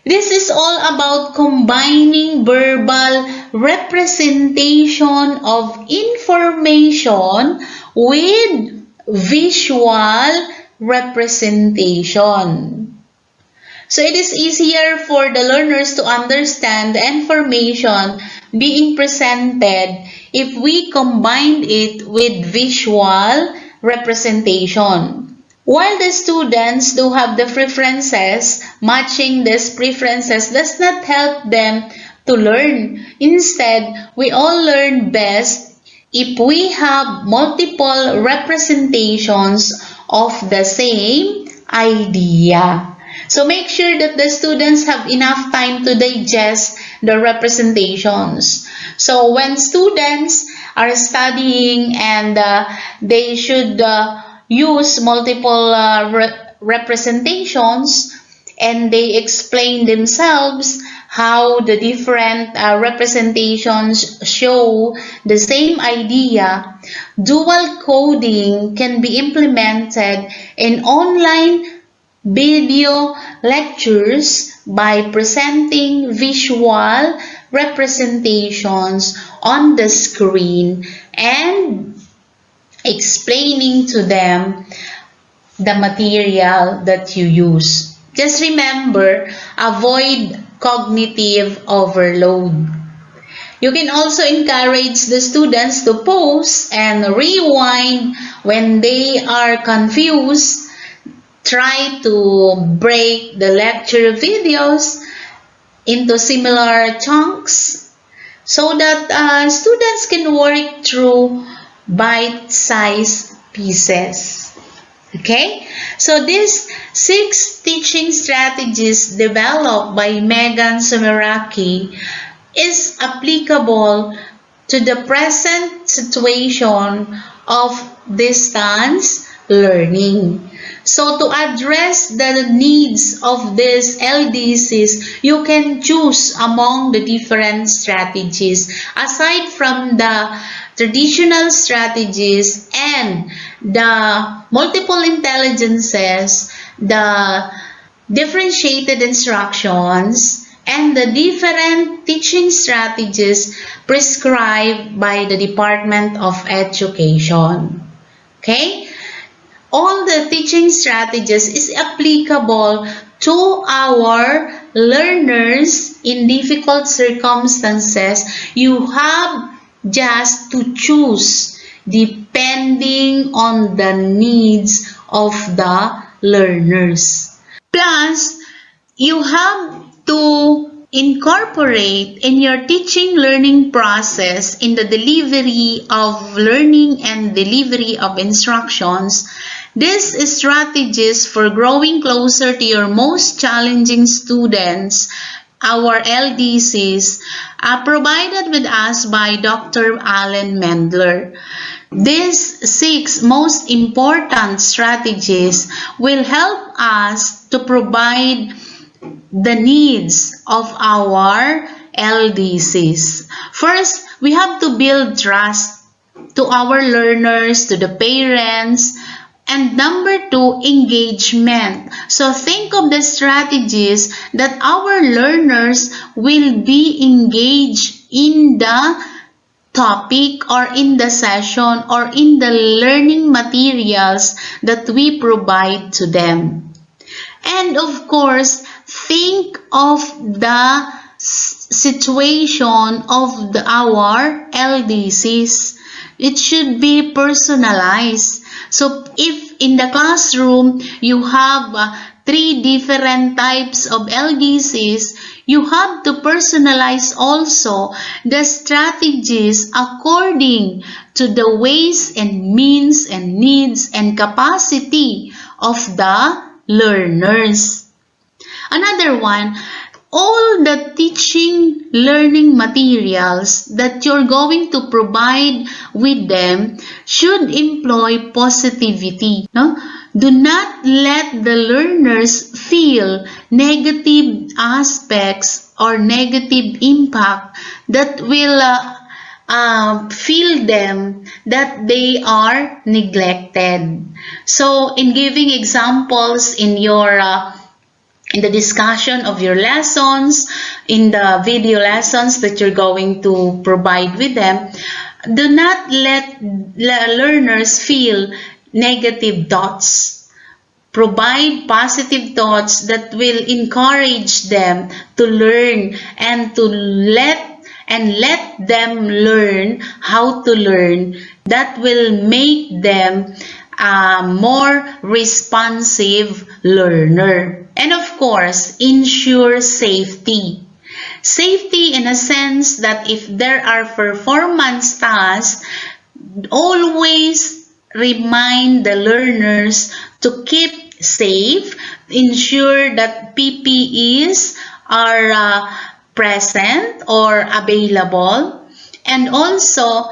This is all about combining verbal representation of information with visual representation. So it is easier for the learners to understand the information being presented if we combine it with visual representation. While the students do have the preferences, matching these preferences does not help them to learn. Instead, we all learn best if we have multiple representations of the same idea. So make sure that the students have enough time to digest the representations. So when students are studying and they should use multiple representations, and they explain themselves how the different representations show the same idea, dual coding can be implemented in online video lectures by presenting visual representations on the screen and explaining to them the material that you use. Just remember, avoid cognitive overload. You can also encourage the students to pause and rewind when they are confused. Try to break the lecture videos into similar chunks so that students can work through bite-sized pieces. Okay? So these 6 teaching strategies developed by Megan Sumeraki is applicable to the present situation of distance learning. So to address the needs of these LDCs, you can choose among the different strategies. Aside from the traditional strategies and the multiple intelligences, the differentiated instructions, and the different teaching strategies prescribed by the Department of Education. Okay? All the teaching strategies is applicable to our learners in difficult circumstances. You have just to choose depending on the needs of the learners. Plus, you have to incorporate in your teaching learning process in the delivery of learning and delivery of instructions these strategies for growing closer to your most challenging students, our LDCs, provided with us by Dr. Alan Mendler. These 6 most important strategies will help us to provide the needs of our LDCs. First, we have to build trust to our learners, to the parents, and number 2, engagement. So think of the strategies that our learners will be engaged in the topic or in the session or in the learning materials that we provide to them. And of course, think of the situation of our LDCs. It should be personalized. So if in the classroom you have 3 different types of LDCs, you have to personalize also the strategies according to the ways and means and needs and capacity of the learners. Another one, all the teaching learning materials that you're going to provide with them should employ positivity. No? Do not let the learners feel negative aspects or negative impact that will feel them that they are neglected. So in giving examples in your in the discussion of your lessons, in the video lessons that you're going to provide with them, do not let learners feel negative thoughts. Provide positive thoughts that will encourage them to learn and to let them learn how to learn. That will make them a more responsive learner. And of course, ensure safety. Safety in a sense that if there are performance tasks, always remind the learners to keep safe, ensure that PPEs are present or available, and also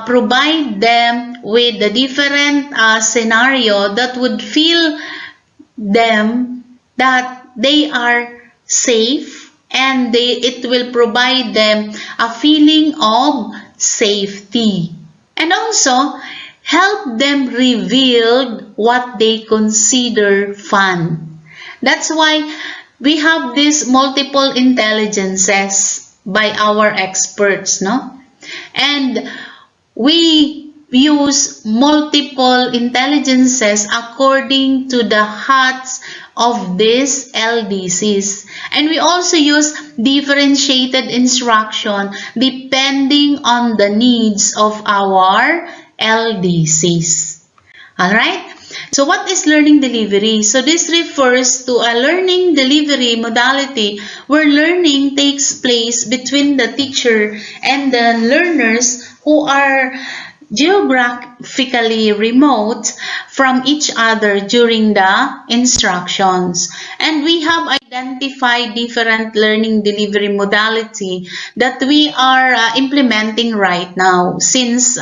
provide them with the different scenario that would feel them that they are safe, and it will provide them a feeling of safety. And also, help them reveal what they consider fun. That's why we have these multiple intelligences by our experts, no? And we use multiple intelligences according to the HATs of these LDCs. And we also use differentiated instruction depending on the needs of our LDCs. Alright? So what is learning delivery? So this refers to a learning delivery modality where learning takes place between the teacher and the learners who are geographically remote from each other during the instructions. And we have identify different learning delivery modality that we are implementing right now, since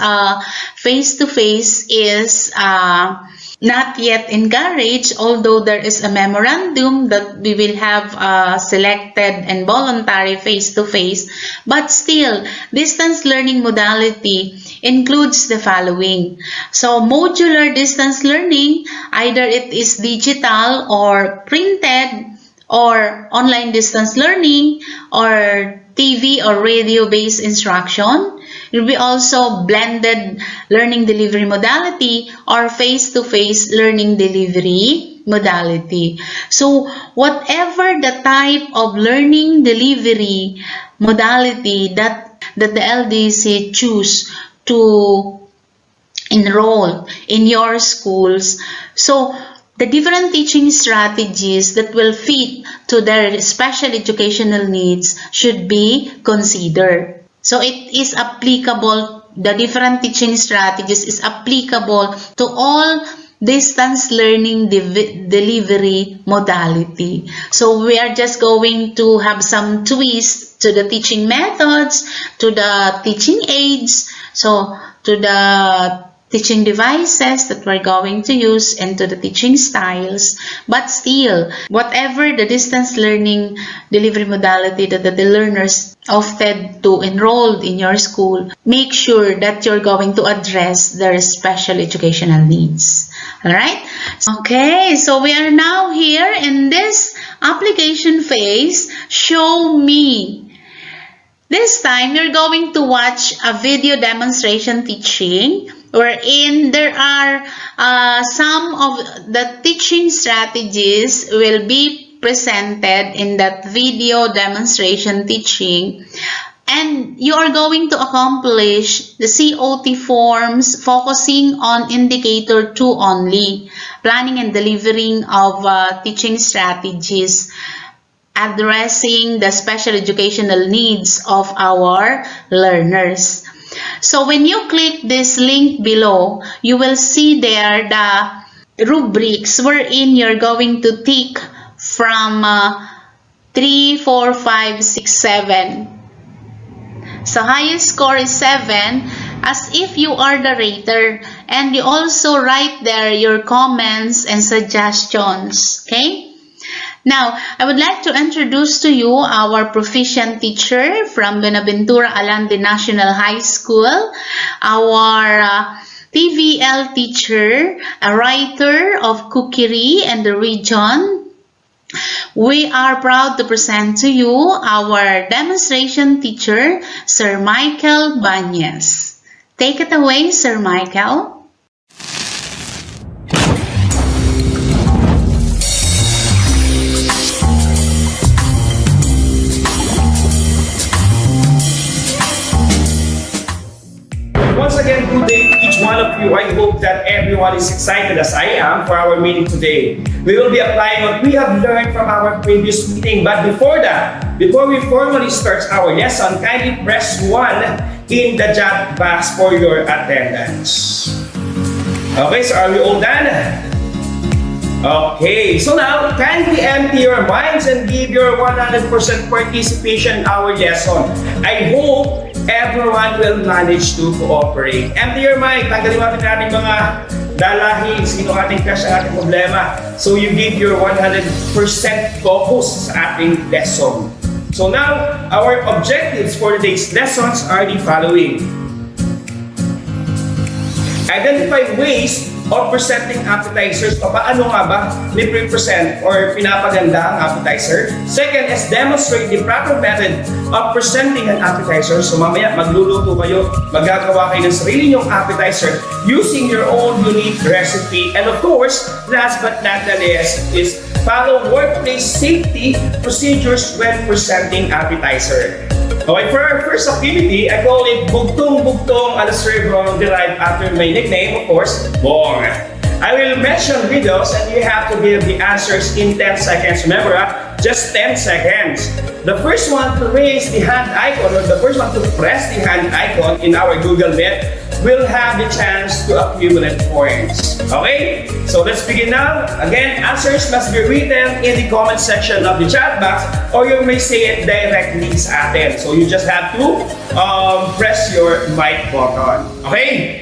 face-to-face is not yet encouraged, although there is a memorandum that we will have selected and voluntary face-to-face, but still distance learning modality includes the following. So modular distance learning, either it is digital or printed, or online distance learning, or TV or radio-based instruction. It will be also blended learning delivery modality or face-to-face learning delivery modality. So whatever the type of learning delivery modality that the LDC choose to enroll in your schools, so the different teaching strategies that will fit to their special educational needs should be considered. So it is applicable, the different teaching strategies is applicable to all distance learning delivery modality. So we are just going to have some twists to the teaching methods, to the teaching aids, so to the teaching devices that we're going to use, and to the teaching styles. But still, whatever the distance learning delivery modality that the learners opted to enroll in your school, make sure that you're going to address their special educational needs. Alright? Okay, so we are now here in this application phase. Show me. This time, you're going to watch a video demonstration teaching wherein there are some of the teaching strategies will be presented in that video demonstration teaching, and you are going to accomplish the COT forms focusing on indicator 2 only, planning and delivering of teaching strategies addressing the special educational needs of our learners. So when you click this link below, you will see there the rubrics wherein you're going to tick from 3, 4, 5, 6, 7. So highest score is 7, as if you are the rater, and you also write there your comments and suggestions. Okay? Now, I would like to introduce to you our Proficient teacher from Buenaventura Alande National High School, our TVL teacher, a writer of Kukiri and the region. We are proud to present to you our demonstration teacher, Sir Michael Banyes. Take it away, Sir Michael. Once again, good day to each one of you. I hope that everyone is excited as I am for our meeting today. We will be applying what we have learned from our previous meeting. But before that, before we formally start our lesson, kindly press 1 in the chat box for your attendance. Okay, so are we all done? Okay, so now kindly empty your minds and give your 100% participation in our lesson. I hope everyone will manage to cooperate. Empty your mind, tanggalin natin ating mga dalahin, sino ating crush, ating problema. So you give your 100% focus sa ating lesson. So now, our objectives for today's lessons are the following. Identify ways of presenting appetizers. Paano nga ba ni-present or pinapaganda ang appetizer? Second is demonstrate the proper method of presenting an appetizer. So mamaya magluluto kayo, magagawa kayo ng sarili nyong appetizer using your own unique recipe. And of course, last but not the least is follow workplace safety procedures when presenting appetizer. Okay, for our first activity, I call it Bugtong-Bugtong al Cerebro, derived after my nickname, of course, Bong. I will mention videos and you have to give the answers in 10 seconds. Remember, just 10 seconds. The first one to raise the hand icon, or the first one to press the hand icon in our Google Meet will have the chance to accumulate points. guys. Okay? So let's begin now. Again, answers must be written in the comment section of the chat box or you may say it directly sa atin. So you just have to press your mic button. Okay?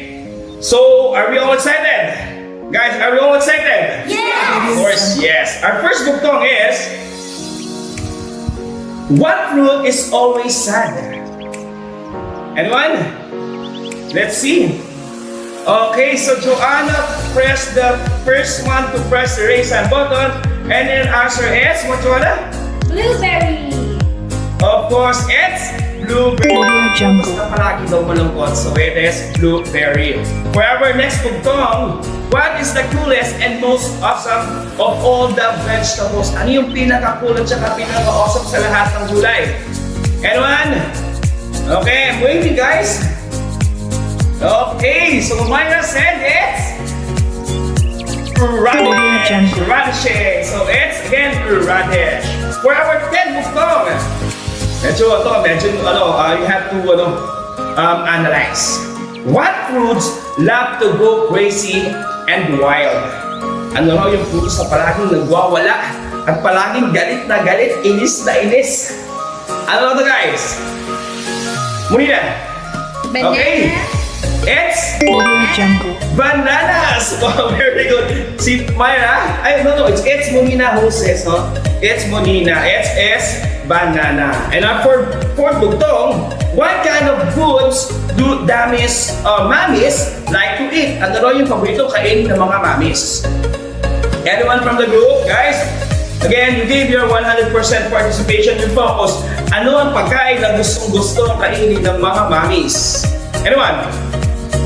So, are we all excited? Guys, are we all excited? Yes! Of course, yes. Our first bugtong is, what fruit is always sad? Anyone? Let's see. Okay, so Joanna press the first one to press the raise hand button. And then answer is, what Joanna? Blueberry. Of course, it's blueberry. Basta palagi daw malungkot, so it is blueberry. For our next bugtong, what is the coolest and most awesome of all the vegetables? Ano yung pinaka-cool at saka pinaka-awesome sa lahat ng gulay? Anyone? Okay, I'm waiting guys. Okay, so Myra said it's radish. Radish. So it's again radish. For our 10th bugtong, medyo you have to analyze. What fruits love to go crazy and wild? Ano raw yung fruits na palaging nagwawala at palaging galit na galit, inis na inis? Ano raw to guys? Munina. Okay. It's bananas. Wow, very good. Si Myra, it's Monina who says, no? It's Monina. It's banana. And for bugtong, what kind of foods do mommies like to eat? Ano raw yung paborito kainin ng mga mommies? Anyone from the group, guys? Again, you gave your 100% participation. You focus. Ano ang pagkain na gustong-gusto kainin ng mga mommies? Anyone?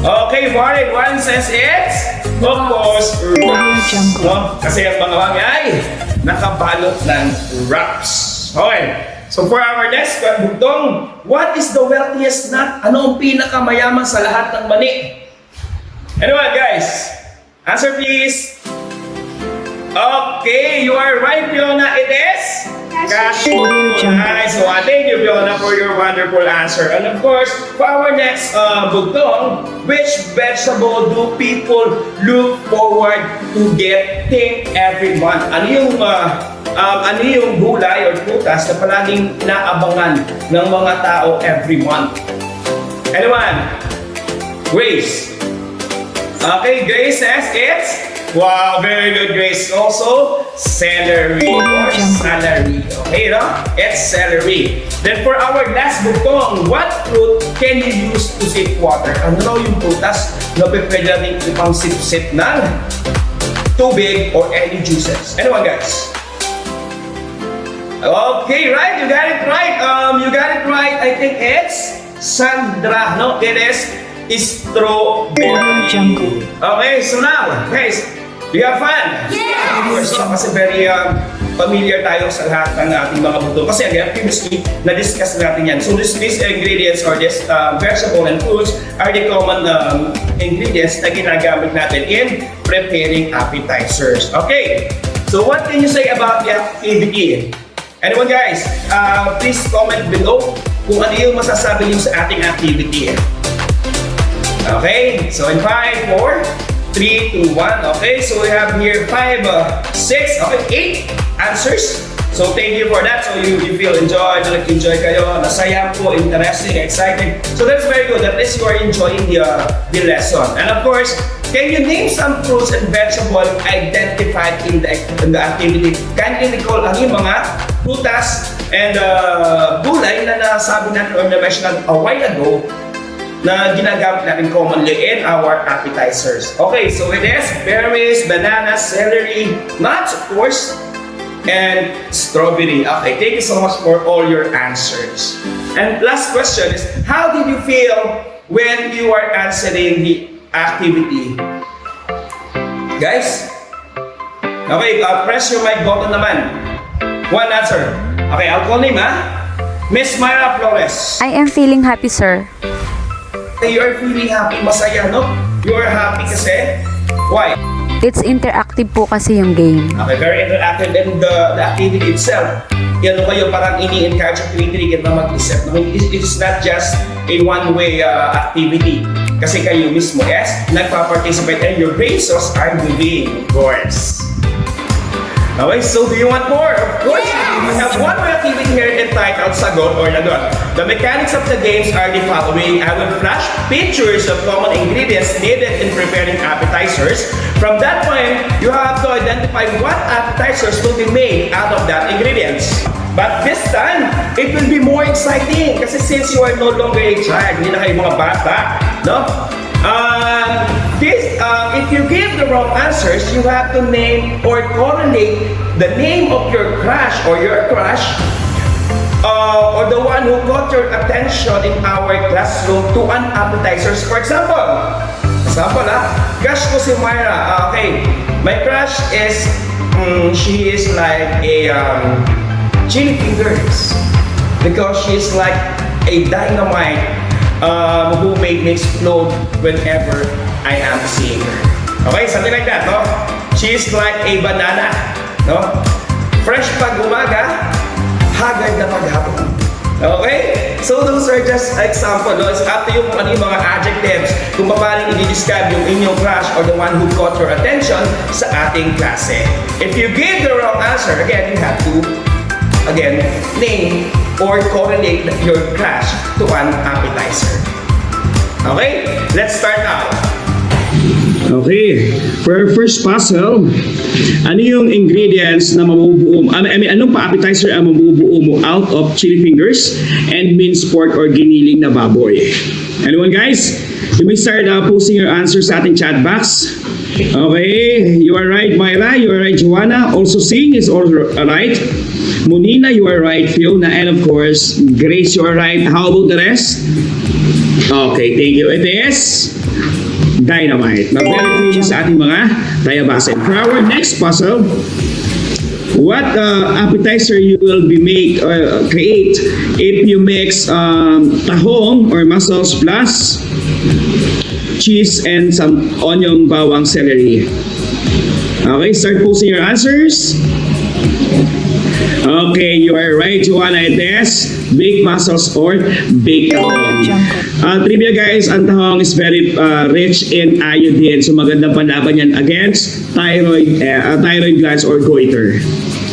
Okay, Warren says it's, of course, wraps. No? Kasi ang mga mami ay nakabalot ng wraps. Okay, so for our next bugtong, what is the wealthiest nut? Ano ang pinakamayaman sa lahat ng mani? Anyone, guys? Answer please. Okay, you are right, Fiona. It is cashew. Nice. So thank you, Fiona, for your wonderful answer. And of course, for our next bugtong, which vegetable do people look forward to getting every month? Ano yung gulay or prutas na palaging inaabangan ng mga tao every month? Anyone? Grace. Okay, Grace says it's, wow, very good, Grace. Also, celery or celery. Okay, no? It's celery. Then for our last bugtong, what fruit can you use to sip water? Ano raw yung prutas na pwede natin ipang sip-sip ng tubig or any juices? Anyone, guys? Okay, right. You got it right. I think it's Sandra. No, it is strawberry. Okay, so now, guys, do you have fun? Yes! Of course, kasi very familiar tayo sa lahat ng ating mga bugtong. Kasi again, previously, na-discuss natin yan. So these ingredients or this vegetable and fruits are the common ingredients na ginagamit natin in preparing appetizers. Okay, so what can you say about the activity? Anyone, guys? Please comment below kung ano yung masasabi niyo sa ating activity. Okay, so in 5, 4, 3, 2, 1. Okay, so we have here 5, 6, okay, 8 answers. So thank you for that. So you feel enjoyed, nag-enjoy kayo, nasaya po, interesting, exciting. So that's very good. At least you are enjoying the lesson. And of course, can you name some fruits and vegetables identified in the activity? Can you recall ang yung mga prutas and gulay na nasabi natin or na-mention natin a while ago na ginagamit natin commonly in our appetizers. Okay, so it is berries, bananas, celery, nuts, of course, and strawberry. Okay, thank you so much for all your answers. And last question is, how did you feel when you are answering the activity? Guys? Okay, press your mic button naman. One answer. Okay, I'll call name, Miss Myra Flores. I am feeling happy, sir. You are feeling happy, masaya, no? You are happy kasi? Why? It's interactive po kasi yung game. Okay, very interactive. And the activity itself, yan kayo parang ini-encourage yung tuwing na mag-isip. It is not just a one-way activity. Kasi kayo mismo is nagpa-participate and your brain cells are moving, of course. Okay, so do you want more? Of course, we have one more activity here entitled Sagot or Lagot. The mechanics of the games are the following. I will flash pictures of common ingredients needed in preparing appetizers. From that point, you have to identify what appetizers will be made out of that ingredients. But this time, it will be more exciting kasi since you are no longer a child, hindi na kayo mga bata, no? If you give the wrong answers, you have to name or correlate the name of your crush or the one who caught your attention in our classroom to an appetizers. For example, crush ko si Myra. Okay, my crush is, she is like a chili fingers because she's like a dynamite who made me explode whenever I am seeing her. Okay, something like that, no? She's like a banana, no? Fresh pag umaga, haggard na paghapon. Okay? So those are just example, no? It's up to you kung ano yung mga adjectives, kung paano i-describe yung inyong crush or the one who caught your attention sa ating klase. If you give the wrong answer, again, you have to name or correlate your crush to an appetizer. Okay? Let's start now. Okay, for our first puzzle, ano yung ingredients na mabubuo, anong pa-appetizer ang mabubuo mo out of chili fingers and minced pork or giniling na baboy? Anyone guys? You may start posting your answers sa ating chat box. Okay, you are right Myra, you are right Joanna, also Sing is also right. Munina, you are right. Fiona, and of course, Grace, you are right. How about the rest? Okay, thank you. It is dynamite. Na very famous sa ating mga tayabasin. For our next puzzle, what appetizer you will be create if you mix tahong or mussels plus cheese and some onion, bawang, celery. Okay, start posting your answers. Okay, you are right, Joanna. It is baked mussels or baked tahong. Trivia guys, ang tahong is very rich in iodine. So magandang panlaban yan against thyroid glands or goiter.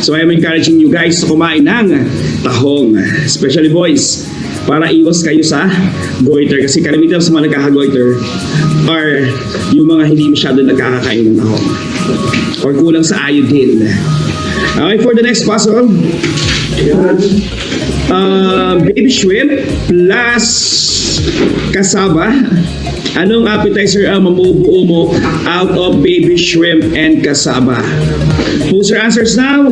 So I'm encouraging you guys to kumain ng tahong, especially boys, para iwas kayo sa goiter. Kasi karamihan sa mga nagkaka-goiter are yung mga hindi masyado nagkakakain ng tahong or kulang sa iodine. Okay, for the next puzzle, baby shrimp plus kasaba. Anong appetizer ang mabubuo mo out of baby shrimp and kasaba? Post your answers now.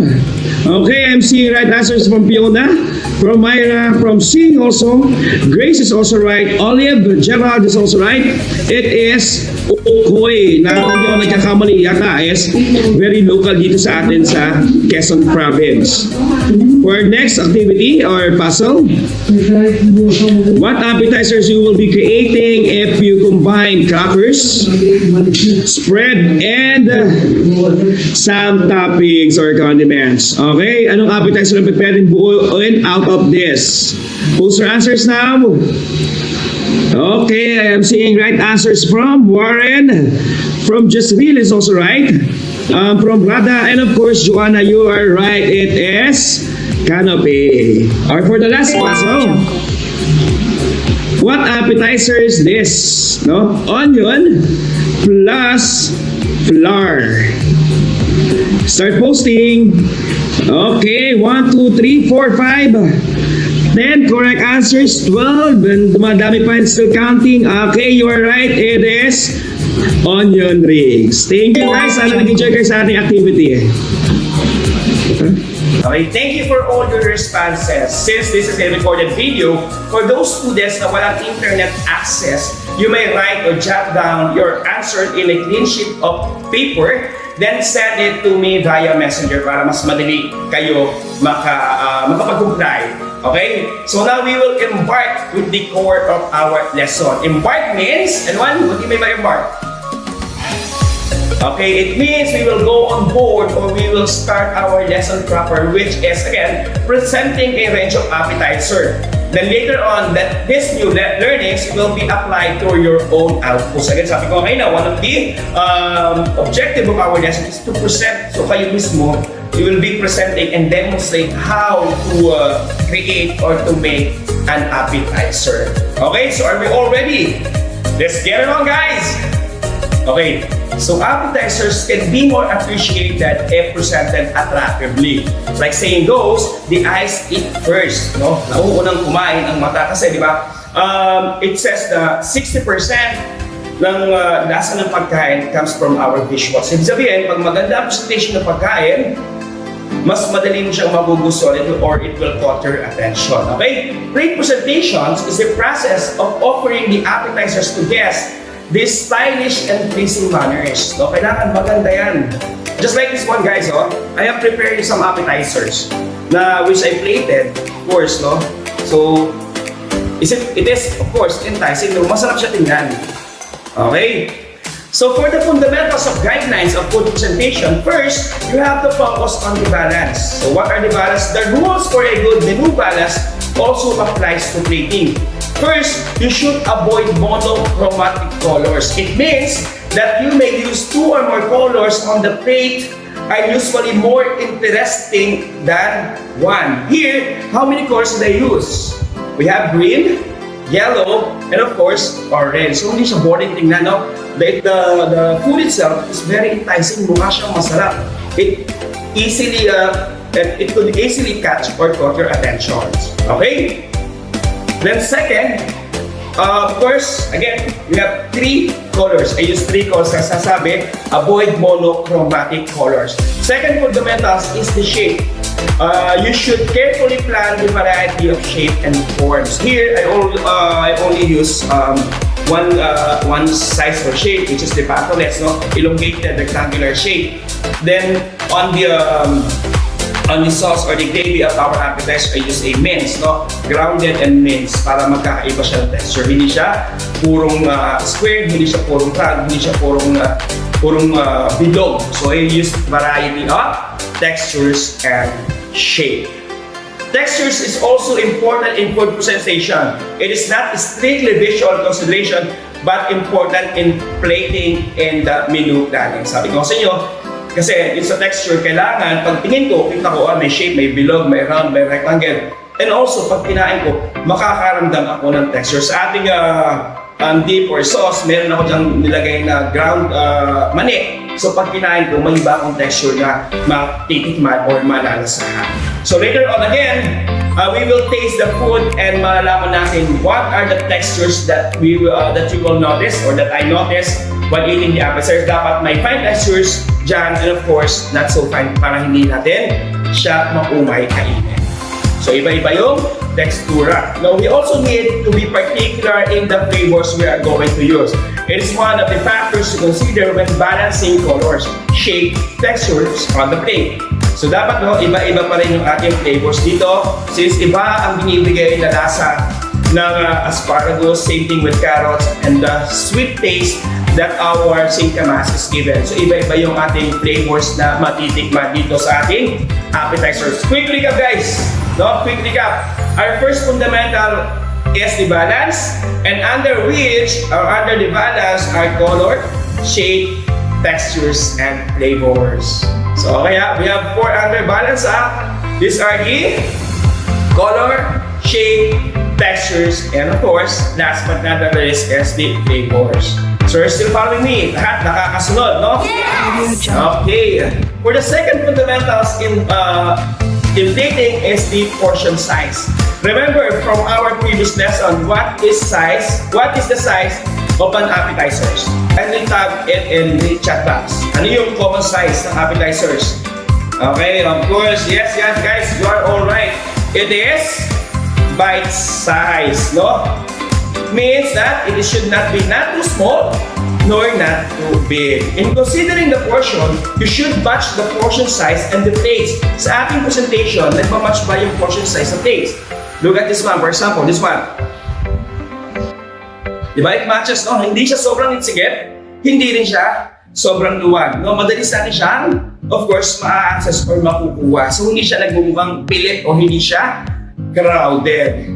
Okay, I'm seeing right answers from Fiona, from Myra, from Sing also. Grace is also right. Olive, Gerald is also right. It is Okoy. Na kung hindi ako nagkakamali yata is very local dito sa atin sa Quezon Province. For next activity or puzzle, what appetizers you will be creating if you combine crackers, spread, and some toppings or condiments. Okay, anong appetizer na pwedeng buuin out of this? Post your answers now. Okay, I am seeing right answers from Warren, from Jasmine is also right, from Rada, and of course Joanna, you are right. It is canopy. Or for the last puzzle, what appetizer is this? No, onion plus flour. Start posting. Okay, 1, 2, 3, 4, 5. 10 correct answers, 12, and dumadami pa and still counting. Okay, you are right. It is onion rings. Thank you guys. Sana nag-enjoy kayo sa ating activity. Okay, thank you for all your responses. Since this is a recorded video, for those students na walang internet access, you may write or jot down your answer in a clean sheet of paper, then send it to me via messenger para mas madali kayo makapag-comply. Okay? So now we will embark with the core of our lesson. Embark means, and what do you mean by embark? Okay, it means we will go on board or we will start our lesson proper, which is again presenting a range of appetizer. Then later on, that this new learnings will be applied to your own outputs. Again, sabi ko kanina, one of the objective of our lesson is to present. So kayo mismo, you will be presenting and demonstrate how to create or to make an appetizer. Okay, so are we all ready? Let's get it on, guys! Okay, so appetizers can be more appreciated if presented attractively. Like saying goes, the eyes eat first. No? Nauunang kumain ang mata kasi, di ba? It says na 60% ng lasa ng pagkain comes from our visuals. Ibig sabihin, pag maganda ang presentation ng pagkain, mas madali mo siyang magugustuhan or it will caught your attention. Okay? Great presentations is the process of offering the appetizers to guests these stylish and pleasing manners. So, kailangan maganda yan. Just like this one, guys, I have prepared some appetizers na which I plated, of course, no? So, it is, of course, enticing. No? Masarap siya tingnan. Okay? So, for the fundamentals of guidelines of food presentation, first, you have to focus on the balance. So, what are the balance? The rules for a good menu balance also applies to plating. First, you should avoid monochromatic colors. It means that you may use two or more colors on the plate are usually more interesting than one. Here, how many colors did I use? We have green, yellow, and of course, orange. So, hindi siya boring tingnan, no? The food itself is very enticing. Mukha siyang masarap. It could easily catch or caught your attention. Okay? Then second, of course, again, we have three colors. I use three colors as sasabi, avoid monochromatic colors. Second fundamentals is the shape. You should carefully plan the variety of shape and forms. Here, I only use one size or shape, which is the patoles, no? Elongated rectangular shape. Then on the sauce or the gravy of our appetizer, I use a mince, no? Grounded and minced para magkakaiba siya ng texture. Hindi siya purong square, hindi siya purong round, hindi siya purong bilog. So I use variety of textures and shape. Textures is also important in food presentation. It is not strictly visual consideration, but important in plating and the menu planning. Sabi ko sa inyo, kasi yung sa texture, kailangan, pag tingin ko, kita ko, may shape, may bilog, may round, may rectangle. And also, pag kinain ko, makakaramdam ako ng texture. Sa ating dip or sauce, meron ako dyang nilagay na ground mani. So pag kinain ko, may iba akong texture na matitikman or malalasahan. So later on again, we will taste the food and malalaman natin what are the textures that you will notice or that I noticed while eating the appetizer. Dapat may fine textures dyan and of course, not so fine para hindi natin siya maumay kainin. So iba-iba yung textura. Now we also need to be particular in the flavors we are going to use. It is one of the factors to consider when balancing colors, shape, textures on the plate. So dapat iba-iba pa rin yung ating flavors dito since iba ang binibigay na lasa ng asparagus, same thing with carrots, and the sweet taste that our singkamas is given. So iba-iba yung ating flavors na matitikman dito sa ating appetizers. Quick recap, guys! No? Quick recap. Our first fundamental is the balance, and under the balance are color, shape, textures, and flavors. So kaya we have 4 under balance. These are the color, shape, textures, and of course, last but not the least is the flavors. So you're still following me? Lahat nakakasunod, no? Yes! Okay. For the second fundamentals in plating is the portion size. Remember from our previous lesson, what is the size of an appetizers? And we tag it in the chat box. Ano yung common size ng appetizers? Okay, of course, yes guys, you are all right. It is bite size, no? Means that it should not be not too small nor not too big. In considering the portion, you should match the portion size and the taste. Sa ating presentation, nagmamatch ba yung portion size and taste? Look at this one, for example, this one. Diba? It matches, no? Hindi siya sobrang itsigit, hindi rin siya sobrang luwag. No? Madalis natin siyang, of course, ma-access or makukuha. So, hindi siya nagmumukhang pilit o hindi siya crowded.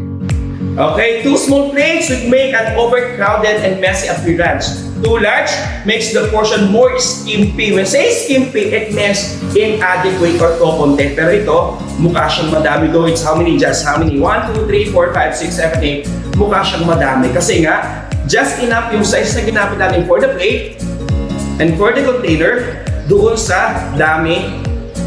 Okay, 2 small plates would make an overcrowded and messy appearance. 2 large makes the portion more skimpy. When say skimpy, it means inadequate or konti. Pero ito, mukha siyang madami. Though it's how many? 1, 2, 3, 4, 5, 6, 7, 8. Mukha siyang madami. Kasi nga, just enough yung size na ginamit natin for the plate and for the container doon sa dami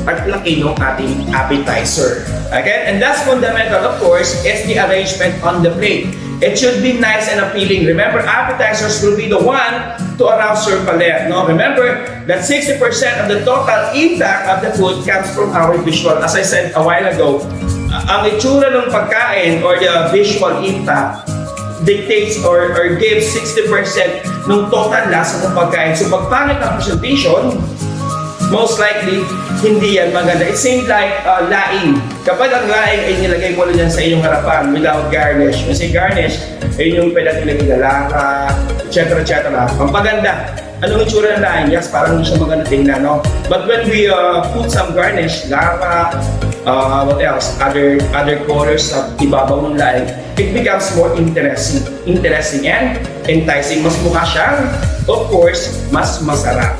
at laki ng ating appetizer. Okay? And that's fundamental, of course, is the arrangement on the plate. It should be nice and appealing. Remember, appetizers will be the one to arouse your palate. No? Remember that 60% of the total impact of the food comes from our visual. As I said a while ago, ang itsura ng pagkain or the visual impact dictates or gives 60% ng total lasa ng pagkain. So pag pangit ang presentation, most likely, hindi yan maganda. It seems like laing. Kapag ang laing ay nilagay mo lang yan sa inyong harapan without garnish. Kasi garnish, ay yung pwede nilagay na laka, etc. etc. Ang paganda, anong itsura ng laing? Yes, parang hindi siya maganda tingnan, no? But when we put some garnish, laka, what else? Other colors sa ibabaw ng laing, it becomes more interesting and enticing. Mas mukha siyang, of course, mas masarap.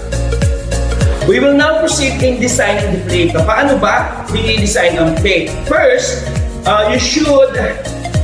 We will now proceed in designing the plate. Paano ba i-design ang plate? First, you should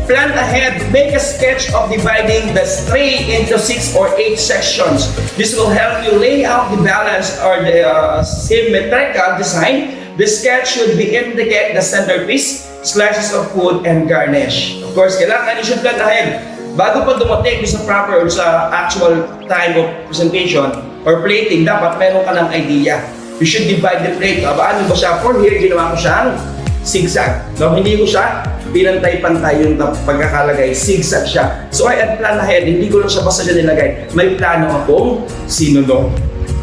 plan ahead. Make a sketch of dividing the tray into 6 or 8 sections. This will help you lay out the balance or the symmetrical design. The sketch should be indicate the centerpiece, slices of food, and garnish. Of course, kailangan you should plan ahead. Bago pa dumating sa proper or sa actual time of presentation or plating, dapat meron ka ng idea. You should divide the plate. Ano ba siya? For here, ginawa ko siyang zigzag. No, hindi ko siya pinantay-pantay yung pagkakalagay. Zigzag siya. So I had plan ahead. Hindi ko lang siya basta siya nilagay. May plano akong sinulong.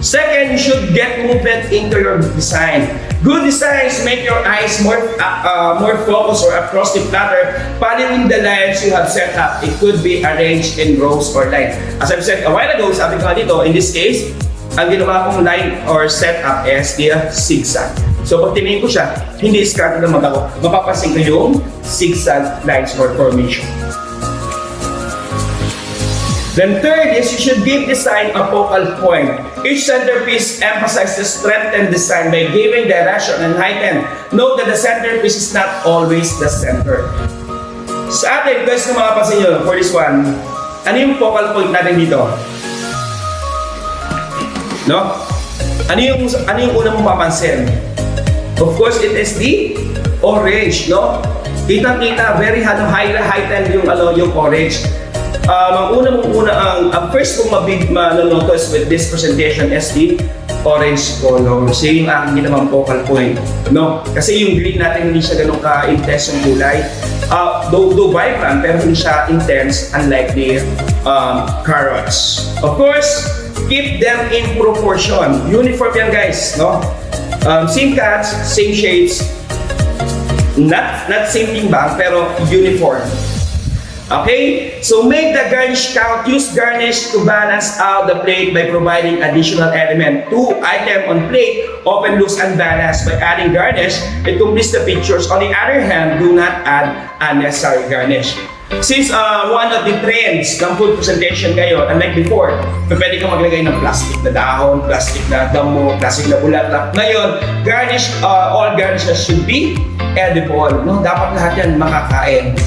Second, you should get movement into your design. Good designs make your eyes more focused or across the platter, following the lines you have set up. It could be arranged in rows or line. As I've said a while ago, sabi ko nga dito, in this case, ang ginawa kong line or setup is the zigzag. So pag tingin ko siya, hindi scattered naman ako. Mapapansin ko yung zigzag lines or formation. Then third is you should give design a focal point. Each centerpiece emphasizes strength and design by giving direction and heighten. Note that the centerpiece is not always the center. Sa atin, guys, kung makapansin nyo, for this one, ano yung focal point natin dito? No? Ano yung unang mong mapapansin? Of course, it is the orange, no? Kita-kita, very heightened yung orange. Ang first kong manonotice with this presentation is the orange color. So yung aking ginawang focal point. No? Kasi yung green natin hindi siya ganun ka-intense yung kulay. Though vibrant, pero hindi siya intense unlike the carrots. Of course, keep them in proportion. Uniform yan, guys. No? Same cuts, same shades. Not same timbang, pero uniform. Okay, so make the garnish count. Use garnish to balance out the plate by providing additional element. 2 item on plate often looks unbalanced. By adding garnish, it completes the pictures. On the other hand, do not add unnecessary garnish. Since one of the trends ng food presentation ngayon, unlike before, pwede kang maglagay ng plastic na dahon, plastic na damo, plastic na bulaklak. Ngayon, garnish, all garnishes should be edible. No? Dapat lahat yan makakain.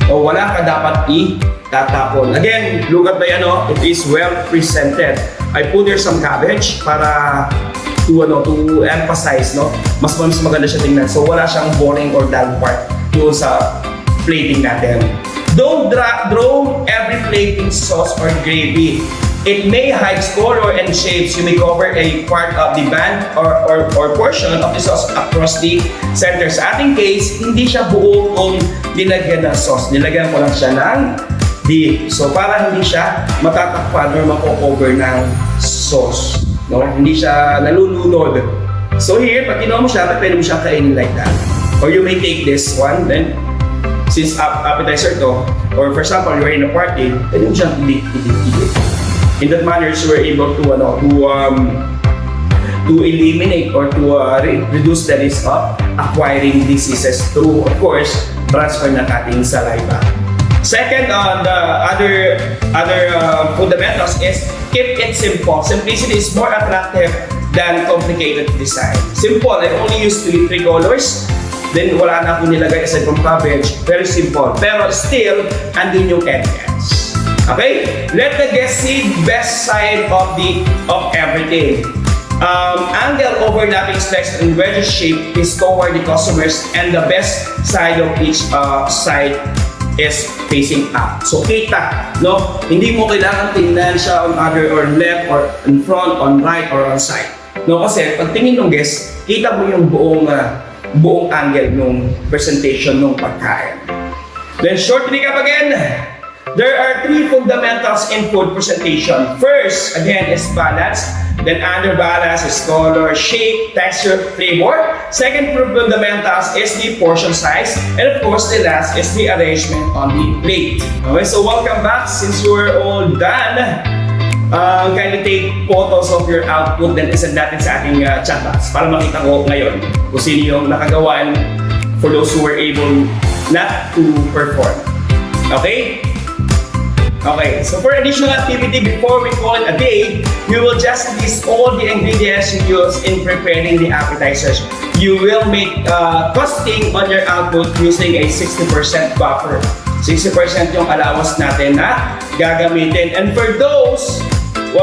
O wala ka dapat itatapon. Again, look at it is well presented. I put there some cabbage para to emphasize, no? Mas maganda siya tingnan. So wala siyang boring or dull part doon sa plating natin. Don't draw every plate in sauce or gravy. It may hide color and shapes. You may cover a part of the band or portion of the sauce across the center. Sa ating case, hindi siya buo kung nilagyan ng sauce. Nilagyan ko lang siya ng dip. So para hindi siya matatakpan or mako-cover ng sauce. No? Hindi siya nalulunod. So here, pag ginawa mo siya, pwede mo siya kainin like that. Or you may take this one, then since appetizer to, or for example, you're in a party, pwede mo siyang dip. In that manner, you were able to eliminate or to reduce the risk of acquiring diseases through, of course, transfer ng ating saliva. Second, the other fundamentals is keep it simple. Simplicity is more attractive than complicated design. Simple, I only use three colors. Then wala na akong nilagay aside from cabbage. Very simple. Pero still, andun yung evidence. Okay? Let the guest see best side of everything. Angle overlapping specs and wedge shape is toward the customers, and the best side of each side is facing up. So kita, no? Hindi mo kailangan tingnan siya on other or left or in front, on right or on side. No, kasi pag tingin ng guest, kita mo yung buong angle ng presentation ng pagkain. Then short recap again. There are three fundamentals in food presentation. First, again, is balance. Then under balance is color, shape, texture, flavor. Second fundamentals is the portion size. And of course, the last is the arrangement on the plate. Okay, so welcome back. Since you are all done, kindly take photos of your output, then isend natin sa ating chat box para makita ko ngayon kung sino yung nakagawan for those who were able not to perform. Okay? Okay, so for additional activity before we call it a day, you will just list all the ingredients you use in preparing the appetizers. You will make costing on your output using a 60% buffer. 60% yung allowance natin na gagamitin. And for those who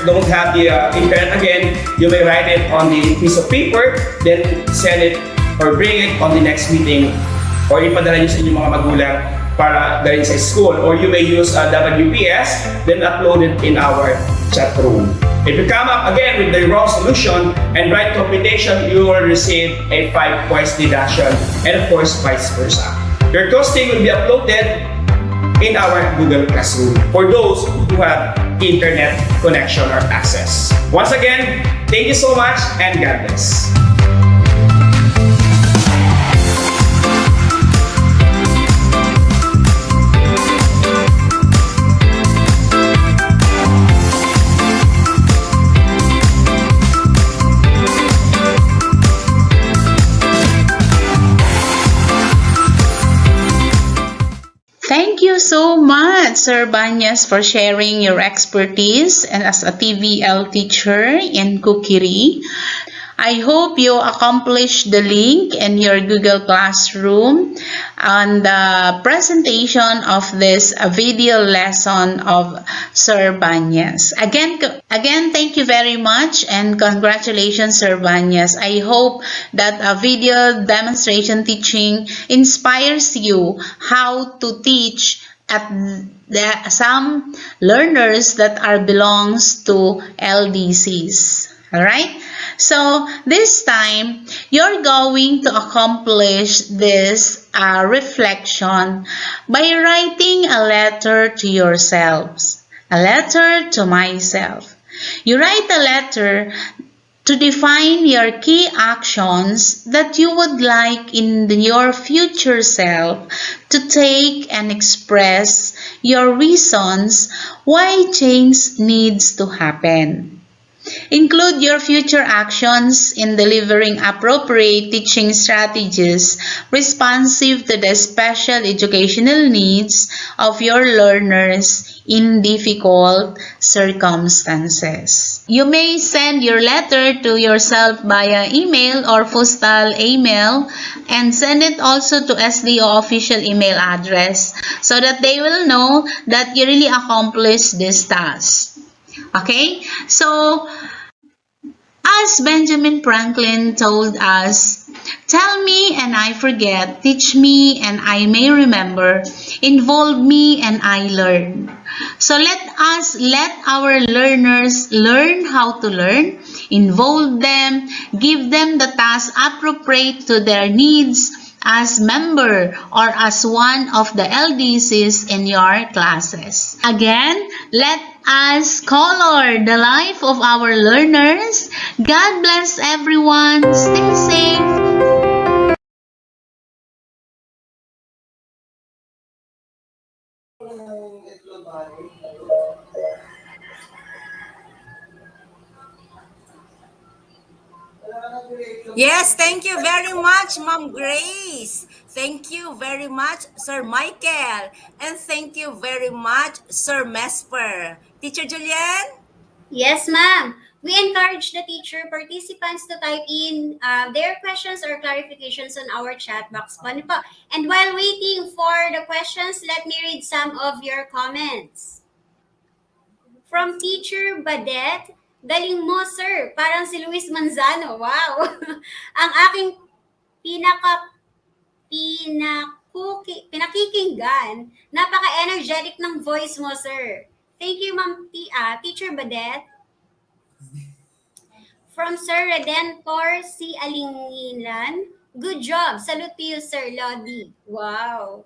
don't have the internet, again, you may write it on the piece of paper, then send it or bring it on the next meeting, or ipadala nyo sa inyong mga magulang para dalhin sa school, or you may use WPS, then upload it in our chat room. If you come up again with the wrong solution and write computation, you will receive a 5 points deduction, and of course vice versa. Your costing will be uploaded in our Google Classroom for those who have internet connection or access. Once again, thank you so much and God bless. Thank you so much, Sir Banyas, for sharing your expertise and as a TVL teacher in cookery. I hope you accomplished the link in your Google Classroom on the presentation of this video lesson of Sir Banyas. Again, thank you very much and congratulations, Sir Banyas. I hope that a video demonstration teaching inspires you how to teach at some learners that belongs to LDCs. Alright? So, this time, you're going to accomplish this reflection by writing a letter to yourselves. A letter to myself. You write a letter to define your key actions that you would like in your future self to take and express your reasons why change needs to happen. Include your future actions in delivering appropriate teaching strategies responsive to the special educational needs of your learners in difficult circumstances. You may send your letter to yourself via email or postal email and send it also to SDO official email address so that they will know that you really accomplished this task. Okay, so as Benjamin Franklin told us, tell me and I forget, teach me and I may remember, involve me and I learn. So let our learners learn how to learn, involve them, give them the task appropriate to their needs as member or as one of the LDCs in your classes. Again, let us color the life of our learners. God bless everyone. Stay safe. Yes, thank you very much, Ma'am Grace. Thank you very much, Sir Michael. And thank you very much, Sir Mesper. Teacher Julian? Yes, ma'am. We encourage the teacher participants to type in their questions or clarifications on our chat box po. Ano po? And while waiting for the questions, let me read some of your comments. From Teacher Badet, galing mo, sir. Parang si Luis Manzano. Wow. Ang aking pinakikinggan, napaka-energetic ng voice mo, sir. Thank you, Ma'am Teacher Badet. From Sir Redentor C. Alingilan, good job. Salute to you, Sir Lodi. Wow.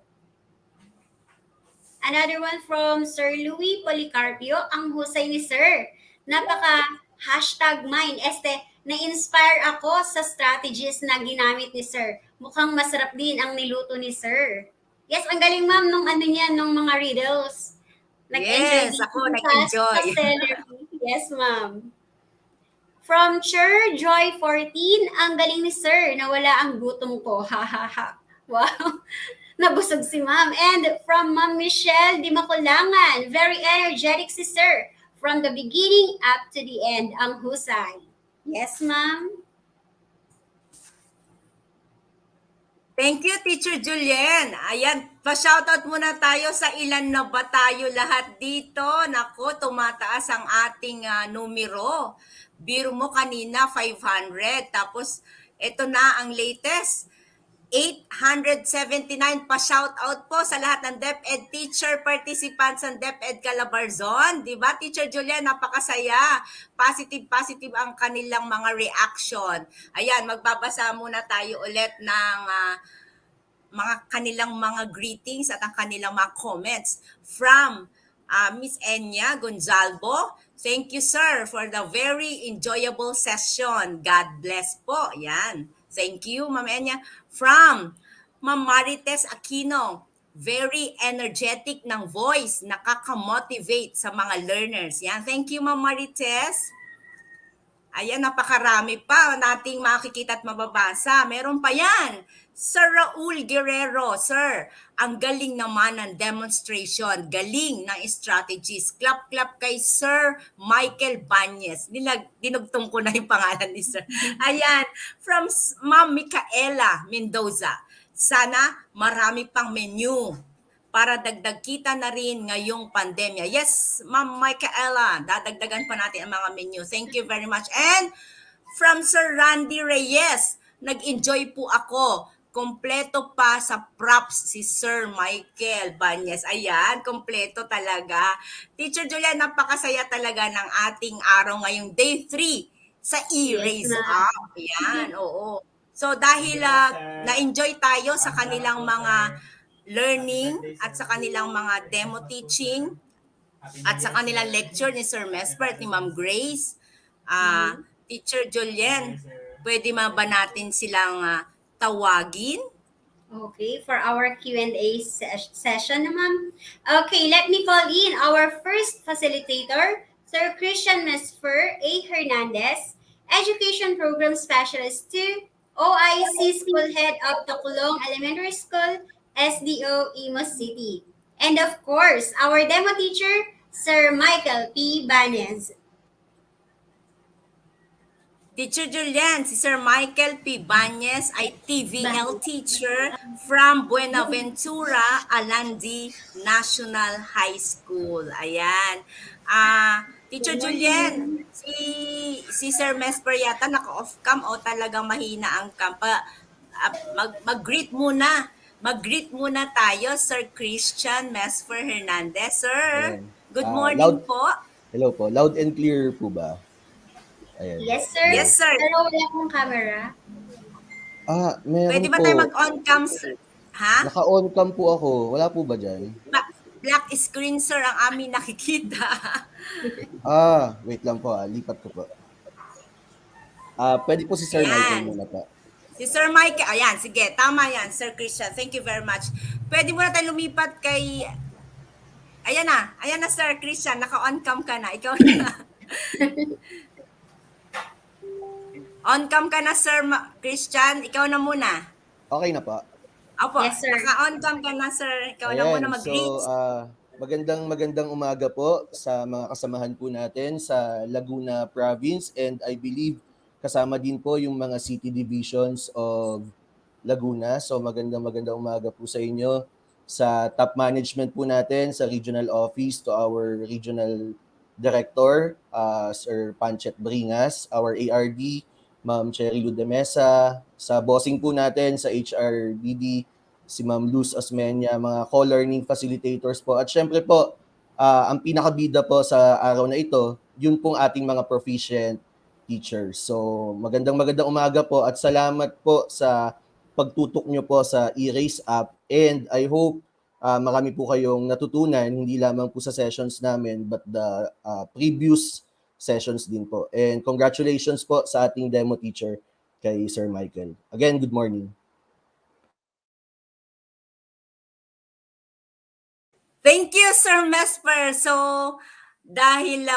Another one from Sir Louis Policarpio, ang husay ni Sir. #mine. Na-inspire ako sa strategies na ginamit ni Sir. Mukhang masarap din ang niluto ni Sir. Yes, ang galing ma'am nung nung mga riddles. Yes, ako nag-enjoy. Yes, ma'am. From Chur Joy 14, ang galing ni Sir, nawala ang gutom ko. Ha ha ha. Wow. Nabusog si Ma'am. And from Ma'am Michelle Di Makulangan, very energetic si Sir. From the beginning up to the end, ang husay. Yes, Ma'am. Thank you, Teacher Julien. Ayan, pa-shoutout muna tayo sa ilan na ba tayo lahat dito. Nako, tumataas ang ating numero. Biro mo kanina, 500. Tapos, ito na ang latest. 879 pa-shoutout po sa lahat ng DepEd teacher participants ng DepEd Calabarzon. Diba, Teacher Julien, napakasaya. Positive ang kanilang mga reaction. Ayan, magbabasa muna tayo ulit ng mga kanilang mga greetings at ang kanilang mga comments from Miss Enya Gonzalvo. Thank you, sir, for the very enjoyable session. God bless po. Yan. Thank you, Ma'am Enya. From Ma'am Marites Aquino, very energetic ng voice, nakaka-motivate sa mga learners. Yan. Thank you, Ma'am Marites. Ayan, napakarami pa nating makikita at mababasa. Meron pa yan. Sir Raul Guerrero, sir, ang galing naman ng demonstration, galing ng strategies. Clap kay Sir Michael Banyes. Dinugtong ko na yung pangalan ni Sir. Ayan, from Ma'am Micaela Mendoza. Sana marami pang menu para dagdag kita na rin ngayong pandemya. Yes, Ma'am Micaela, dadagdagan pa natin ang mga menu. Thank you very much. And from Sir Randy Reyes, nag-enjoy po ako. Kompleto pa sa props si Sir Michael Banyes. Ayan, kompleto talaga. Teacher Julia, napakasaya talaga ng ating araw ngayong day 3 sa E-Raise Up. Ayan, oo. So dahil na-enjoy tayo sa kanilang mga learning at sa kanilang mga demo teaching at sa kanilang lecture ni Sir Mesper at ni Ma'am Grace, Teacher Julien, pwede ba natin silang tawagin? Okay, for our Q&A session naman. Okay, let me call in our first facilitator, Sir Christian Mesfer A. Hernandez, Education Program Specialist 2, OIC School Head of Taculong Elementary School, SDO, Imus City. And of course, our demo teacher, Sir Michael P. Banez. Teacher Julian, si Sir Michael P. Banyes ay TVL teacher from Buenaventura, Alandi National High School. Ayan. Teacher Julian, si Sir Mesper yata naka-off cam o talagang mahina ang cam. Mag-greet muna. Mag-greet muna tayo, Sir Christian Mesper Hernandez. Sir, good morning po. Hello po. Loud and clear po ba? Ayan. Yes, sir. Yes, sir. Pero wala pong camera. Meron Pwede ba po. tayo mag-on cam, sir? Ha? Naka-on cam po ako. Wala po ba dyan? Black screen, sir, ang aming nakikita. Wait lang po. Lipat ko po. Pwede po si Sir Michael muna po. Si Sir Michael, ayan, sige, tama yan, Sir Christian. Thank you very much. Pwede mo na tayo lumipat kay... Ayan na, Sir Christian, naka-on cam ka na. Ikaw na. On cam ka na, Sir Christian. Ikaw na muna. Okay na po. Opo, Yes, sir. naka-on cam ka na, sir. Ikaw na muna Ayan, so mag-greet. magandang umaga po sa mga kasamahan po natin sa Laguna Province, and I believe kasama din po yung mga city divisions of Laguna. So magandang umaga po sa inyo, sa top management po natin, sa regional office, to our regional director, Sir Panchet Bringas, our ARD, Ma'am Cherry Ludemesa, sa bossing po natin sa HRBD, si Ma'am Luz Osmeña, mga co-learning facilitators po. At syempre po, ang pinakabida po sa araw na ito, yun pong ating mga proficient teachers. So magandang umaga po at salamat po sa pagtutok nyo po sa e-race app, and I hope marami po kayong natutunan, hindi lamang po sa sessions namin but the previous sessions din po. And congratulations po sa ating demo teacher kay Sir Michael. Again, good morning. Thank you, Sir Mesper. So, dahil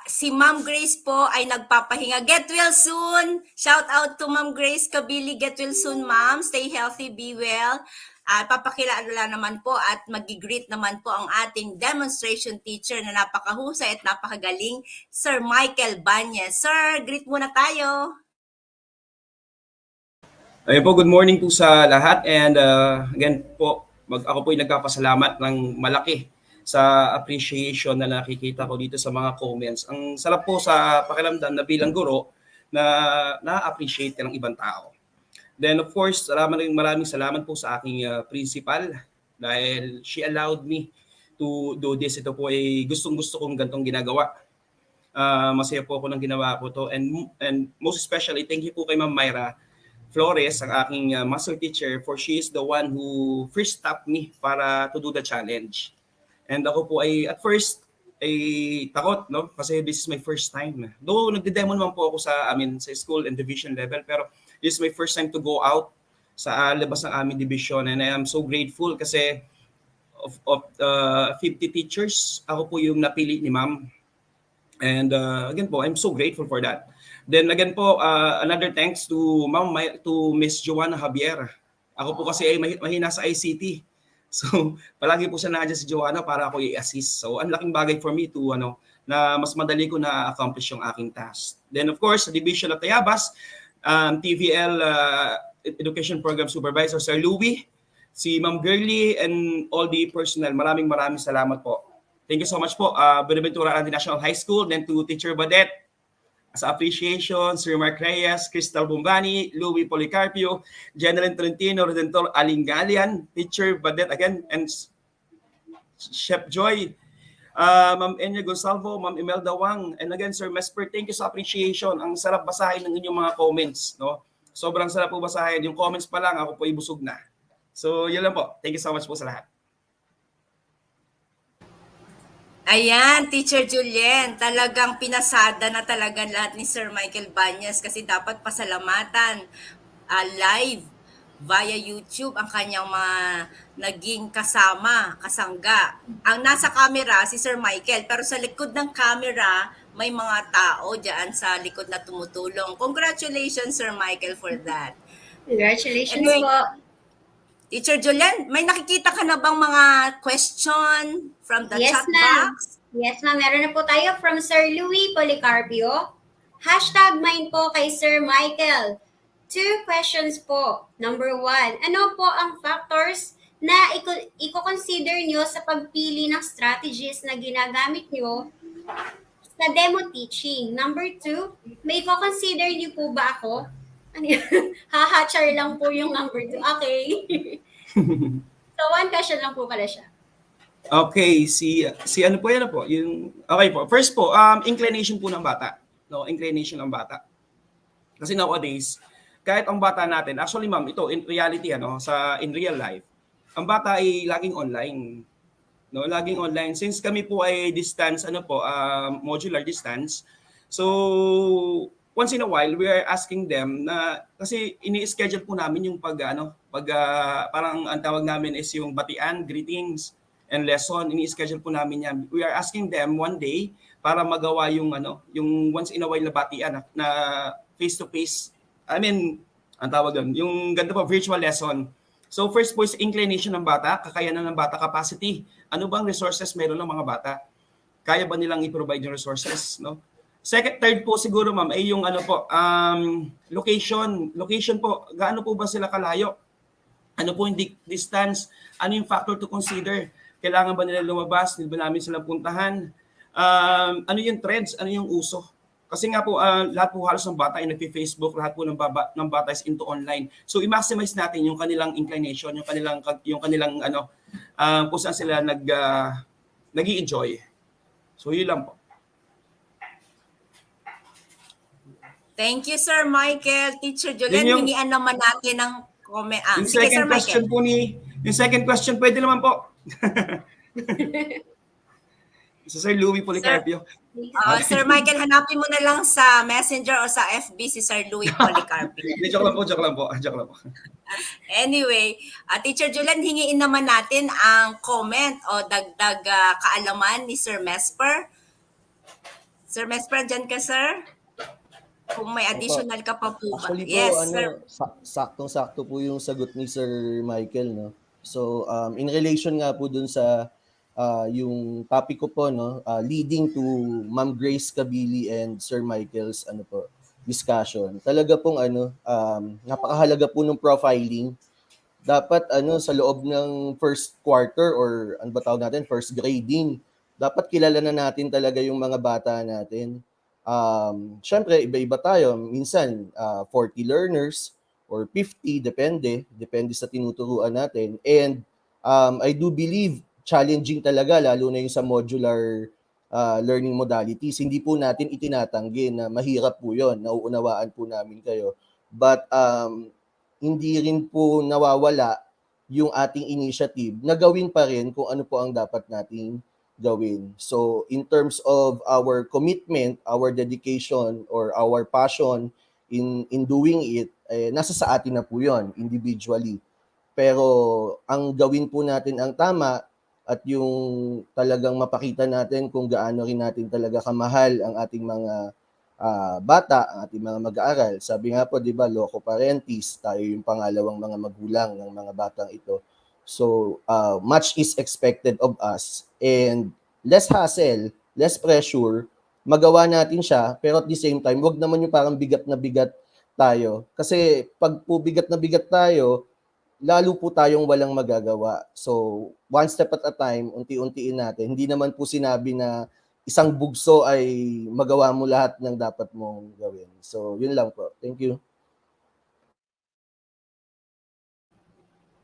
si Ma'am Grace po ay nagpapahinga. Get well soon. Shout out to Ma'am Grace Kabili. Get well soon, Ma'am. Stay healthy, be well. At papakilala naman po at mag-greet naman po ang ating demonstration teacher na napakahusay at napakagaling, Sir Michael Banyes. Sir, greet muna tayo. Ayun po, good morning po sa lahat, and again po, ako po ay nagpapasalamat ng malaki sa appreciation na nakikita ko dito sa mga comments. Ang sarap po sa pakiramdam na bilang guro na na-appreciate ka ng ibang tao. Then of course, maraming salamat po sa aking principal dahil she allowed me to do this. Ito po ay gustong-gusto kong gantong ginagawa. Masaya po ako ng ginawa ko to, and most especially, thank you po kay Ma'am Myra Flores, ang aking master teacher, for she is the one who first stopped me para to do the challenge. And ako po ay at first ay takot, no? Kasi this is my first time. Though nagde-demo naman po ako sa school and division level, pero this is my first time to go out sa labas ng aming division, and I am so grateful kasi of 50 teachers, ako po yung napili ni Ma'am. And again po, I'm so grateful for that. Then again po, another thanks to Miss Joanna Javier. Ako po kasi ay mahina sa ICT. So, palagi po siya nandiyan si Joanna para ako i-assist. So, ang laking bagay for me to na mas madali ko na accomplish yung aking task. Then of course, sa Division of Tayabas, TVL Education Program Supervisor Sir Louie, si Ma'am Girly, and all the personnel. Maraming salamat po. Thank you so much po. Buenaventura National High School, then to Teacher Badet, as appreciation, Sir Mark Reyes, Crystal Bumbani, Louie Policarpio, General Trentino, Redentor Alingalian, Teacher Badet again, and Chef Joy, Ma'am Enya Gonsalvo, Ma'am Imelda Wang, and again, Sir Mesper, thank you sa appreciation. Ang sarap basahin ng inyong mga comments, no? Sobrang sarap po basahin. Yung comments pa lang, ako po ibusog na. So, yun lang po. Thank you so much po sa lahat. Ayan, Teacher Julien, talagang pinasada na talaga lahat ni Sir Michael Banyes kasi dapat pasalamatan live via YouTube ang kanyang mga naging kasangga. Ang nasa camera si Sir Michael, pero sa likod ng camera may mga tao dyan sa likod na tumutulong. Congratulations, Sir Michael, for that. Congratulations Anyway, po. Teacher Julian, may nakikita ka na bang mga question from the Yes, chat ma'am. box? Yes, ma'am. Meron na po tayo from Sir Louie Policarpio. #mine po kay Sir Michael. 2 questions po. Number 1, ano po ang factors na i-consider nyo sa pagpili ng strategies na ginagamit nyo sa demo teaching? Number 2, may i-consider nyo po ba ako? Ano yun? Char lang po yung number 2. Okay. So, 1 question lang po pala siya. Okay, si ano po yan po? Okay po. First po, inclination po ng bata. No, inclination ng bata. Kasi nowadays, kahit ang bata natin, actually ma'am, ito in reality in real life, ang bata ay laging online. No, laging online since kami po ay distance modular distance. So, once in a while, we are asking them na kasi ini-schedule po namin yung parang ang tawag namin is yung batian, greetings, and lesson. Ini-schedule po namin yan. We are asking them one day para magawa yung once in a while na batian na face-to-face. I mean, ang tawag doon, yung ganda po, virtual lesson. So first po is inclination ng bata, kakayanan ng bata, capacity. Ano bang resources meron ng mga bata? Kaya ba nilang i-provide yung resources, no? Third po siguro ma'am ay yung ano po, location. Location po, gaano po ba sila kalayo? Ano po yung distance? Ano yung factor to consider? Kailangan ba nila lumabas? Hindi ba namin sila puntahan? Ano yung trends? Ano yung uso? Kasi nga po, lahat po halos ng bata ay nagpi-Facebook, lahat po ng bata is into online. So i-maximize natin yung kanilang inclination, yung kanilang ano, kung saan sila nag-i-enjoy. So yun lang po. Thank you, Sir Michael. Teacher Julen, hingian naman natin ng comment. Yung Sige, Sir second question Michael. yung second question, pwede naman po. Si Sir Louie Policarpio. Sir Michael, hanapin mo na lang sa Messenger o sa FB si Sir Louie Policarpio. Joke lang po. Anyway, Teacher Julen, hingiin naman natin ang comment o dagdag kaalaman ni Sir Mesper. Sir Mesper, dyan ka, sir? Kung may additional ka pa po ba? Actually po, Yes, sir. saktong-sakto po yung sagot ni Sir Michael, no? So, in relation nga po dun sa yung topic ko po, no, leading to Ma'am Grace Kabili and Sir Michael's discussion. Talaga pong napakahalaga po ng profiling. Dapat sa loob ng first quarter or ano ba tawag natin, first grading, dapat kilala na natin talaga yung mga bata natin. Syempre, iba-iba tayo. Minsan, 40 learners or 50, depende sa tinuturuan natin. And I do believe challenging talaga, lalo na yung sa modular learning modalities. Hindi po natin itinatanggi na mahirap po yun. Nauunawaan po namin kayo. But hindi rin po nawawala yung ating initiative na gawin pa rin kung ano po ang dapat nating gawin. So, in terms of our commitment, our dedication, or our passion in doing it, nasa sa atin na po yun, individually. Pero, ang gawin po natin ang tama at yung talagang mapakita natin kung gaano rin natin talaga kamahal ang ating mga bata, ang ating mga mag-aaral. Sabi nga po, di ba, loco parentis, tayo yung pangalawang mga magulang ng mga batang ito. So, much is expected of us and less hassle, less pressure, magawa natin siya, pero at the same time, wag naman yung parang bigat na bigat tayo. Kasi pag po bigat na bigat tayo, lalo po tayong walang magagawa. So, one step at a time, unti-untiin natin. Hindi naman po sinabi na isang bugso ay magawa mo lahat ng dapat mong gawin. So, yun lang po. Thank you.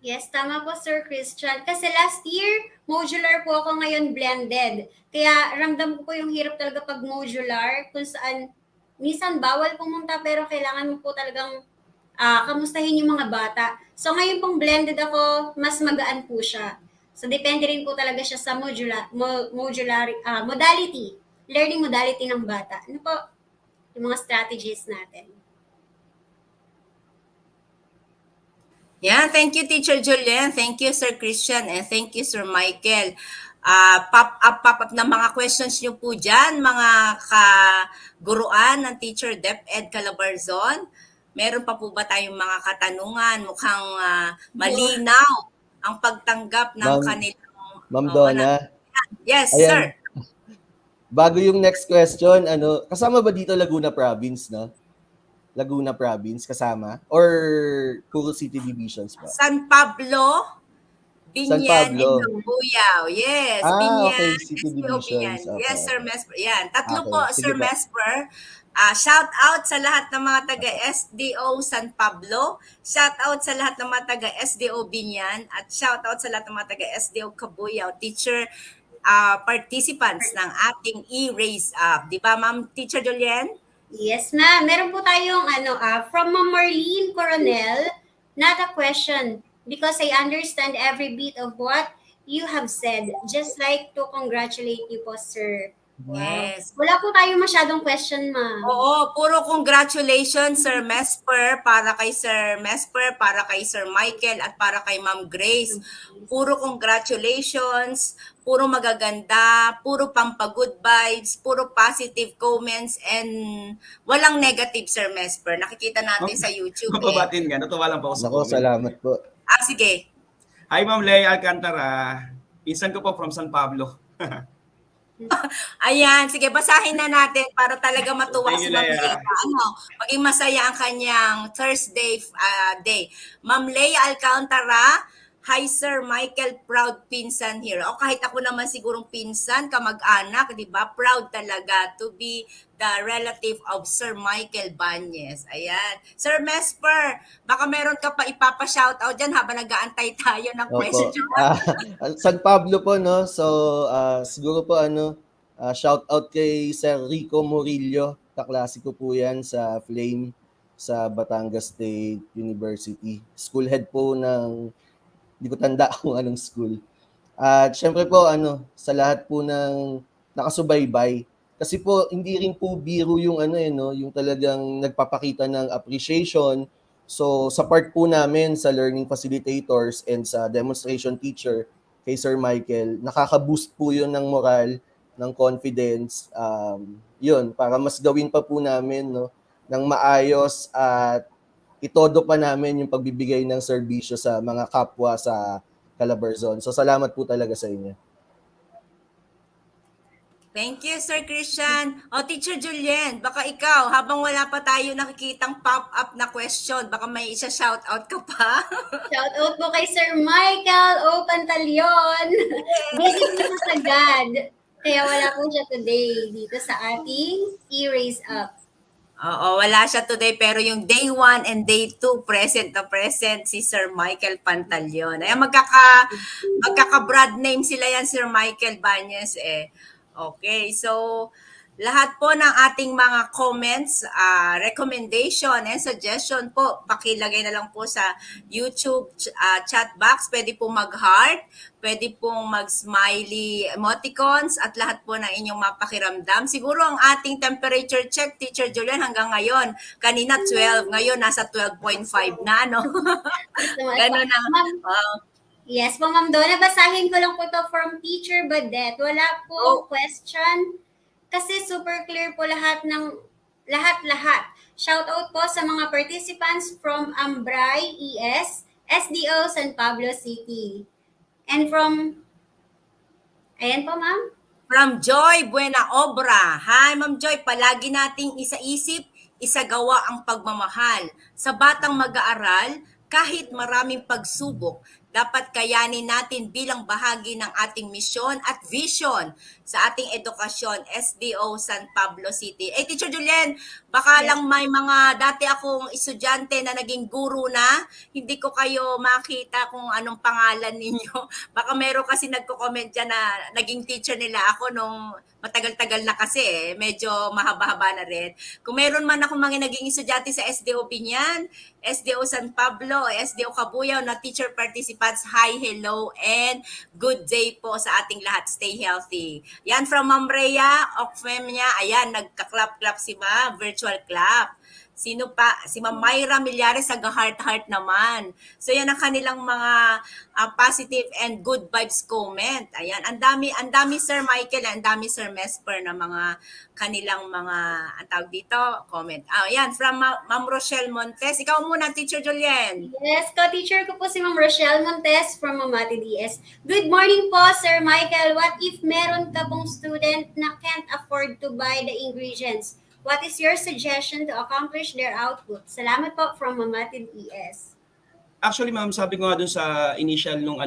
Yes, tama po, Sir Christian. Kasi last year, modular po ako, ngayon blended. Kaya ramdam ko po yung hirap talaga pag modular, kung saan minsan bawal pumunta pero kailangan mo po talagang kamustahin yung mga bata. So ngayon pong blended ako, mas magaan po siya. So depende rin po talaga siya sa modality, learning modality ng bata. Ano po yung mga strategies natin? Yeah, thank you, Teacher Julian. Thank you, Sir Christian. And thank you, Sir Michael. Pop up na mga questions nyo po dyan, mga kaguruan ng Teacher DepEd Calabarzon. Meron pa po ba tayong mga katanungan? Mukhang malinaw ang pagtanggap ng kanilang... Ma'am Donna. Yes, ayan, sir. Bago yung next question, kasama ba dito Laguna Province, no? Laguna Province kasama? Or puro city divisions pa? San Pablo, Biñan, and Cabuyao. Yes, Biñan, okay. City SDO Biñan. divisions. Okay. Yes, Sir Mesper. Yan, tatlo Okay, po, sige Sir po. Mesper. Shout out sa lahat ng mga taga-SDO San Pablo. Shout out sa lahat ng mga taga-SDO Biñan. At shout out sa lahat ng mga taga-SDO Cabuyao. Teacher, participants ng ating e-raise up. Di ba, Ma'am Teacher Julian? Yes, ma'am. Meron po tayong from Ma'am Marlene Coronel, not a question, because I understand every bit of what you have said. Just like to congratulate you po, sir. Wow. Yes. Wala po tayo masyadong question, ma'am. Oo, puro congratulations, Sir Mesper, para kay Sir Mesper, para kay Sir Michael, at para kay Ma'am Grace. Puro congratulations, puro magaganda, puro pampagood vibes, puro positive comments, and walang negative, Sir Mesper. Nakikita natin sa YouTube. Mapabatin nga, natuwa lang po ako sa Nako, comment. salamat po. Sige. Hi, Ma'am Lea Alcantara. Pinsan ko po from San Pablo. Ayan, sige, basahin na natin para talaga matuwa Thank si you, Ma'am Lea. Leia. Maging masaya ang kanyang Thursday day. Ma'am Leia Alcantara, hi Sir Michael, proud pinsan here. O kahit ako naman sigurong pinsan, kamag-anak, di ba? Proud talaga to be the relative of Sir Michael Banyes. Ayan. Sir Mesper, baka meron ka pa ipapa-shoutout dyan habang nag-aantay tayo ng question. Opo. San Pablo po, no? So, siguro po shout out kay Sir Rico Murillo. Kaklase ko po yan sa Flame sa Batangas State University. School head po ng, hindi ko tanda kung anong school. At syempre po, sa lahat po ng nakasubaybay. Kasi po, hindi rin po biro yung yung talagang nagpapakita ng appreciation. So, sa part po namin sa learning facilitators and sa demonstration teacher kay Sir Michael, nakaka-boost po yun ng moral, ng confidence. Yun, para mas gawin pa po namin ng maayos at itodo pa namin yung pagbibigay ng serbisyo sa mga kapwa sa Calabarzon. So, salamat po talaga sa inyo. Thank you, Sir Christian. Teacher Julien, baka ikaw, habang wala pa tayo nakikitang pop-up na question, baka may isa-shoutout ka pa? Shoutout po kay Sir Michael O. Pantaleon. Busy po siya sa God. Kaya wala po siya today dito sa ating E-Raise Up. Oo, wala siya today pero yung day 1 and day 2 present na present si Sir Michael Pantaleon. Ayan, magkaka-brand name sila yan, Sir Michael Banyes eh. Okay, so lahat po ng ating mga comments, recommendation and suggestion po, pakilagay na lang po sa YouTube chat box. Pwede po mag-heart, pwede pong mag-smiley emoticons at lahat po ng inyong mapakiramdam. Siguro ang ating temperature check, Teacher Julian, hanggang ngayon, kanina 12, ngayon nasa 12.5 na, no? Ganun na. Yes po, Ma'am Donna. Basahin ko lang po to from Teacher Badet. Wala po question. Kasi super clear po lahat. Shout out po sa mga participants from Ambray ES, SDO San Pablo City. And ayan po, Ma'am. From Joy Buena Obra. Hi, Ma'am Joy. Palagi nating isaisip, isagawa ang pagmamahal. Sa batang mag-aaral, kahit maraming pagsubok, dapat kayanin natin bilang bahagi ng ating misyon at vision sa ating edukasyon, SDO San Pablo City. Teacher Julien, baka lang may mga dati akong estudyante na naging guru na, hindi ko kayo makita kung anong pangalan ninyo. Baka meron kasi nagko-comment dyan na naging teacher nila ako nung matagal-tagal na kasi medyo mahaba-haba na rin. Kung meron man akong mga naging estudyante sa SDO Biñan, SDO San Pablo, SDO Cabuyao na teacher participants, hi, hello, and good day po sa ating lahat. Stay healthy. Yan from Ma'am Rhea, Okfemia. Ayan, nagka-clap-clap si Ma, virtual clap. Sino pa? Si Ma'am Myra Millares, heart naman. So yan ang kanilang mga positive and good vibes comment. Ayan, ang dami Sir Michael, ang dami Sir Mesper na mga kanilang mga tawag dito, comment. Ayan, from Ma'am Rochelle Montes. Ikaw muna, Teacher Julien. Yes, ko-teacher ko po si Ma'am Rochelle Montes from Mamati DS. Good morning po, Sir Michael. What if meron ka pong student na can't afford to buy the ingredients? What is your suggestion to accomplish their output? Salamat po from Mamati DS. Actually, ma'am, sabi ko nga dun sa initial nung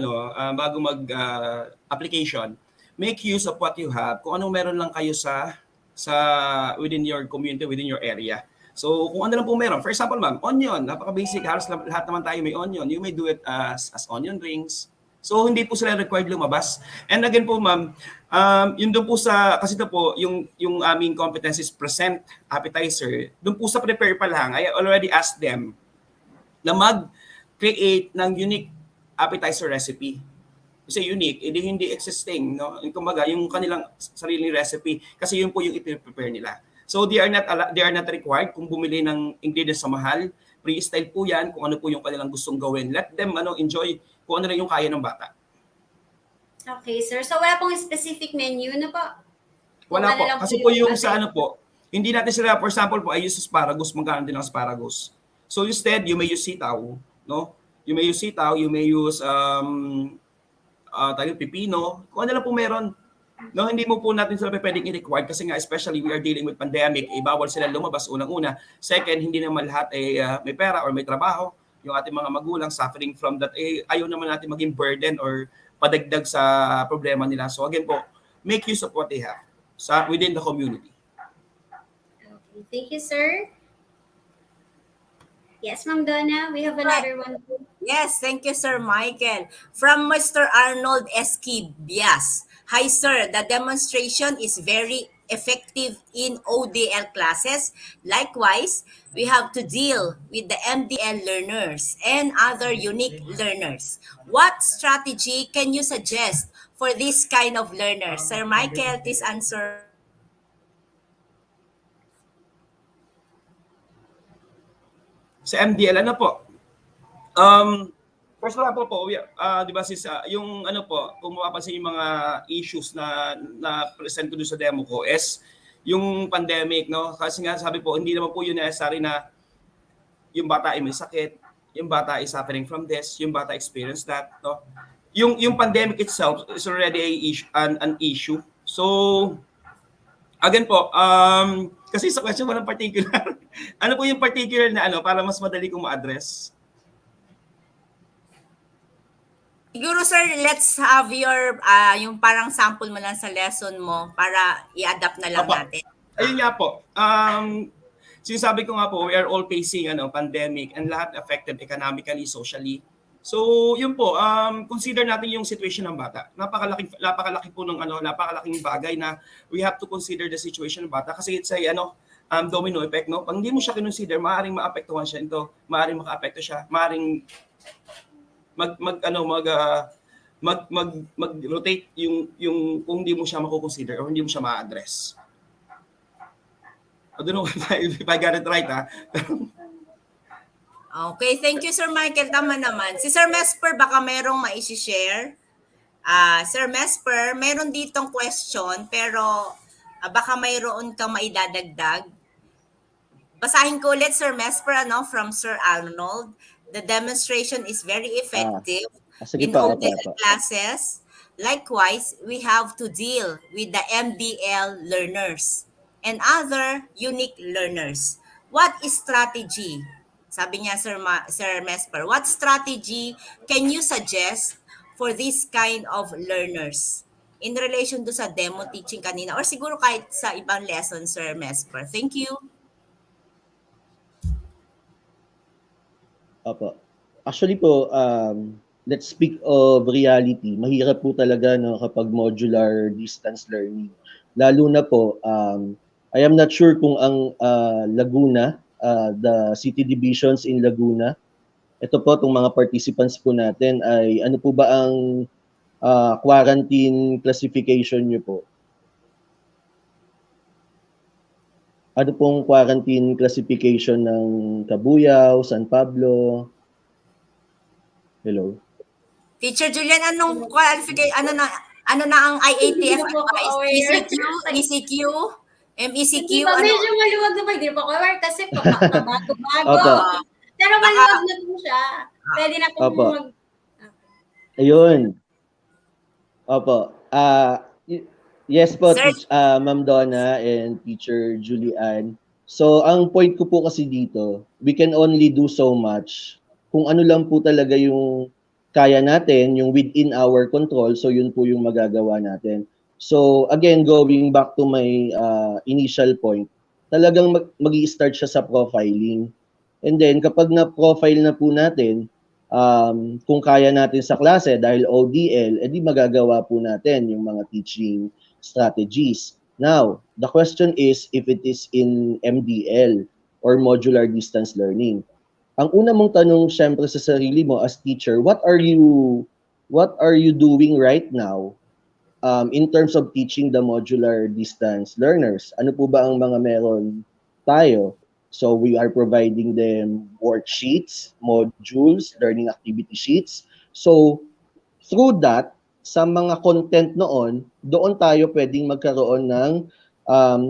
bago mag-application, make use of what you have. Kung anong meron lang kayo sa within your community, within your area. So, kung ano lang po meron. For example, ma'am, onion. Napaka-basic. Halos lahat naman tayo may onion. You may do it as onion rings. So, hindi po sila required lumabas. And again po, ma'am, yun doon po kasi ito po, yung aming competencies present appetizer, doon po sa prepare pa lang, I already asked them na mag-create ng unique appetizer recipe. Kasi unique, hindi existing, no? Kumbaga, yung kanilang sariling recipe, kasi yun po yung i-prepare nila. So they are not required kung bumili ng ingredients sa mahal. Pre-style po yan kung ano po yung kanilang gustong gawin. Let them enjoy kung ano lang yung kaya ng bata. Okay, sir. So wala pong specific menu na po? Wala po. Kasi po yung sa hindi natin sila, for example po, I use asparagus, magkano din ang asparagus. So instead, you may use sitaw, no? You may use sitaw, you may use pipino, kung ano lang po meron. No, hindi mo po natin sila pwedeng i-require kasi nga especially we are dealing with pandemic, bawal sila lumabas unang-una. Second, hindi naman lahat may pera or may trabaho. Yung ating mga magulang suffering from that, ayaw naman natin maging burden or padagdag sa problema nila. So again po, make use of what they have within the community. Okay, thank you, sir. Yes, Ma'am Donna, we have another one. Yes, thank you, Sir Michael. From Mr. Arnold Esquibias. Hi, sir. The demonstration is very effective in ODL classes. Likewise, we have to deal with the MDL learners and other unique learners. What strategy can you suggest for this kind of learners? Sir Michael, please answer. Sa MDL, ano po? First of all po, di ba yung ano po, kung mapapansin yung mga issues na present ko doon sa demo ko is yung pandemic, no? Kasi nga sabi po, hindi naman po yun necessary na yung bata ay may sakit, yung bata ay suffering from this, yung bata experience that, no? Yung pandemic itself is already an issue. So, again po, kasi sa question walang particular. Ano po yung particular na para mas madali kong ma-address? Siguro, sir, let's have your, yung parang sample mo lang sa lesson mo para i-adapt na lang natin. Ayun nga po. Sinasabi ko nga po, we are all facing pandemic and lahat affected economically, socially. So, yun po, consider natin yung situation ng bata. Napakalaki po napakalaking bagay na we have to consider the situation ng bata kasi it's a domino effect, no? Pag hindi mo siya consider, maaaring maapektuhan siya ito, maaaring makaapekto siya, maaaring mag-rotate yung kung hindi mo siya mako-consider or hindi mo siya ma-address. I don't know if I got it right, ha? Okay, thank you, Sir Michael. Tama naman. Si Sir Mesper, baka merong maisi-share. Sir Mesper, meron ditong question, pero baka mayroon kang maidadagdag. Basahin ko ulit, Sir Mesper, from Sir Arnold. The demonstration is very effective in ODL classes. Likewise, we have to deal with the MDL learners and other unique learners. What is strategy? Sabi niya, Sir Mesper, what strategy can you suggest for this kind of learners in relation to sa demo teaching kanina or siguro kahit sa ibang lesson, Sir Mesper? Thank you. Opo. Actually po, let's speak of reality. Mahirap po talaga kapag modular distance learning. Lalo na po, I am not sure kung ang Laguna, the city divisions in Laguna, ito po, itong mga participants po natin ay ano po ba ang quarantine classification nyo po? Ano pong quarantine classification ng Cabuyao, San Pablo? Hello? Teacher Julian, anong qualification, ano na ang IATF advice? ECQ, MECQ, Hindi pa, medyo maluwag na hindi pa aware kasi pabago-bago. Pero maluwag na po siya. Pwede na po mag... Ayun. Opo. Yes po, Ma'am Donna and Teacher Julian. So, ang point ko po kasi dito, we can only do so much kung ano lang po talaga yung kaya natin, yung within our control, so yun po yung magagawa natin. So, again, going back to my initial point, talagang mag-i-start siya sa profiling. And then, kapag na-profile na po natin, kung kaya natin sa klase dahil ODL, edi magagawa po natin yung mga teaching strategies. Now, the question is if it is in MDL or modular distance learning. Ang una mong tanong syempre sa sarili mo as teacher, what are you doing right now in terms of teaching the modular distance learners? Ano po ba ang mga meron tayo? So we are providing them worksheets, modules, learning activity sheets. So through that, sa mga content doon tayo pwedeng magkaroon ng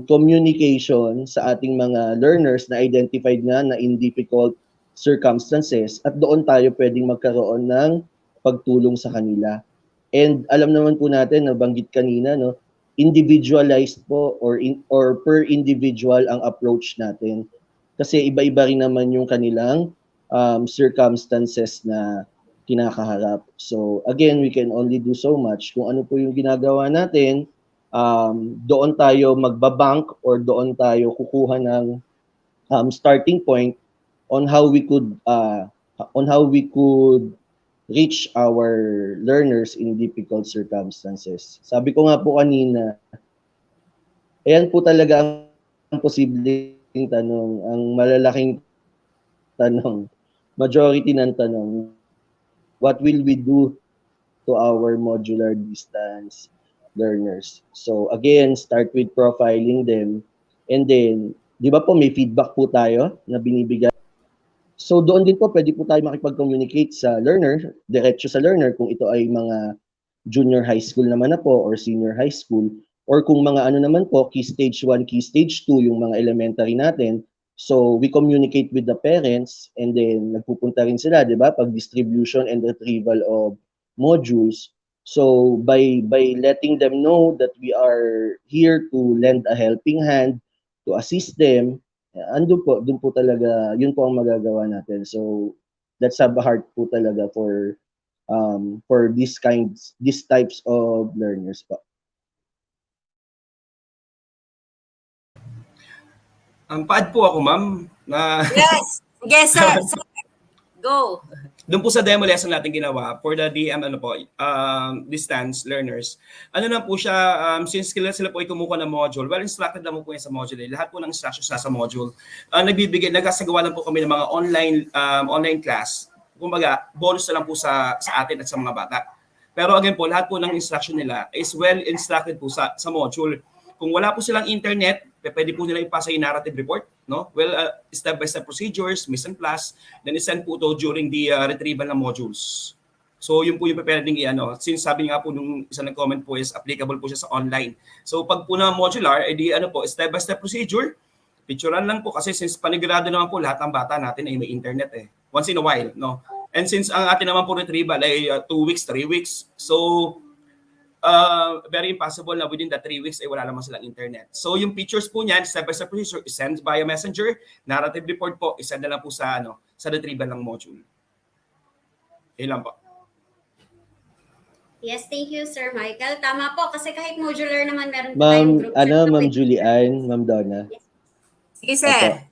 communication sa ating mga learners na identified na in difficult circumstances at doon tayo pwedeng magkaroon ng pagtulong sa kanila. And alam naman po natin, nabanggit kanina, no, individualized po or per individual ang approach natin. Kasi iba-iba rin naman yung kanilang circumstances na kinakaharap. So again, we can only do so much. Kung ano po yung ginagawa natin, doon tayo magbabank or doon tayo kukuha ng starting point on how we could reach our learners in difficult circumstances. Sabi ko nga po kanina, ayan po talaga ang posibleng tanong, ang malalaking tanong, majority ng tanong, what will we do to our modular distance learners? So again, start with profiling them, and then, di ba po may feedback po tayo na binibigay. So doon din po pwede po tayo makipag-communicate sa learner, diretso sa learner kung ito ay mga junior high school naman na po or senior high school, or kung mga ano naman po, key stage 1, key stage 2, yung mga elementary natin. So we communicate with the parents, and then nagpupunta rin sila, di ba, pag distribution and retrieval of modules. So by letting them know that we are here to lend a helping hand, to assist them, doon po talaga, yun po ang magagawa natin. So let's have a heart po talaga for these types of learners po. Pa-add po ako, ma'am, na Yes. Yes, sir. Sir, go. doon po sa demo lesson natin ginawa for the DM distance learners. Ano na po siya, since sila po ay kumukuha ng module, well instructed naman po yan sa module. Lahat po ng instructions sa module. Nagkasagawa lang po kami ng mga online class. Kumbaga, bonus na lang po sa atin at sa mga bata. Pero again po, lahat po ng instruction nila is well instructed po sa module. Kung wala po silang internet, pwede po nila ipasa yung narrative report, no? Well, step-by-step procedures, mise en place, then isend po ito during the retrieval ng modules. So yun po yung pwedeng i-ano. Since sabi nga po nung isa nag-comment po is applicable po siya sa online. So pag po na modular, edi step-by-step procedure, picturean lang po kasi since panigurado naman po lahat ng bata natin ay may internet once in a while, no? And since ang atin naman po retrieval ay 2 weeks, 3 weeks, so very impossible na within the 3 weeks ay wala naman silang internet. So yung pictures po niyan, step-by-step procedure, isend via messenger, narrative report po, isend na lang po sa retrieval ng module. Ilan po. Yes, thank you, Sir Michael. Tama po, kasi kahit modular naman, meron po tayong group chat. Ma'am Julian, Ma'am Donna. Sige, sir.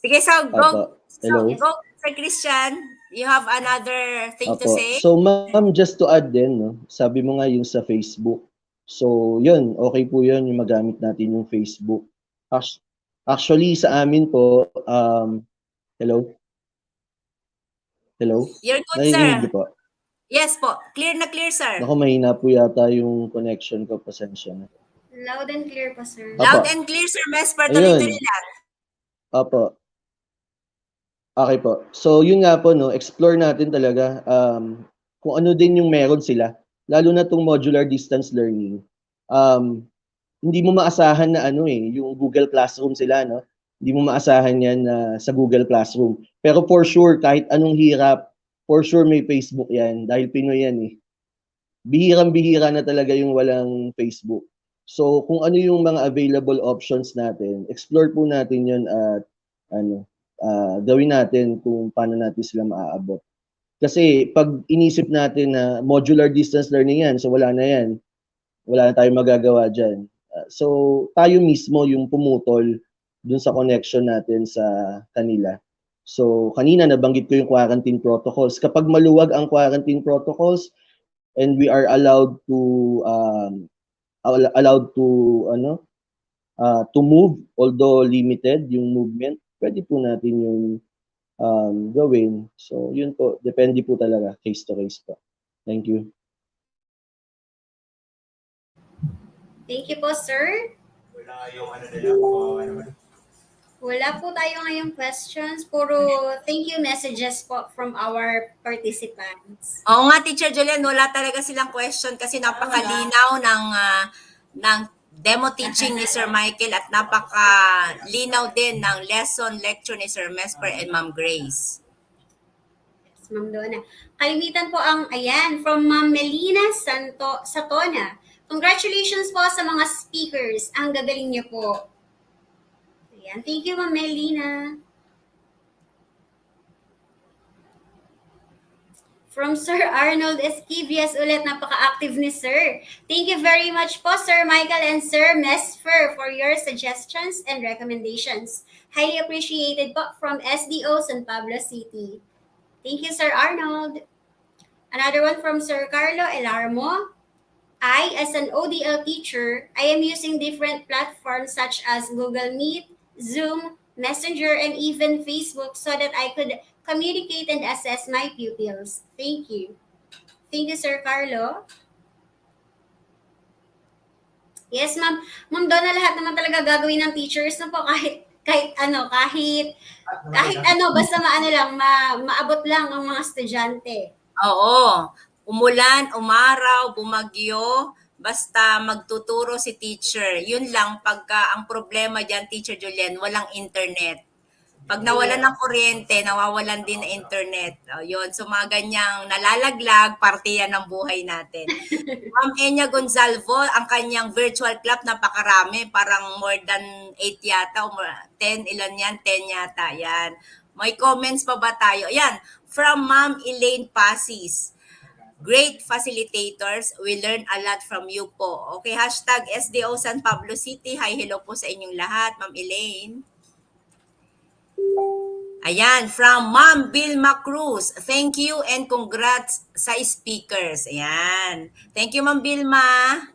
Sige, so go. Hello. So, go, Sir Christian. You have another thing to say? So ma'am, just to add din, no, sabi mo nga yung sa Facebook. So yun, okay po yun yung magamit natin yung Facebook. Actually, sa amin po, hello? Hello? You're good, Narinig sir. niyo po? Yes po. Clear na clear, sir. Ako, mahina po yata yung connection ko. Pasensya na. Loud and clear pa, sir. Loud and clear, Sir Mesper. Tuloy-tuloy lang. Opo. Okay po. So yun nga po, no, explore natin talaga kung ano din yung meron sila. Lalo na tong modular distance learning. Hindi mo maasahan na yung Google Classroom sila, no? Hindi mo maasahan yan sa Google Classroom. Pero for sure, kahit anong hirap, for sure may Facebook yan. Dahil Pinoy yan eh. Bihirang-bihira na talaga yung walang Facebook. So kung ano yung mga available options natin, explore po natin yun at gawin natin kung paano natin sila maaabot. Kasi pag inisip natin na modular distance learning yan, so wala na yan. Wala na tayong magagawa dyan. So tayo mismo yung pumutol dun sa connection natin sa kanila. So kanina nabanggit ko yung quarantine protocols. Kapag maluwag ang quarantine protocols and we are allowed to move, although limited yung movement, pwede po natin yung gawin. So, yun po. Depende po talaga. Case to case po. Thank you. Thank you po, sir. Wala po tayo ngayong questions. Puro thank you messages po from our participants. Oo nga, Teacher Julian, wala talaga silang question kasi napakalinaw ng demo teaching ni Sir Michael at napaka-linaw din ng lecture ni Sir Mesper and Ma'am Grace. Yes, Ma'am Donna. Kalimitan po ang, ayan, from Ma'am Melina Satona. Congratulations po sa mga speakers. Ang gagaling niyo po. Ayan, thank you, Ma'am Melina. From Sir Arnold Esquivias ulit, napaka-active ni Sir. Thank you very much po, Sir Michael and Sir Mesfer, for your suggestions and recommendations. Highly appreciated po from SDO San Pablo City. Thank you, Sir Arnold. Another one from Sir Carlo Elarmo. I, as an ODL teacher, I am using different platforms such as Google Meet, Zoom, Messenger, and even Facebook so that I could communicate and assess my pupils. Thank you. Thank you, Sir Carlo. Yes, ma'am. Ma'am Donna, lahat naman talaga gagawin ng teachers na po kahit ano, basta maabot lang ang mga estudyante. Oo. Umulan, umaraw, bumagyo, basta magtuturo si teacher. Yun lang, pagka ang problema dyan, Teacher Julien, walang internet. Pag nawalan ng kuryente, nawawalan din ng internet. Yun. So mga ganyang nalalaglag, parte yan ng buhay natin. Ma'am Enya Gonzalvo, ang kanyang virtual club, napakarami. Parang more than 8 yata, o 10, ilan yan? 10 yata, yan. May comments pa ba tayo? Yan, from Ma'am Elaine Pasis. Great facilitators. We learn a lot from you po. Okay, hashtag SDO San Pablo City. Hi, hello po sa inyong lahat, Ma'am Elaine. Ayan, from Ma'am Vilma Cruz. Thank you and congrats sa speakers. Ayan. Thank you, Ma'am Vilma.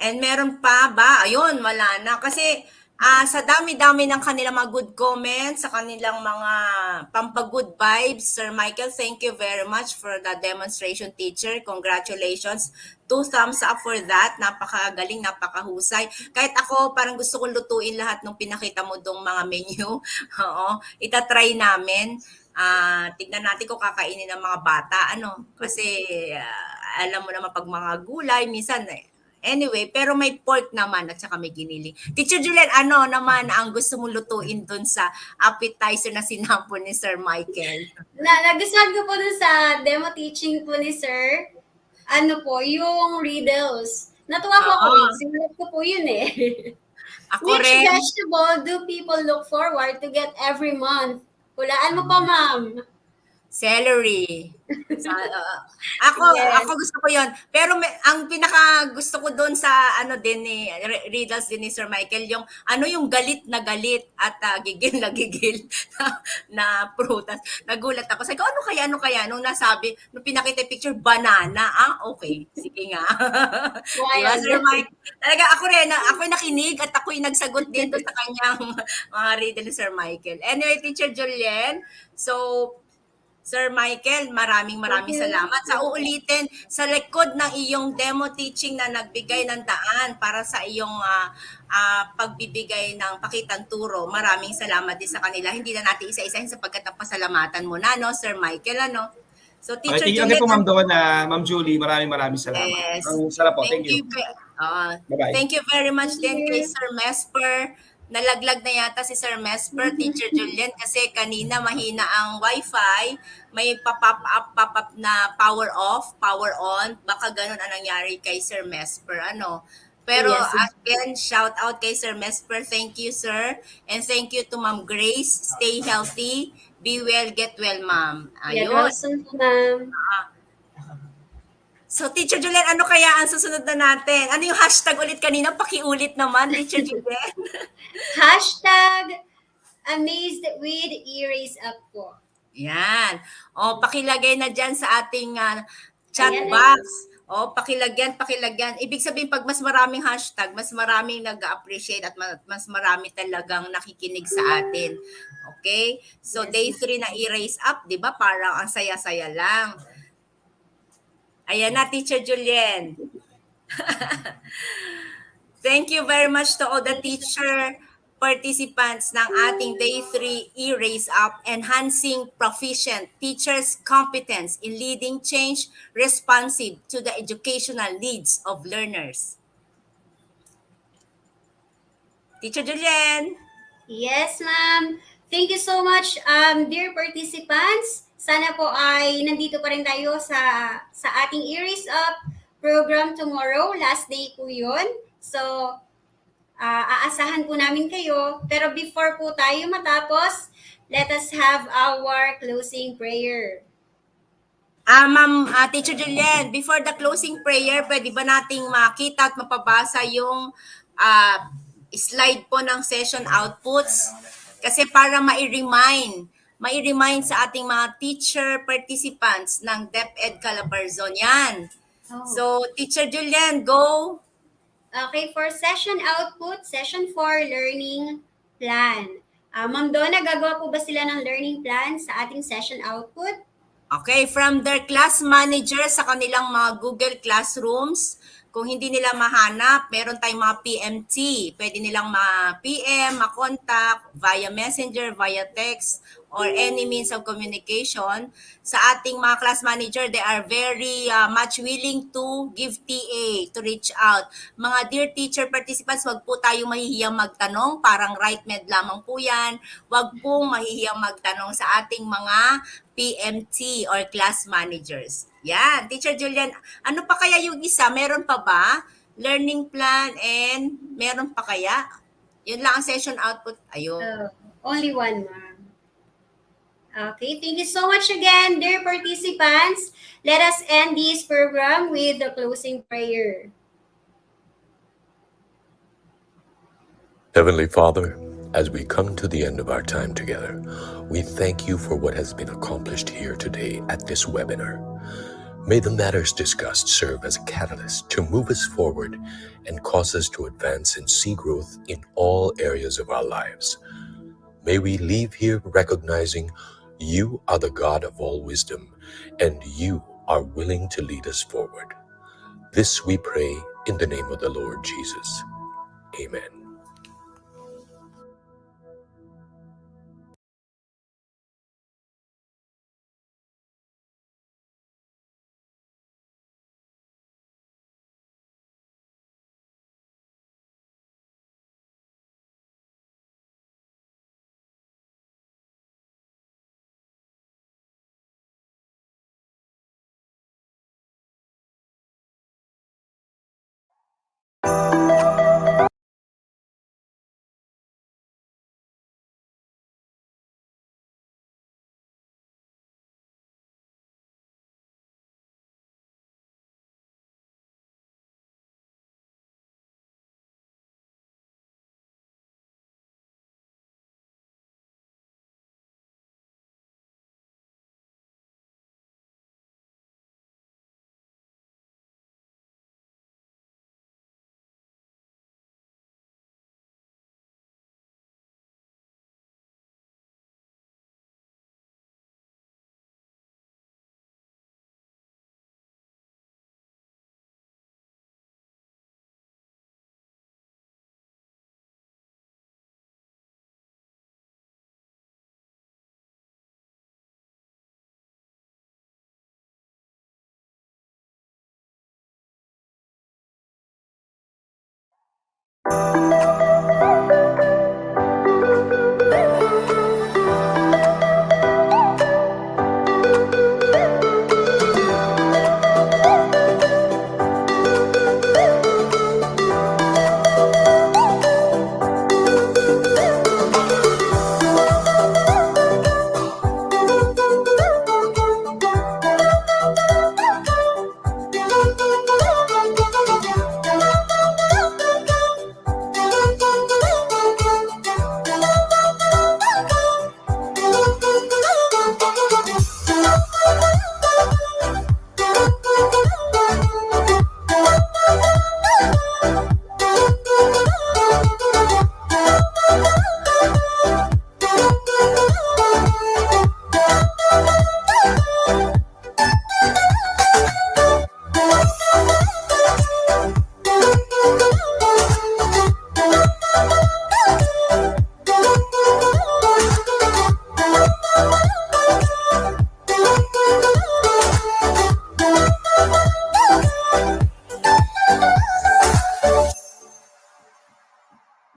And meron pa ba? Ayun, wala na. Kasi sa dami-dami ng kanilang mga good comments, sa kanilang mga pampagood vibes, Sir Michael, thank you very much for the demonstration, teacher. Congratulations. 2 thumbs up for that. Napakagaling, napakahusay. Kahit ako, parang gusto kong lutuin lahat ng pinakita mo dong mga menu. Oo, itatry namin. Tignan natin kung kakainin ng mga bata. Kasi alam mo naman pag mga gulay, minsan anyway, pero may pork naman at saka may giniling. Teacher Julian, ano naman ang gusto mong lutuin dun sa appetizer na sinampo ni Sir Michael? Nagustuhan ko po dun sa demo teaching po ni Sir, yung riddles. Natuwa po ako, sinulat ko po yun eh. Ako Which rin. vegetable do people look forward to get every month? Hulaan mo pa, ma'am. Celery. Ako gusto ko 'yon. Pero ang pinaka gusto ko doon sa riddles din ni Sir Michael yung galit na galit at gigil na gigil na prutas. Nagulat ako. Sabi ko, ano kaya nung pinakita yung picture, banana. Okay. Sige nga. Diba, Sir Michael? Talaga ako'y nakinig at ako'y nagsagot din doon sa kanyang mga riddle ni Sir Michael. Anyway, Teacher Julien, so Sir Michael, maraming salamat. Sa uulitin, sa likod ng iyong demo teaching na nagbigay ng daan para sa iyong pagbibigay ng pakitang turo, maraming salamat din sa kanila. Hindi na natin isa-isahin sapagkat napasalamatan mo na, no, Sir Michael, So, Teacher Juliet. Thank you po, Ma'am Donna, Ma'am Julie. Maraming salamat. Yes. Ang sarap po. Thank you. Bye-bye. Thank you very much din kay Sir Mesper. Nalaglag na yata si Sir Mesper, Teacher Julian, kasi kanina mahina ang wifi, may pop-up na power off, power on, baka ganun ang nangyari kay Sir Mesper, Pero again, shout out kay Sir Mesper, thank you, sir, and thank you to Ma'am Grace, stay healthy, be well, get well, ma'am. Ayun. Ma'am. So, Teacher Julian, ano kaya ang susunod na natin? Ano yung hashtag ulit kanina? Pakiulit naman, Teacher Julian. Hashtag amazed with erase up po. Yan. Pakilagay na dyan sa ating chat box. Pakilagyan. Ibig sabihin, pag mas maraming hashtag, mas maraming nag-appreciate at mas marami talagang nakikinig sa atin. Okay? So, day 3 na erase up, di ba? Parang ang saya-saya lang. Ayan na, Teacher Julien. Thank you very much to all the teacher participants ng ating Day 3 E-Raise Up, Enhancing Proficient Teachers' Competence in Leading Change Responsive to the Educational Needs of Learners. Teacher Julian. Yes, ma'am. Thank you so much, dear participants. Sana po ay nandito pa rin tayo sa ating E-Raise Up program tomorrow. Last day po yun. So, aasahan po namin kayo. Pero before po tayo matapos, let us have our closing prayer. Ma'am, Teacher Julian, before the closing prayer, pwede ba nating makita at mapabasa yung slide po ng session outputs? Kasi para mai-remind sa ating mga teacher participants ng DepEd Calabarzon yan. Oh. So, Teacher Julian, go! Okay, for session output, session 4, learning plan. Ma'am Donna, gagawa po ba sila ng learning plan sa ating session output? Okay, from their class manager sa kanilang mga Google Classrooms, kung hindi nila mahanap, meron tayong mga PMT. Pwede nilang ma-PM, ma-contact via messenger, via text, or any means of communication. Sa ating mga class manager, they are very much willing to give TA, to reach out. Mga dear teacher participants, wag po tayong mahihiyang magtanong. Parang right med lamang po yan. Wag pong mahihiyang magtanong sa ating mga PMT or class managers. Yan, Teacher Julian, ano pa kaya yung isa? Meron pa ba? Learning plan and meron pa kaya? Yun lang ang session output. Ayun. Only one, ma'am. Okay, thank you so much again, dear participants. Let us end this program with the closing prayer. Heavenly Father, as we come to the end of our time together, we thank you for what has been accomplished here today at this webinar. May the matters discussed serve as a catalyst to move us forward and cause us to advance and see growth in all areas of our lives. May we leave here recognizing you are the God of all wisdom, and you are willing to lead us forward. This we pray in the name of the Lord Jesus. Amen.